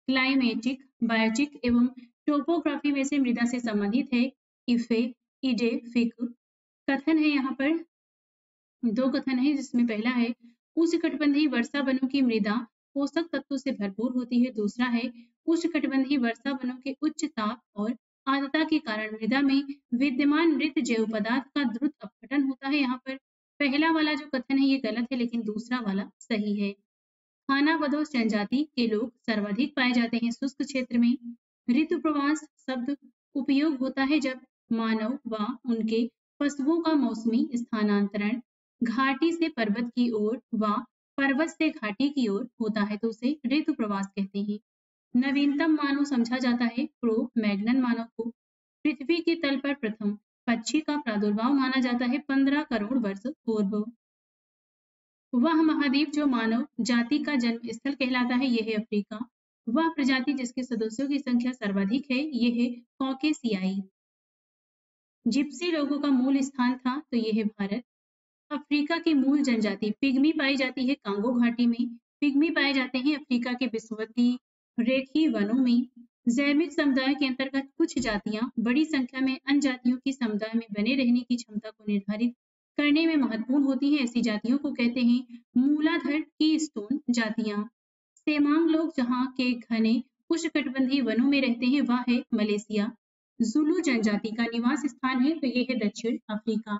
क्लाइमेटिक, बायोटिक एवं टोपोग्राफी में से मृदा से संबंधित है। इफे, इडेफिक। कथन है यहाँ पर दो कथन है जिसमें पहला है उष्णकटिबंधीय वर्षा वनों की मृदा पोषक तत्वों से भरपूर होती है। दूसरा है उष्णकटिबंधीय वर्षा वनों के उच्च ताप और आर्द्रता के कारण मृदा में विद्यमान मृत जैव पदार्थ का द्रुत अपघटन होता है। यहाँ पर पहला वाला जो कथन है ये गलत है लेकिन दूसरा वाला सही है। खानाबदोश जनजाति के लोग सर्वाधिक पाए जाते हैं शुष्क क्षेत्र में। ऋतु प्रवास शब्द उपयोग होता है जब मानव व उनके पशुओं का मौसमी स्थानांतरण घाटी से पर्वत की ओर व पर्वत से घाटी की ओर होता है तो उसे ऋतु प्रवास कहते हैं। नवीनतम मानव समझा जाता है क्रो मैग्नन मानव को। पृथ्वी के तल पर प्रथम पक्षी का प्रादुर्भाव माना जाता है 15 करोड़ वर्ष पूर्व। वह महाद्वीप जो मानव जाति का जन्म स्थल कहलाता है यह है अफ्रीका। वह प्रजाति जिसके सदस्यों की संख्या सर्वाधिक है यह है कॉकेसियाई। जिप्सी लोगों का मूल स्थान था तो यह है भारत। अफ्रीका की मूल जनजाति पिग्मी पाई जाती है कांगो घाटी में। पिग्मी पाए जाते हैं अफ्रीका के विषुवतीय रेखीय वनों में। जैविक समुदाय के अंतर्गत कुछ जातियां बड़ी संख्या में अन्य जातियों की समुदाय में बने रहने की क्षमता को निर्धारित करने में महत्वपूर्ण होती हैं। ऐसी जातियों को कहते हैं मूलाधार की स्टोन जातियां। सेमांग लोग जहाँ के घने उष्णकटिबंधीय वनों में रहते हैं वह है मलेशिया। जुलू जनजाति का निवास स्थान है तो यह है दक्षिण अफ्रीका।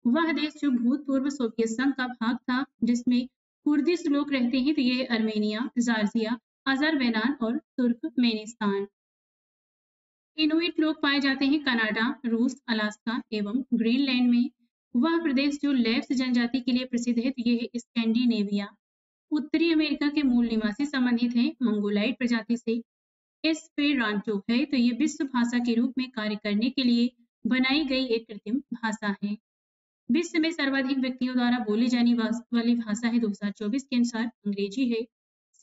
वह देश जो भूतपूर्व सोवियत संघ का भाग था जिसमें कुर्दिश लोग रहते हैं तो यह है अर्मेनिया, जॉर्जिया, अजरबैजान और तुर्कमेनिस्तान। इनुइट लोग पाए जाते हैं कनाडा, रूस, अलास्का एवं ग्रीनलैंड में। वह प्रदेश जो लेप्स जनजाति के लिए प्रसिद्ध है तो यह है स्कैंडिनेविया। उत्तरी अमेरिका के मूल निवासी संबंधित हैं मंगोलाइट प्रजाति से। एस्पेरांटो है तो ये विश्व भाषा के रूप में कार्य करने के लिए बनाई गई एक कृत्रिम भाषा है। विश्व में सर्वाधिक व्यक्तियों द्वारा बोली जाने वाली भाषा है 2024 के अनुसार अंग्रेजी है।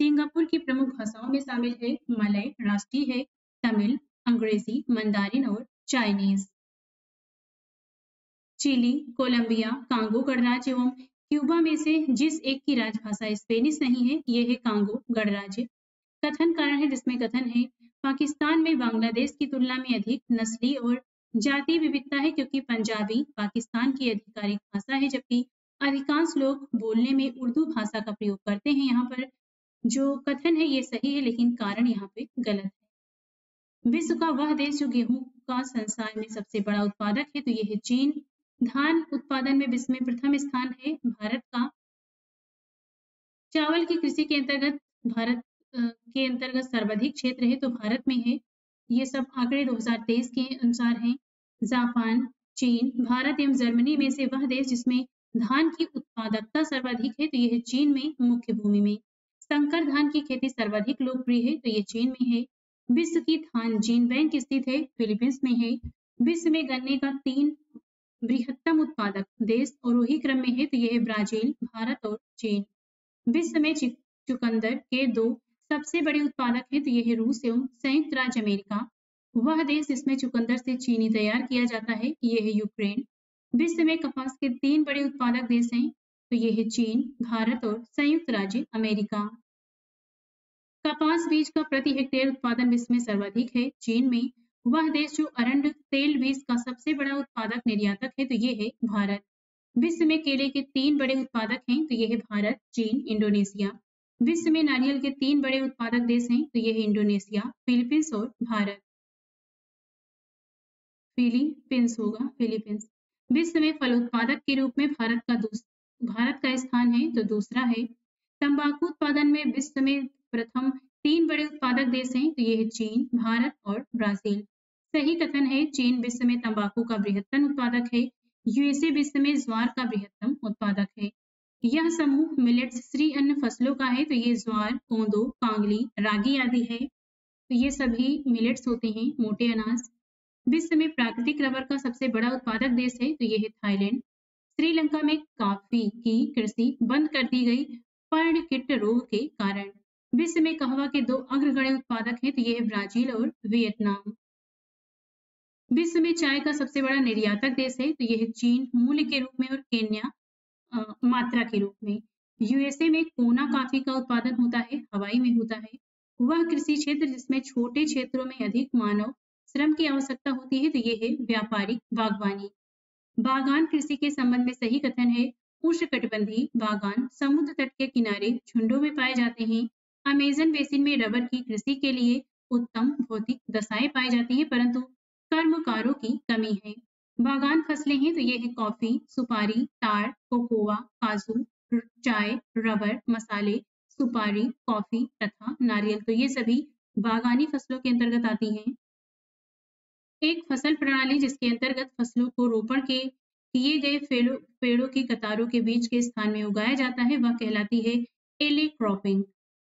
सिंगापुर की प्रमुख भाषाओं में शामिल है मलय राष्ट्रीय है, तमिल, अंग्रेजी, मंदारिन और चाइनीज। चिली, कोलंबिया, कांगो गणराज्य एवं क्यूबा में से जिस एक की राजभाषा स्पेनिश नहीं है यह है कांगो गणराज्य। कथन कारण है जिसमें कथन है पाकिस्तान में बांग्लादेश की तुलना में अधिक नस्ली और जाति विविधता है क्योंकि पंजाबी पाकिस्तान की आधिकारिक भाषा है जबकि अधिकांश लोग बोलने में उर्दू भाषा का प्रयोग करते हैं। यहाँ पर जो कथन है ये सही है लेकिन कारण यहाँ पे गलत है। विश्व का वह देश जो गेहूं का संसार में सबसे बड़ा उत्पादक है तो यह है चीन। धान उत्पादन में विश्व में प्रथम स्थान है भारत का। चावल की कृषि के अंतर्गत भारत के अंतर्गत सर्वाधिक क्षेत्र है तो भारत में है। ये सब आंकड़े 2023 के अनुसार हैं। जापान, चीन, भारत एवं जर्मनी में से वह देश जिसमें धान की उत्पादकता सर्वाधिक है तो यह है चीन में मुख्य भूमि में। संकर धान की खेती सर्वाधिक लोकप्रिय है तो ये चीन में है। विश्व की धान जीन बैंक स्थित है, फिलीपींस में है। विश्व में गन्ने का 3 बृहत्तम उत्पादक देश आरोही क्रम में है तो यह है ब्राजील, भारत और चीन। विश्व में चुकंदर के 2 सबसे बड़े उत्पादक हैं तो यह है रूस एवं संयुक्त राज्य अमेरिका। वह देश जिसमें चुकंदर से चीनी तैयार किया जाता है यह है यूक्रेन। विश्व में कपास के 3 बड़े उत्पादक देश हैं तो यह है चीन, भारत और संयुक्त राज्य अमेरिका। कपास बीज का प्रति हेक्टेयर उत्पादन विश्व में सर्वाधिक है चीन में। वह देश जो अरंड तेल बीज का सबसे बड़ा उत्पादक निर्यातक है तो ये है भारत। विश्व में केले के 3 बड़े उत्पादक हैं तो ये है भारत, चीन, इंडोनेशिया। विश्व में नारियल के 3 बड़े उत्पादक देश हैं तो ये है इंडोनेशिया, फिलीपींस और भारत। फिलीपींस होगा, फिलीपींस। विश्व में फल उत्पादक के रूप में भारत का स्थान है तो दूसरा है। तंबाकू उत्पादन में विश्व में प्रथम 3 बड़े उत्पादक देश हैं तो ये है चीन, भारत और ब्राजील। सही कथन है चीन विश्व में तंबाकू का बृहत्तम उत्पादक है। यूएसए विश्व में ज्वार का बृहत्तम उत्पादक है। यह समूह मिलेट्स श्री अन्न फसलों का है तो ये ज्वार, कोंदो, कांगली, रागी आदि है। तो ये सभी मिलेट्स होते हैं, मोटे अनाज। विश्व में प्राकृतिक रबर का सबसे बड़ा उत्पादक देश है तो ये है थाईलैंड। श्रीलंका में कॉफी की कृषि बंद कर दी गई पर्णकिट रोग के कारण। विश्व में कहवा के 2 अग्रगण्य उत्पादक हैं तो ये है ब्राजील और वियतनाम। विश्व में चाय का सबसे बड़ा निर्यातक देश है तो ये है चीन मूल्य के रूप में और केन्या मात्रा के रूप में। यूएसए में कोना कॉफी का उत्पादन होता है, हवाई में होता है। वह कृषि क्षेत्र जिसमें छोटे क्षेत्रों में अधिक मानव श्रम की आवश्यकता होती है तो ये है व्यापारिक बागवानी। बागान कृषि के संबंध में सही कथन है उष्णकटिबंधीय बागान समुद्र तट के किनारे झुंडों में पाए जाते हैं। अमेजन बेसिन में रबर की कृषि के लिए उत्तम भौतिक दशाएं पाई जाती हैं परंतु कर्मकारों की कमी है। बागान फसलें हैं तो ये है कॉफी, सुपारी, ताड़, कोकोआ, काजू, चाय, रबर, मसाले, सुपारी, कॉफी तथा नारियल। तो ये सभी बागानी फसलों के अंतर्गत आती हैं। एक फसल प्रणाली जिसके अंतर्गत फसलों को रोपण के किए गए पेड़ों की कतारों के बीच के स्थान में उगाया जाता है वह कहलाती है एले क्रॉपिंग।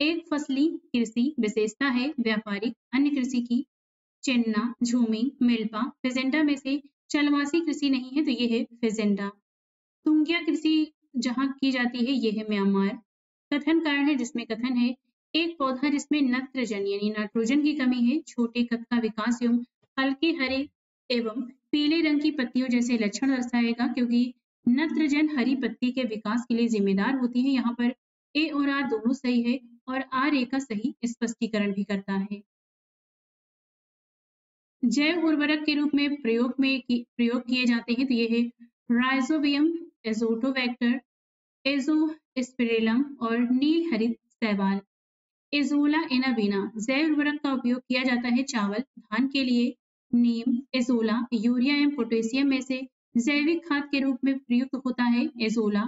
एक फसली कृषि विशेषता है व्यापारिक अन्य कृषि की। चिन्ना, झूमी, मिल्पा, फिजेंडा में से चलवासी कृषि नहीं है तो ये है फिजेंडा। तुंगिया कृषि जहाँ की जाती है ये है म्यांमार। कथन कारण है जिसमें कथन है एक पौधा जिसमें नत्रजन यानी नाइट्रोजन की कमी है, छोटे कद का विकास एवं हल्के हरे एवं पीले रंग की पत्तियों जैसे लक्षण दर्शाएगा क्योंकि नत्रजन हरी पत्ती के विकास के लिए जिम्मेदार होती है। यहाँ पर ए और आर दोनों सही है और आर ए का सही स्पष्टीकरण भी करता है। जैव उर्वरक के रूप में प्रयोग किए जाते हैं तो ये है राइजोबियम, एजोटोबैक्टर, एजोस्पिरिलम और नील हरित शैवाल। एजोला एनाबीना जैव उर्वरक का उपयोग किया जाता है चावल, धान के लिए। नीम, एजोला यूरिया एवं पोटेशियम में से जैविक खाद के रूप में प्रयुक्त होता है। एजोला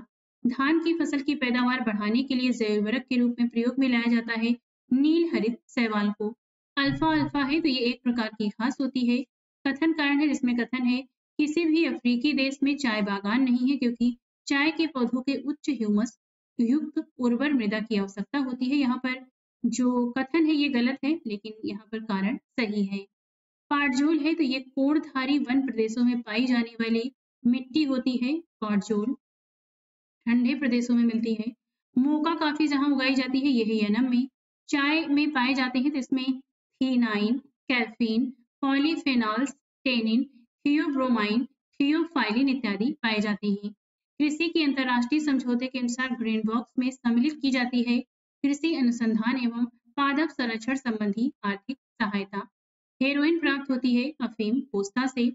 धान की फसल की पैदावार बढ़ाने के लिए जैव उर्वरक के रूप में प्रयोग में लाया जाता है नील हरित शैवाल को। अल्फा अल्फा है तो ये एक प्रकार की घास होती है। कथन कारण है जिसमें कथन है किसी भी अफ्रीकी देश में चाय बागान नहीं है क्योंकि चाय के पौधों के उच्च ह्यूमस युक्त उर्वर मृदा की आवश्यकता होती है। यहाँ पर जो कथन है ये गलत है लेकिन यहाँ पर कारण सही है। पाटजोल है तो ये कोणधारी वन प्रदेशों में पाई जाने वाली मिट्टी होती है। पाटजोल ठंडे प्रदेशों में मिलती है। मोका कॉफी जहां उगाई जाती है यह यनम में। चाय में पाए जाते हैं तो इसमें theanine, caffeine, polyphenols, tannin, theobromine, theophylline इत्यादि पाए जाते हैं। कृषि के अंतर्राष्ट्रीय समझौते के अनुसार ग्रीन बॉक्स में सम्मिलित की जाती है कृषि अनुसंधान एवं पादप संरक्षण संबंधी आर्थिक सहायता। हेरोइन प्राप्त होती है अफीम पोस्ता से।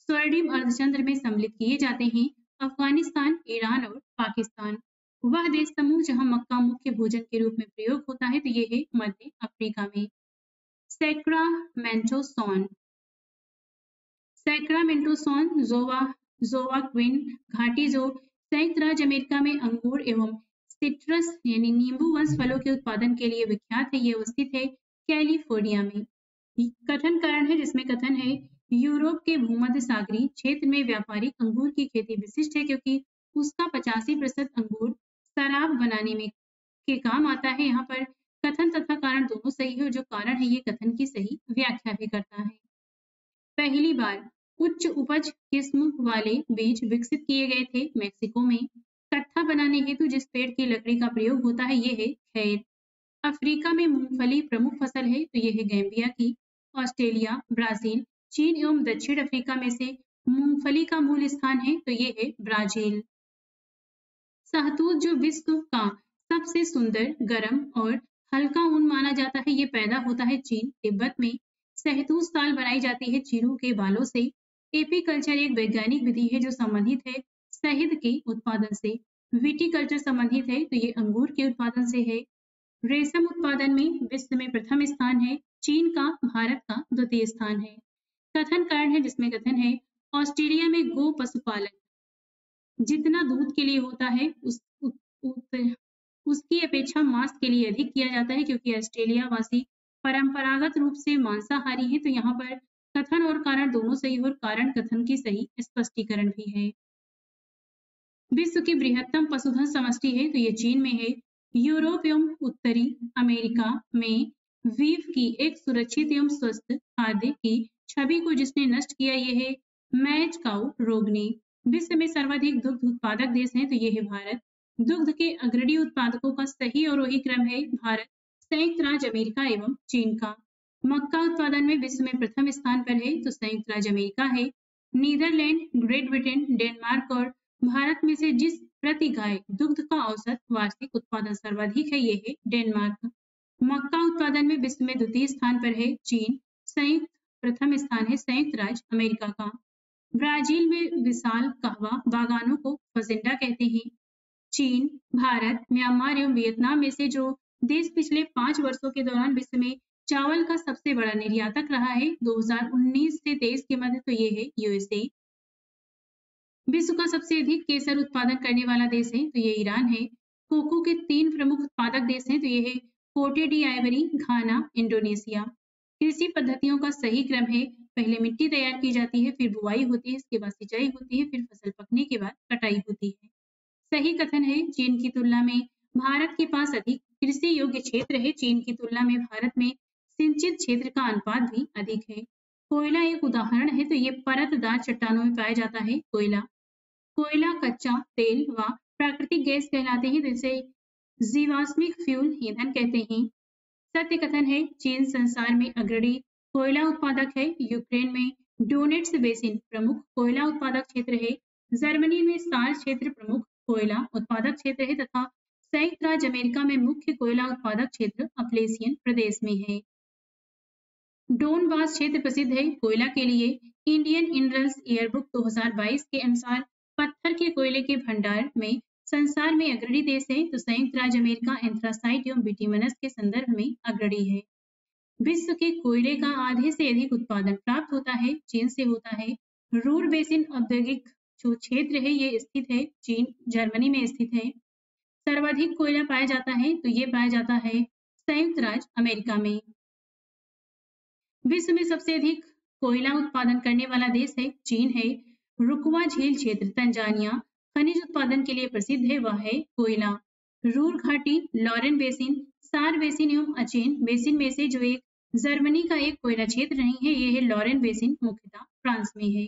स्वर्णिम अर्धचंद्र में सम्मिलित किए जाते हैं अफगानिस्तान, ईरान और पाकिस्तान। वह देश समूह जहां मक्का मुख्य भोजन के रूप में प्रयोग होता है तो ये है मध्य अफ्रीका में। सैक्रामेंटो सॉन जोवा जोआक्विन घाटी जो संयुक्त राज्य अमेरिका में अंगूर एवं सिट्रस यानी नींबू वंश फलों के उत्पादन के लिए विख्यात है। ये अवस्थित है कैलिफोर्निया में। कथन कारण है जिसमें कथन है यूरोप के भूमध्य सागरीय क्षेत्र में व्यापारिक अंगूर की खेती विशिष्ट है क्योंकि उसका 85% अंगूर शराब बनाने में के काम आता है। यहाँ पर कथन तथा कारण दोनों सही है और जो कारण है ये कथन की सही व्याख्या भी करता है। पहली बार उच्च उपज किस्म वाले बीज विकसित किए गए थे मेक्सिको में। कट्टा बनाने हेतु जिस पेड़ की लकड़ी का प्रयोग होता है ये है खैर। अफ्रीका में मूंगफली प्रमुख फसल है तो ये है गैम्बिया की। ऑस्ट्रेलिया, ब्राजील, चीन एवं दक्षिण अफ्रीका में से मूंगफली का मूल स्थान है तो ये है ब्राजील। शहतूत जो विश्व का सबसे सुंदर, गर्म और हल्का ऊन माना जाता है, ये पैदा होता है चीन, तिब्बत में। शहतूत साल बनाई जाती है चीरू के बालों से। एपीकल्चर एक वैज्ञानिक विधि है जो संबंधित है शहद के उत्पादन से। विटीकल्चर संबंधित है तो ये अंगूर के उत्पादन से है। रेशम उत्पादन में विश्व में प्रथम स्थान है चीन का, भारत का द्वितीय स्थान है। कथन कारण है जिसमें कथन है ऑस्ट्रेलिया में गो पशुपालन जितना दूध के लिए होता है उसकी अपेक्षा मांस के लिए अधिक किया जाता है क्योंकि ऑस्ट्रेलिया वासी परंपरागत रूप से मांसाहारी है। तो यहाँ पर कथन और कारण दोनों सही और कारण कथन की सही स्पष्टीकरण भी है। विश्व की बृहत्तम पशुधन समष्टि है तो ये चीन में है। यूरोप एवं उत्तरी अमेरिका में बीफ की एक सुरक्षित एवं स्वस्थ खाद्य की छवि को जिसने नष्ट किया ये है मैज काउ रोग ने। विश्व में सर्वाधिक दुग्ध उत्पादक देश है तो ये है भारत। दुग्ध के अग्रणी उत्पादकों का सही और वही क्रम है भारत, संयुक्त राज्य अमेरिका एवं चीन का। मक्का उत्पादन में विश्व में प्रथम स्थान पर है तो संयुक्त राज्य अमेरिका है। नीदरलैंड, ग्रेट ब्रिटेन, डेनमार्क और भारत में से जिस प्रति गाय दुग्ध का औसत वार्षिक उत्पादन सर्वाधिक है ये है डेनमार्क। मक्का उत्पादन में विश्व में द्वितीय स्थान पर है चीन, संयुक्त प्रथम स्थान है संयुक्त राज्य अमेरिका का। ब्राजील में विशाल कहवा बागानों को फजेंडा कहते हैं। चीन, भारत, म्यांमार एवं वियतनाम में से जो देश पिछले 5 वर्षों के दौरान विश्व में चावल का सबसे बड़ा निर्यातक रहा है 2019 से 23 के मध्य तो ये है यूएसए। विश्व का सबसे अधिक केसर उत्पादन करने वाला देश है तो ये ईरान है। कोको के 3 प्रमुख उत्पादक देश हैं तो ये है कोटे डी आइवरी, घाना, इंडोनेशिया। कृषि पद्धतियों का सही क्रम है पहले मिट्टी तैयार की जाती है, फिर बुआई होती है, इसके बाद सिंचाई होती है, फिर फसल पकने के बाद कटाई होती है। सही कथन है चीन की तुलना में भारत के पास अधिक कृषि योग्य क्षेत्र है। चीन की तुलना में भारत में सिंचित क्षेत्र का अनुपात भी अधिक है। कोयला एक उदाहरण है तो ये परतदार चट्टानों में पाया जाता है कोयला। कोयला कच्चा तेल व प्राकृतिक गैस कहलाते हैं जिसे जीवाश्मिक फ्यूल ईंधन कहते हैं। सत्य कथन है चीन संसार में अग्रणी कोयला उत्पादक है। यूक्रेन में डोनेट्स बेसिन प्रमुख कोयला उत्पादक क्षेत्र है। जर्मनी में सार क्षेत्र प्रमुख कोयला उत्पादक क्षेत्र है तथा संयुक्त राज्य अमेरिका में मुख्य कोयला उत्पादक क्षेत्र अपलेशियन प्रदेश में है। डोनबास क्षेत्र प्रसिद्ध है कोयला के लिए। इंडियन मिनरल्स ईयरबुक 2022 के अनुसार पत्थर के कोयले के भंडार में संसार में अग्रणी देश है तो संयुक्त राज्य अमेरिका एंथ्रासाइट एवं बिटुमिनस के संदर्भ में अग्रणी है। विश्व के कोयले का आधे से अधिक उत्पादन प्राप्त होता है चीन से होता है। रूर बेसिन औद्योगिक जो क्षेत्र है ये स्थित है चीन जर्मनी में स्थित है। सर्वाधिक कोयला पाया जाता है तो ये पाया जाता है संयुक्त राज्य अमेरिका में। विश्व में सबसे अधिक कोयला उत्पादन करने वाला देश है चीन है। रुकवा झील क्षेत्र तंजानिया खनिज उत्पादन के लिए प्रसिद्ध है वह है कोयला। रूर घाटी, लॉरेन बेसिन, सार बेसिन एवं अचेन बेसिन में से जो एक जर्मनी का एक कोयला क्षेत्र नहीं है यह है लॉरेन बेसिन, मुख्यतः फ्रांस में है।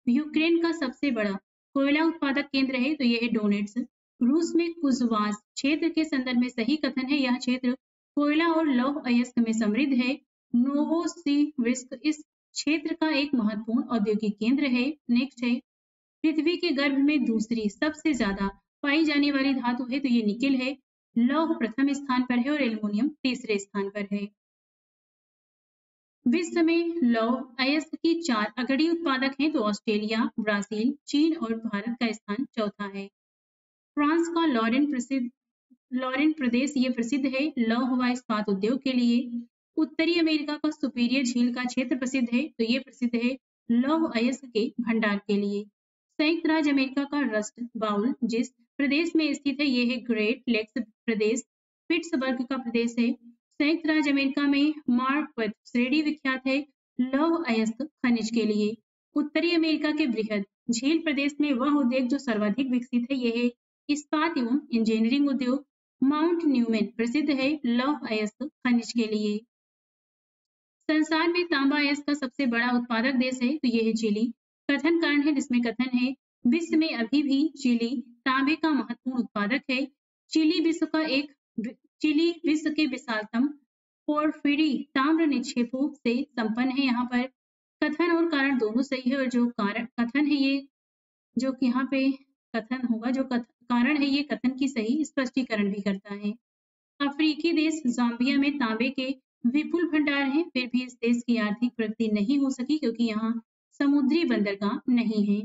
यूक्रेन का सबसे बड़ा कोयला उत्पादक केंद्र है तो यह है डोनेट्स। रूस में कुजवास क्षेत्र के संदर्भ में सही कथन है यह क्षेत्र कोयला और लौह अयस्क में समृद्ध है। नोवोसिबिर्स्क इस क्षेत्र का एक महत्वपूर्ण औद्योगिक केंद्र है। नेक्स्ट है पृथ्वी के गर्भ में दूसरी सबसे ज्यादा पाई जाने वाली धातु है तो ये निकेल है। लौह प्रथम स्थान पर है और एल्युमिनियम तीसरे स्थान पर है। विश्व में लौह अयस्क की 4 अग्रणी उत्पादक हैं तो ऑस्ट्रेलिया, ब्राजील, चीन और भारत का स्थान चौथा है। फ्रांस का लॉरेन प्रदेश ये प्रसिद्ध है लौह व इस्पात उद्योग के लिए। उत्तरी अमेरिका का सुपीरियर झील का क्षेत्र प्रसिद्ध है तो ये प्रसिद्ध है लौह अयस्क के भंडार के लिए। संयुक्त राज्य अमेरिका का रस्ट बाउल जिस प्रदेश में स्थित है ये है ग्रेट लेक्स प्रदेश, पिट्सबर्ग का प्रदेश है। संयुक्त राज्य अमेरिका में मार्क्वेट श्रेणी विख्यात है लौह अयस्क खनिज के लिए। उत्तरी अमेरिका के बृहद झील प्रदेश में वह उद्योग जो सर्वाधिक विकसित है यह है इस्पात एवं इंजीनियरिंग उद्योग। माउंट न्यूमैन प्रसिद्ध है लौह अयस्क खनिज के लिए। संसार में तांबा अयस्क का सबसे बड़ा उत्पादक देश है तो यह है चिली। कथन कारण है जिसमें कथन है विश्व में अभी भी चिली तांबे का महत्वपूर्ण उत्पादक है। चिली विश्व के विशालतम पोर्फिरी ताम्र निक्षेपों से संपन्न है। यहाँ पर कथन और कारण दोनों सही है और जो कारण कथन है ये जो यहाँ पे कथन होगा जो कारण है ये कथन की सही स्पष्टीकरण भी करता है। अफ्रीकी देश जाम्बिया में तांबे के विपुल भंडार हैं, फिर भी इस देश की आर्थिक प्रगति नहीं हो सकी क्योंकि यहाँ समुद्री बंदरगाह नहीं है।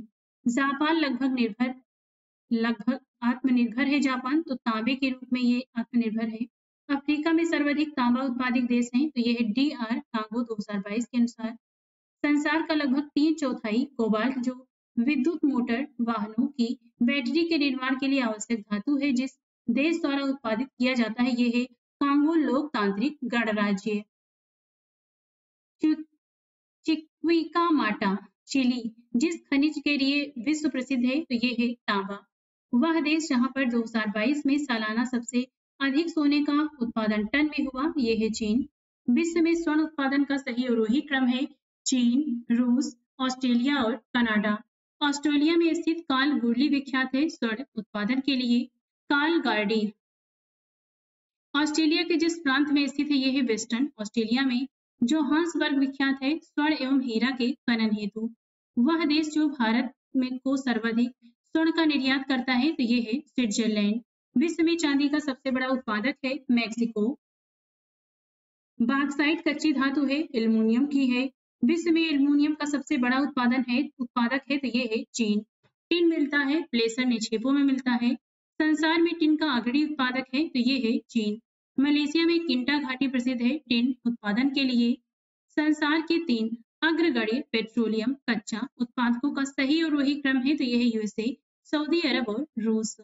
जापान लगभग आत्मनिर्भर है। जापान तो तांबे के रूप में ये आत्मनिर्भर है। अफ्रीका में सर्वाधिक तांबा उत्पादक देश हैं तो यह है DR कांगो 2022 के अनुसार। संसार का लगभग 3/4 कोबाल्ट जो विद्युत मोटर वाहनों की बैटरी के निर्माण के लिए आवश्यक धातु है जिस देश द्वारा उत्पादित किया जाता है यह है कांगो लोकतांत्रिक गणराज्य। चिक्विकामाटा चिली जिस खनिज के लिए विश्व प्रसिद्ध है तो ये है तांबा। वह देश जहां पर 2022 में सालाना सबसे अधिक सोने का उत्पादन टन में हुआ ये है चीन। विश्व में स्वर्ण उत्पादन का सही अवरोही क्रम है चीन, रूस, ऑस्ट्रेलिया और कनाडा। ऑस्ट्रेलिया में स्थित काल गुरली विख्यात है स्वर्ण उत्पादन के लिए। काल गार्डी ऑस्ट्रेलिया के जिस प्रांत में स्थित है यह है वेस्टर्न ऑस्ट्रेलिया में। जोहान्सबर्ग विख्यात है स्वर्ण एवं हीरा के खनन हेतु। वह देश जो भारत में को सर्वाधिक स्वर्ण का निर्यात करता है तो ये है स्विट्जरलैंड। विश्व में चांदी का सबसे बड़ा उत्पादक है मैक्सिको। बॉक्साइट कच्ची धातु है एल्युमिनियम की है। विश्व में एल्युमिनियम का सबसे बड़ा उत्पादक है तो ये है चीन। टिन मिलता है प्लेसर निक्षेपों में मिलता है। संसार में टिन का अग्रणी उत्पादक है तो ये है चीन। मलेशिया में किंटा घाटी प्रसिद्ध है टिन उत्पादन के लिए। संसार के 3 अग्रगण्य पेट्रोलियम कच्चा उत्पादकों का सही और वही क्रम है तो यह है यूएसए, सऊदी अरब और रूस।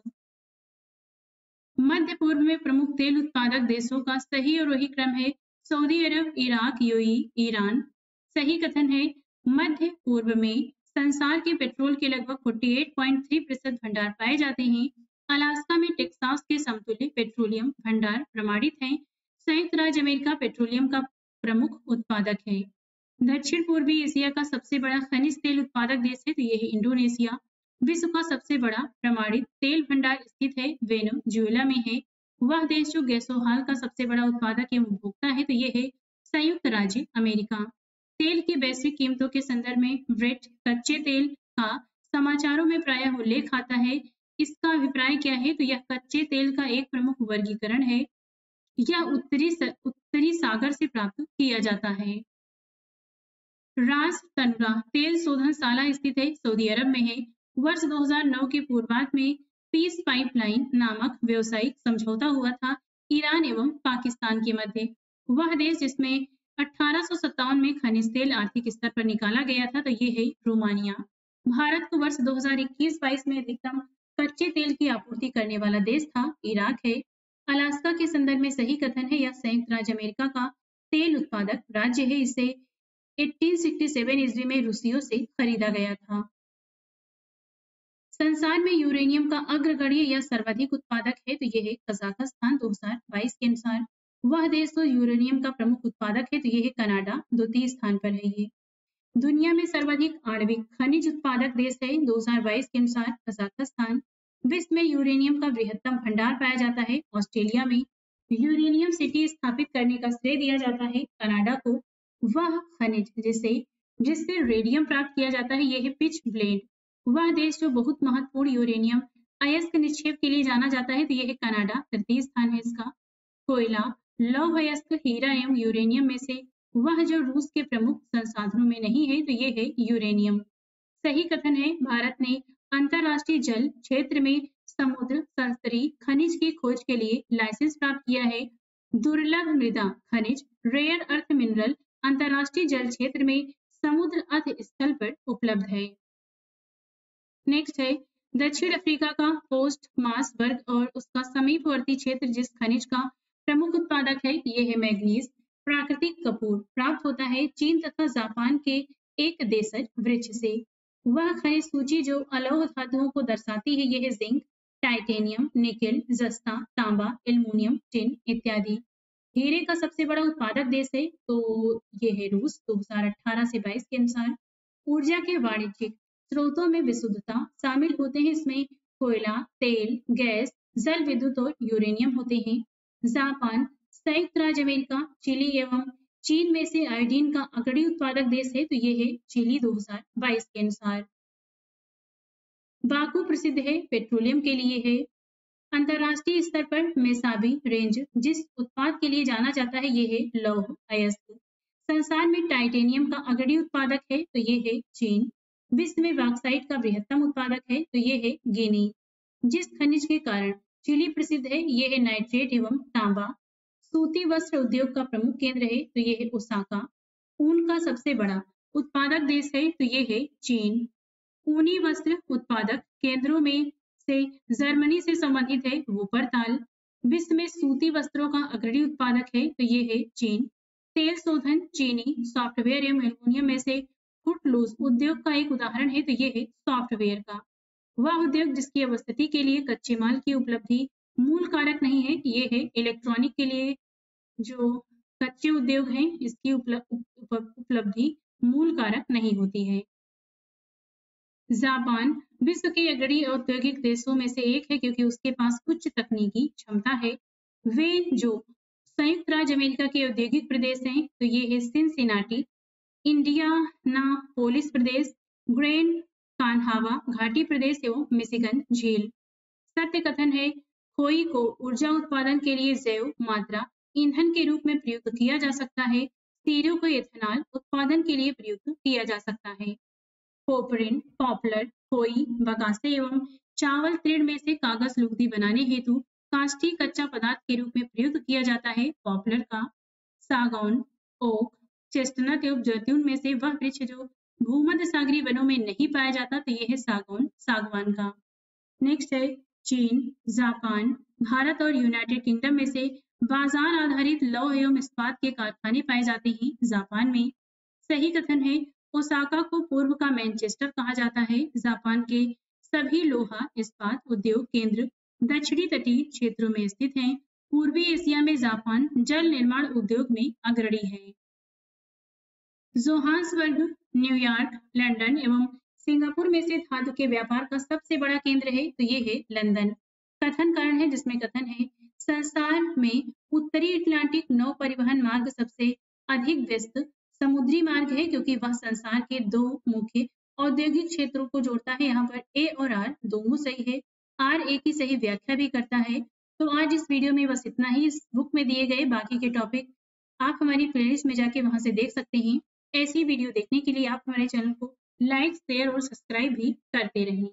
मध्य पूर्व में प्रमुख तेल उत्पादक देशों का सही और वही क्रम है सऊदी अरब, इराक, यूएई, ईरान। सही कथन है मध्य पूर्व में संसार के पेट्रोल के लगभग 48.3% भंडार पाए जाते हैं। अलास्का में टेक्सास के समतुल्य पेट्रोलियम भंडार प्रमाणित हैं। संयुक्त राज्य अमेरिका पेट्रोलियम का प्रमुख उत्पादक है। दक्षिण पूर्वी एशिया का सबसे बड़ा खनिज तेल उत्पादक देश है तो यह है इंडोनेशिया। विश्व का सबसे बड़ा प्रमाणित तेल भंडार स्थित है वेनेजुएला में है। वह देश जो गैसोहाल का सबसे बड़ा उत्पादक एवं उपभोक्ता है तो यह है संयुक्त राज्य अमेरिका। तेल की वैश्विक कीमतों के संदर्भ में ब्रेट कच्चे तेल का समाचारों में प्रायः उल्लेख आता है। इसका अभिप्राय क्या है तो यह कच्चे तेल का एक प्रमुख वर्गीकरण है। यह उत्तरी सागर से प्राप्त किया जाता है। रास तनुरा तेल शोधनशाला स्थित है सऊदी अरब में है। वर्ष 2009 के पूर्वार्ध में पीस पाइपलाइन नामक व्यावसायिक समझौता हुआ था ईरान एवं पाकिस्तान के मध्य। वह देश जिसमें 1857 में खनिज तेल आर्थिक स्तर पर निकाला गया था तो ये है रोमानिया। भारत को वर्ष 2021-22 में अधिकतम कच्चे तेल की आपूर्ति करने वाला देश था इराक है। अलास्का के संदर्भ में सही कथन है यह संयुक्त राज्य अमेरिका का तेल उत्पादक राज्य है। इसे 1867 ईस्वी में रूसियों से खरीदा गया था। संसार में यूरेनियम का अग्रगण्य या सर्वाधिक उत्पादक है तो यह है कजाकिस्तान 2022 के अनुसार। वह देश तो यूरेनियम का प्रमुख उत्पादक है तो यह है कनाडा, द्वितीय स्थान पर है ये। दुनिया में सर्वाधिक आणविक खनिज उत्पादक देश है 2022 के अनुसार कजाकिस्तान। विश्व में यूरेनियम का बृहत्तम भंडार पाया जाता है ऑस्ट्रेलिया में। यूरेनियम सिटी स्थापित करने का श्रेय दिया जाता है कनाडा को। वह खनिज जिससे रेडियम प्राप्त किया जाता है यह है पिच ब्लेंड। वह देश जो बहुत महत्वपूर्ण यूरेनियम अयस्क निक्षेप के लिए जाना जाता है तो यह है कनाडा, तृतीय स्थान है इसका। कोयला, लौह अयस्क, हीरा एवं यूरेनियम में से वह जो रूस के प्रमुख संसाधनों में नहीं है तो ये है यूरेनियम। सही कथन है भारत ने अंतरराष्ट्रीय जल क्षेत्र में समुद्र संस्तरीय खनिज की खोज के लिए लाइसेंस प्राप्त किया है। दुर्लभ मृदा खनिज रेयर अर्थ मिनरल अंतरराष्ट्रीय जल क्षेत्र में समुद्र अध स्थल पर उपलब्ध है। नेक्स्ट है दक्षिण अफ्रीका का पोस्ट मास वर्ग और उसका समीपवर्ती क्षेत्र जिस खनिज का प्रमुख उत्पादक है ये है मैग्नीज। प्राकृतिक कपूर प्राप्त होता है चीन तथा जापान के एक देशज वृक्ष से। वह खनिज सूची जो अलौह धातुओं को दर्शाती है ये है जिंक, टाइटेनियम, निकेल, जस्ता, तांबा, एल्युमिनियम, टिन इत्यादि। हीरे का सबसे बड़ा उत्पादक देश है तो ये है रूस 2018 से 22 के अनुसार। ऊर्जा के वाणिज्यिक स्रोतों में विशुद्धता शामिल होते हैं, इसमें कोयला, तेल, गैस, जल विद्युत और यूरेनियम होते हैं। जापान, संयुक्त राज्य अमेरिका, चिली एवं चीन में से आयोडीन का अग्रणी उत्पादक देश है तो ये है चिली 2022 के अनुसार। बाकू प्रसिद्ध है पेट्रोलियम के लिए है। अंतर्राष्ट्रीय स्तर पर मेसाबी रेंज जिस उत्पाद के लिए जाना जाता है ये है लौह अयस्क। संसार में टाइटेनियम का अग्रणी उत्पादक है तो ये है चीन। विश्व में बॉक्साइट का बृहत्तम उत्पादक है तो ये है गिनी। जिस खनिज के कारण चिली प्रसिद्ध है ये है नाइट्रेट एवं तांबा। सूती वस्त्र उद्योग का प्रमुख केंद्र है तो ये है ओसाका। ऊन का सबसे बड़ा उत्पादक देश है तो ये है चीन। ऊनी वस्त्र उत्पादक केंद्रों में से जर्मनी से संबंधित है वुपरताल। विश्व में सूती वस्त्रों का अग्रणी उत्पादक है तो ये है चीन। तेल शोधन चीनी सॉफ्टवेयर एवं एल्युमिनियम में से फुटलूस उद्योग का एक उदाहरण है तो ये है सॉफ्टवेयर का। वह उद्योग जिसकी अवस्थिति के लिए कच्चे माल की उपलब्धि मूल कारक नहीं है ये है इलेक्ट्रॉनिक के लिए जो कच्चे उद्योग हैं इसकी उपलब्धि मूल कारक नहीं होती है। जापान विश्व के अग्रणी औद्योगिक देशों में से एक है क्योंकि उसके पास उच्च तकनीकी क्षमता है। वे जो संयुक्त राज्य अमेरिका के औद्योगिक प्रदेश हैं तो ये है सिनसिनाटी, इंडियानापोलिस प्रदेश, ग्रैंड कान्हावा घाटी प्रदेश एवं मिशिगन झील। सत्य कथन है खोई को ऊर्जा उत्पादन के लिए जैव मात्रा ईंधन के रूप में प्रयुक्त किया जा सकता है। सीरों को एथेनॉल उत्पादन के लिए प्रयुक्त किया जा सकता है। पोपरिन, पॉपलर, खोई, बगासे एवं चावल तृण में से कागज लुगदी बनाने हेतु काष्ठी कच्चा पदार्थ के रूप में प्रयुक्त किया जाता है पॉपलर का। सागौन, ओक, चेस्टनट एवं जैतून में से वह वृक्ष जो भूमध्य सागरीय वनों में नहीं पाया जाता तो यह है सागौन सागवान का। नेक्स्ट है चीन, जापान, भारत और यूनाइटेड किंगडम में से बाजार आधारित लौह एवं इस्पात के कारखाने पाए जाते हैं जापान में। सही कथन है ओसाका को पूर्व का मैनचेस्टर कहा जाता है। जापान के सभी लोहा इस्पात उद्योग केंद्र दक्षिणी तटीय क्षेत्रों में स्थित हैं। पूर्वी एशिया में जापान जल निर्माण उद्योग में अग्रणी है। जोहान्सबर्ग, न्यूयॉर्क, लंदन एवं सिंगापुर में से धातु के व्यापार का सबसे बड़ा केंद्र है तो ये है लंदन। कथन कारण है जिसमें कथन है संसार में उत्तरी अटलांटिक नौ परिवहन मार्ग सबसे अधिक व्यस्त समुद्री मार्ग है क्योंकि वह संसार के दो मुख्य औद्योगिक क्षेत्रों को जोड़ता है। यहाँ पर ए और आर दोनों सही है। आर ए की सही व्याख्या भी करता है। तो आज इस वीडियो में बस इतना ही। इस बुक में दिए गए बाकी के टॉपिक आप हमारी प्लेलिस्ट में जाके वहां से देख सकते हैं। ऐसी वीडियो देखने के लिए आप हमारे चैनल को लाइक, शेयर और सब्सक्राइब भी करते रहें।